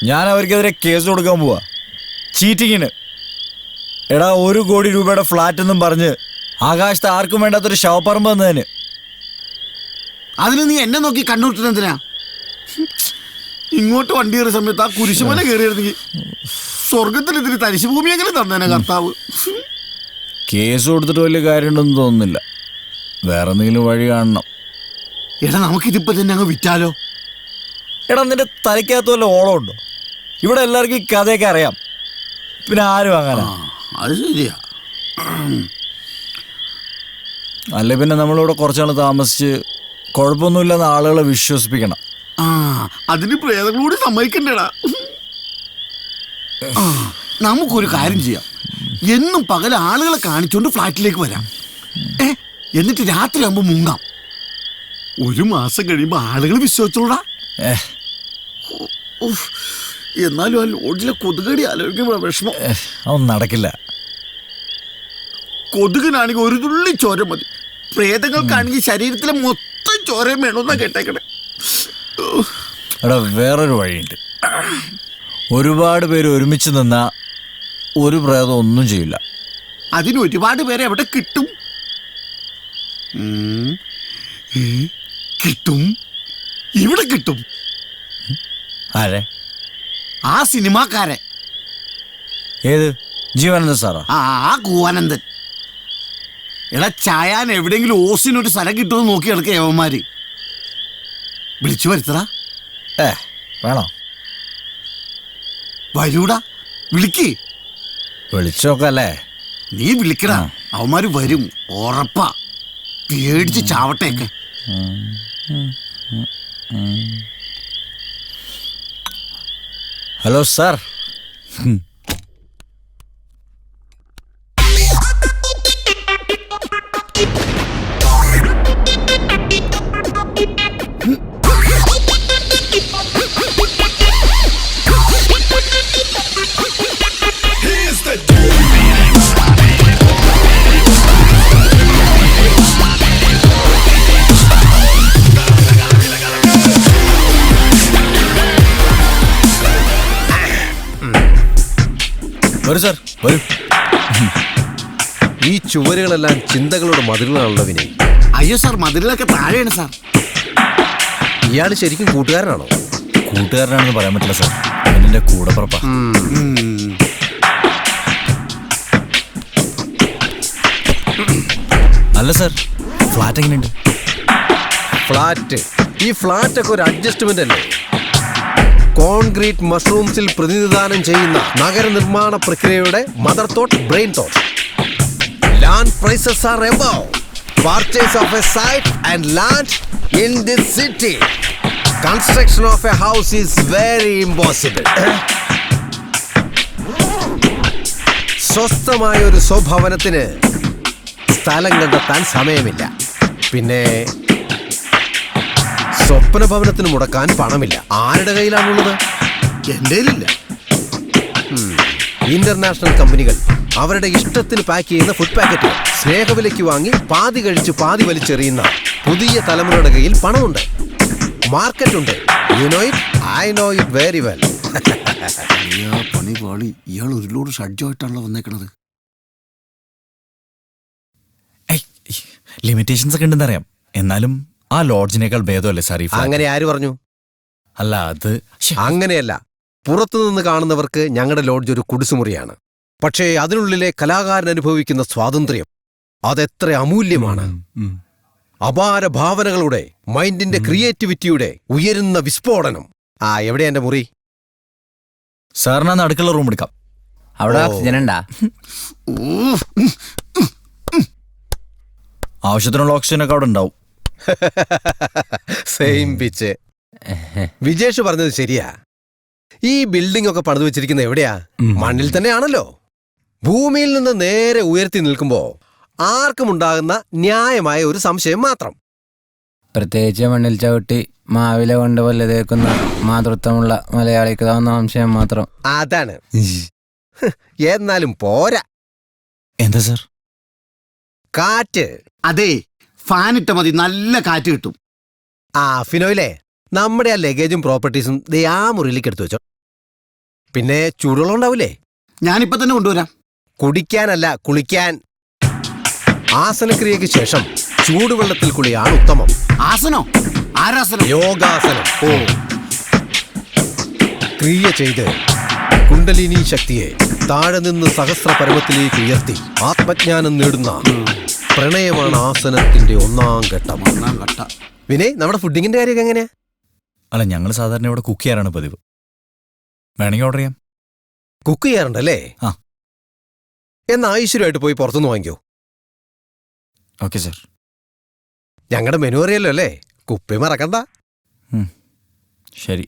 ഞാൻ അവർക്കെതിരെ കേസ് കൊടുക്കാൻ പോവാ, ചീറ്റിങ്ങിന്. എടാ, 1 കോടി രൂപയുടെ ഫ്ലാറ്റ് എന്നും പറഞ്ഞ് ആകാശത്ത് ആർക്കും വേണ്ടാത്തൊരു ശവപ്പറമ്പ് വന്നതിന്. അതിന് നീ എന്നെ നോക്കി കണ്ണുവിട്ടെന്തിനാ? ഇങ്ങോട്ട് വണ്ടി കയറിയ സമയത്ത് ആ കുരിശുമല കയറിയിരുന്നെങ്കിൽ സ്വർഗത്തിൽ ഇതിന് തരിശുഭൂമിയെങ്കിലും തന്നേനെ കർത്താവ്. കേസ് കൊടുത്തിട്ട് വലിയ കാര്യമുണ്ടെന്ന് തോന്നുന്നില്ല. വേറെ എന്തെങ്കിലും വഴി കാണണം. എടാ, നമുക്കിതിപ്പോ തന്നെ അങ്ങ് വിറ്റാലോ? എടാ, നിന്റെ തലയ്ക്കകത്ത് വല്ല ഓളമുണ്ടോ? ഇവിടെ എല്ലാവർക്കും ഈ കഥയൊക്കെ അറിയാം, പിന്നെ ആരും അങ്ങനെ. അത് ശരിയാ. അല്ലെ പിന്നെ നമ്മളിവിടെ കുറച്ചാൾ താമസിച്ച് കുഴപ്പമൊന്നുമില്ലെന്ന് ആളുകളെ വിശ്വസിപ്പിക്കണം. അതിന് പ്രേതങ്ങളൂടി സമ്മതിക്കണ്ടേടാ. നമുക്കൊരു കാര്യം ചെയ്യാം. എന്നും പകൽ ആളുകളെ കാണിച്ചുകൊണ്ട് ഫ്ലാറ്റിലേക്ക് വരാം. എന്നിട്ട് രാത്രി ആകുമ്പോ മുങ്ങാം. 1 മാസം കഴിയുമ്പോ ആളുകൾ വിശ്വസിച്ചോടാ. എന്നാലും ആ ലോഡ്ജിലെ കൊതുകടി ആലോചിക്കുമ്പോ വിഷമം. അതൊന്നും നടക്കില്ല. കൊതുകിനാണെങ്കിൽ 1 തുള്ളി ചോര മതി. പ്രേതങ്ങൾക്കാണെങ്കിൽ ശരീരത്തിലെ മൊത്തം ചോരയും വേണമെന്നാ കേട്ടേക്കണേ. എടാ, വേറൊരു വഴിയുണ്ട്. ഒരുപാട് പേര് ഒരുമിച്ച് നിന്നാ ഒരു പ്രേതം ഒന്നും ചെയ്യില്ല. അതിന് ഒരുപാട് പേരെ എവിടെ കിട്ടും? കിട്ടും, ഇവിടെ കിട്ടും. ആരെ? ആ സിനിമാക്കാരെ. ഏത്? ജീവാനന്ദൻ സാറാ? ആ കൂവാനന്ദൻ. എടാ, ചായാൻ എവിടെയെങ്കിലും ഓസിനൊരു സ്ഥലം കിട്ടുമെന്ന് നോക്കി കിടക്കുക യവന്മാര്. വിളിച്ചു വരുത്തടാ. വേണോ? വരൂടാ, വിളിക്ക്. വിളിച്ചോക്കല്ലേ? നീ വിളിക്കടാ, അവന്മാര് വരും, ഉറപ്പാ. പേടിച്ച് ചാവട്ടേക്ക്. Hello sir. വരൂ സാർ വരൂ. ഈ ചുവരുകളെല്ലാം ചിന്തകളുടെ മതിലുകളാണല്ലോ വിനയ്. അയ്യോ സാർ, മതിലൊക്കെ താഴെയാണ് സാർ. ഇയാൾ ശരിക്കും കൂട്ടുകാരനാണോ? കൂട്ടുകാരനാണെന്ന് പറയാൻ പറ്റില്ല സാർ, അവൻ്റെ കൂടെ പുറപ്പാ. അല്ല സാർ, ഫ്ലാറ്റ് എങ്ങനെയുണ്ട്? ഫ്ലാറ്റ്? ഈ ഫ്ലാറ്റ് ഒക്കെ ഒരു അഡ്ജസ്റ്റ്മെന്റ് അല്ലേ? കോൺക്രീറ്റ് മഷ്റൂംസിൽ പ്രതിനിധാനം ചെയ്യുന്ന നഗരനിർമ്മാണ പ്രക്രിയയുടെ mother thought, brain thought. Land prices are above purchase of a site and land in this city. Construction of a house is very impossible. സ്വസ്ഥമായ ഒരു സ്വഭവനത്തിന് സ്ഥലം കണ്ടെത്താൻ സമയമില്ല. പിന്നെ സ്വപ്ന ഭവനത്തിന് മുടക്കാൻ പണമില്ല. ആരുടെ കയ്യിലാണുള്ളത്? എൻ്റെ കയ്യിലില്ല. ഇന്റർനാഷണൽ കമ്പനികൾ അവരുടെ ഇഷ്ടത്തിന് പാക്ക് ചെയ്യുന്ന ഫുഡ് പാക്കറ്റുകൾ സ്നേഹവിലയ്ക്ക് വാങ്ങി പാതി കഴിച്ച് പാതി വലിച്ചെറിയുന്ന പുതിയ തലമുറയുടെ കയ്യിൽ പണമുണ്ട്, മാർക്കറ്റുണ്ട്. You know it, I know it very well. പണി പാളി. ഇയാൾ ഒരു ലോഡ് ഷഡ്ജമായിട്ടാണല്ലോ വന്നേക്കണത്. ലിമിറ്റേഷൻസ് ഒക്കെ ഉണ്ടെന്ന് അറിയാം, എന്നാലും ആ ലോഡ്ജിനേക്കാൾ ഭേദമല്ലേ സാർ? അങ്ങനെ ആര് പറഞ്ഞു? അല്ല, അത് അങ്ങനെയല്ല. പുറത്തുനിന്ന് കാണുന്നവർക്ക് ഞങ്ങളുടെ ലോഡ്ജ് ഒരു കുടിസുമുറിയാണ്. പക്ഷേ അതിനുള്ളിലെ കലാകാരൻ അനുഭവിക്കുന്ന സ്വാതന്ത്ര്യം അതെത്ര അമൂല്യമാണ്. അപാര ഭാവനകളുടെ, മൈൻഡിന്റെ ക്രിയേറ്റിവിറ്റിയുടെ ഉയരുന്ന വിസ്ഫോടനം. എവിടെയാ എന്റെ മുറി? സാറിനാ അടുക്കള റൂം എടുക്കാം. അവിടെ ഓക്സിജൻ ഉണ്ടാ? ആവശ്യത്തിനുള്ള ഓക്സിജൻ ഒക്കെ അവിടെ ഉണ്ടാവും. Same pitch. വിജേഷ് പറഞ്ഞത് ശരിയാ. ഈ ബിൽഡിംഗ് ഒക്കെ പണിതു വെച്ചിരിക്കുന്നത് എവിടെയാ? മണ്ണിൽ തന്നെയാണല്ലോ. ഭൂമിയിൽ നിന്ന് നേരെ ഉയർത്തി നിൽക്കുമ്പോ ആർക്കും ഉണ്ടാകുന്ന ന്യായമായ ഒരു സംശയം മാത്രം. പ്രത്യേകിച്ച് മണ്ണിൽ ചവിട്ടി മാവില കൊണ്ട് വല്ലതേക്കുന്ന മാതൃത്വമുള്ള മലയാളിക്ക് തോന്നുന്ന സംശയം മാത്രം. അതാണ്. എന്നാലും പോരാ. എന്താ സാർ? കാറ്റ്. അതെ, ഫാൻ ഇട്ട മതി, നല്ല കാറ്റ് കിട്ടും. ഫിനോയിലെ, നമ്മുടെ ആ ലഗേജും പ്രോപ്പർട്ടീസും ദേ ആ മുറിയിലേക്ക് എടുത്തു വെച്ചോ. പിന്നെ ചൂടുവെള്ളം ഉണ്ടാവില്ലേ? ഞാനിപ്പോ തന്നെ കൊണ്ടുവരാം. കുടിക്കാനല്ല, കുളിക്കാൻ. ആസനക്രിയയ്ക്ക് ശേഷം ചൂടുവെള്ളത്തിൽ കുളിയാണ് ഉത്തമം. ആസനോ? ആരാസനം? യോഗാസനം. ക്രിയ ചെയ്ത് കുണ്ടലിനി ശക്തിയെ താഴെ നിന്ന് സഹസ്ര പരമത്തിലേക്ക് ഉയർത്തി ആത്മജ്ഞാനം നേടുന്ന പ്രണയമാണ് ആസനത്തിന്റെ ഒന്നാം ഘട്ടം. വിനയ്, നമ്മുടെ ഫുഡിങ്ങിന്റെ കാര്യമൊക്കെ എങ്ങനെയാ? അല്ല, ഞങ്ങൾ സാധാരണ ഇവിടെ കുക്ക് ചെയ്യാറാണ് പതിവ്. വേണമെങ്കിൽ ഓർഡർ ചെയ്യാം. കുക്ക് ചെയ്യാറുണ്ടല്ലേ? എന്നാ ഐശ്വര്യമായിട്ട് പോയി പുറത്തുനിന്ന് വാങ്ങിക്കോ. Okay sir. ഞങ്ങളുടെ മെനു അറിയല്ലോ അല്ലേ? കുപ്പി മറക്കണ്ട. ശരി.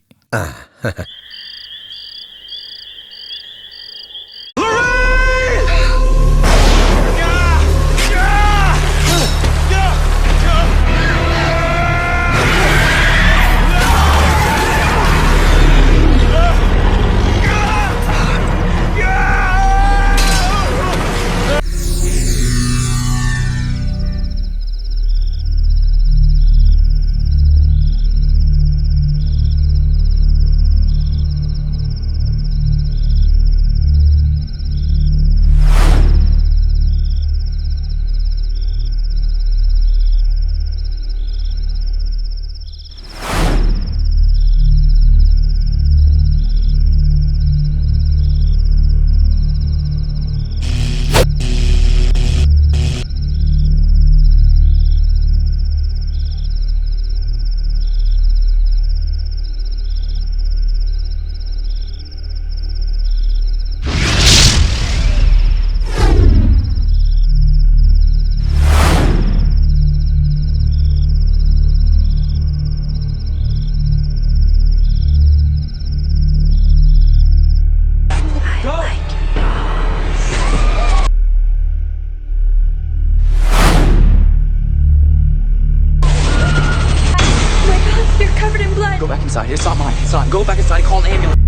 inside. It's not mine. It's not. Go back inside. Call an ambulance.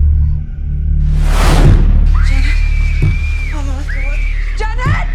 Janet!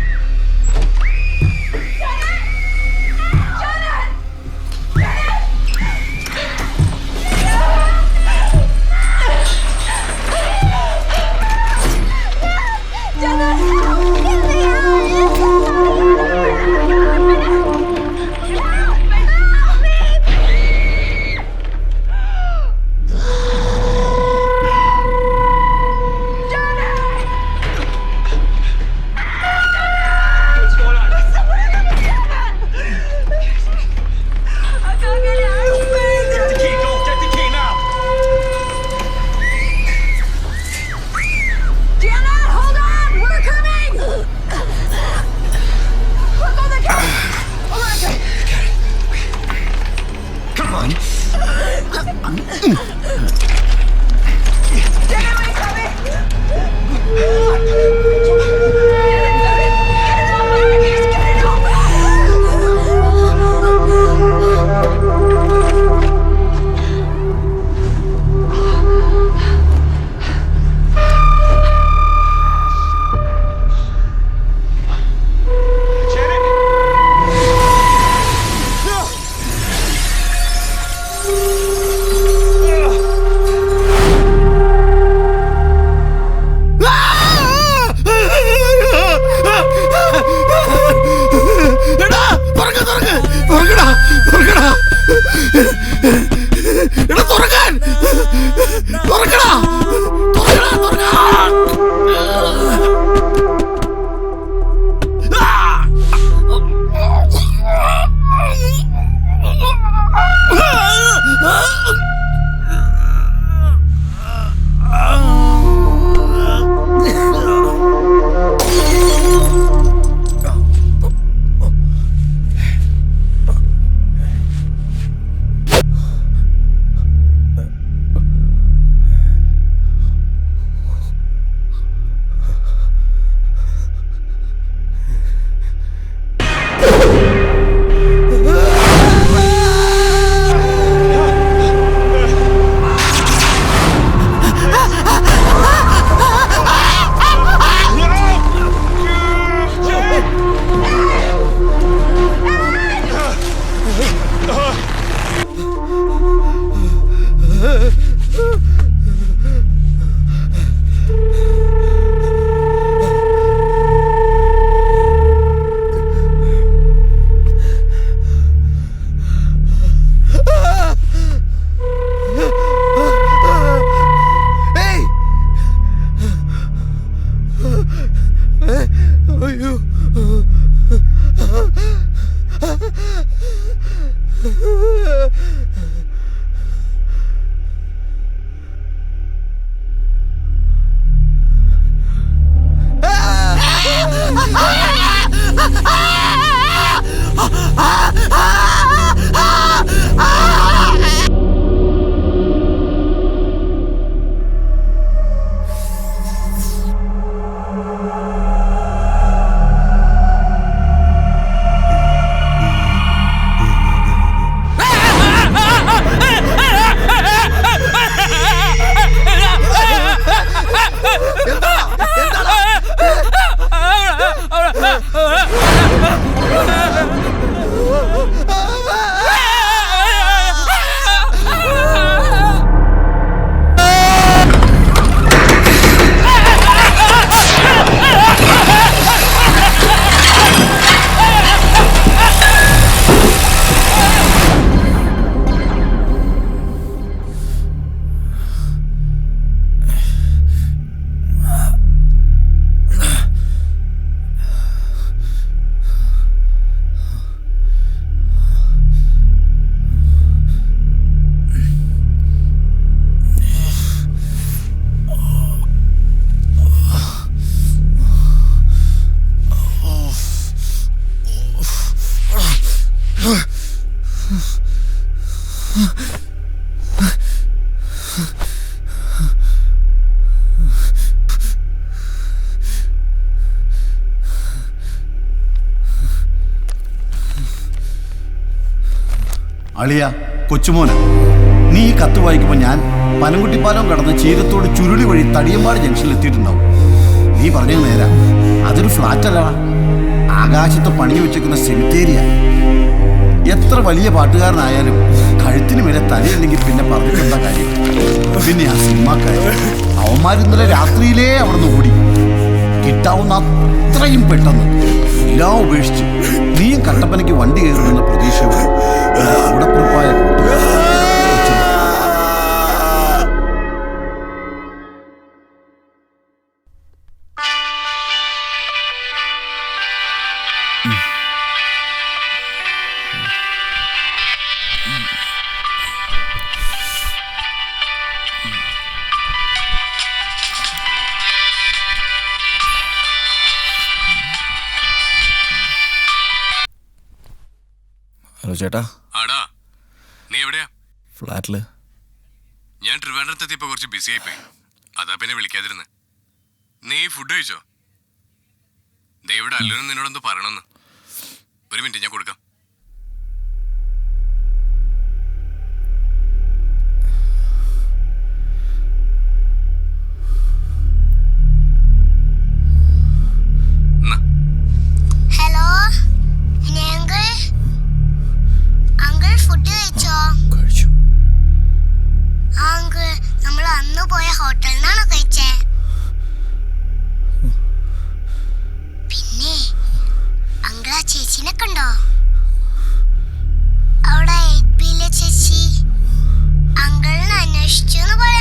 അളിയ കൊച്ചുമോന്, നീ ഈ കത്ത് വായിക്കുമ്പോൾ ഞാൻ പനംകുട്ടിപ്പാലം കടന്ന് ചീരത്തോട് ചുരുളി വഴി തടിയമ്പാട് ജംഗ്ഷനിൽ എത്തിയിട്ടുണ്ടാവും. നീ പറഞ്ഞത് നേരാ, അതൊരു ഫ്ലാറ്റ് അല്ല, ആകാശത്ത് പണിഞ്ഞു വെച്ചേക്കുന്ന സെമിത്തേരിയ. എത്ര വലിയ പാട്ടുകാരനായാലും കഴുത്തിന് മേലെ തലയില്ലെങ്കിൽ പിന്നെ പറഞ്ഞിട്ടെന്താ കാര്യം? പിന്നെ ആ സിനിമാക്കാര് അവന്മാരിന്നലെ രാത്രിയിലേ അവിടുന്ന് ഓടി. കിട്ടാവുന്ന അത്രയും പെട്ടെന്ന് എല്ലാം ഉപേക്ഷിച്ച് നീയും കട്ടപ്പനയ്ക്ക് വണ്ടി കയറുമെന്ന പ്രതീക്ഷയോടെ കൂടപ്പുറപ്പായ ഹലോ ചേട്ടാ. ആടാ, നീ എവിടെയാ? ഫ്ലാറ്റില്. ഞാൻ ട്രിവാൻഡ്രത്തെത്തിയപ്പോ കുറച്ച് ബിസി ആയിപ്പോയി, അതാ പിന്നെ വിളിക്കാതിരുന്ന്. നീ ഫുഡ് കഴിച്ചോ? ദേ ഇവിടെ അല്ലൂരും നിന്നോടൊന്ന് പറയണമെന്ന്. ഒരു മിനിറ്റ്, ഞാൻ കൊടുക്കാം. ഹലോ അങ്കിൾ, ഫുഡ് കഴിച്ചോ? അങ്കിൾ, നമ്മൾ അന്ന് പോയ ഹോട്ടലിൽ നിന്നാണോ കഴിച്ചേ? പിന്നെ അങ്കിൾ, ആ ചേച്ചിനെ കണ്ടോ? അവിടെ 8B ചേച്ചി അങ്കിളിനെ അന്വേഷിച്ചു എന്ന് പറയാ.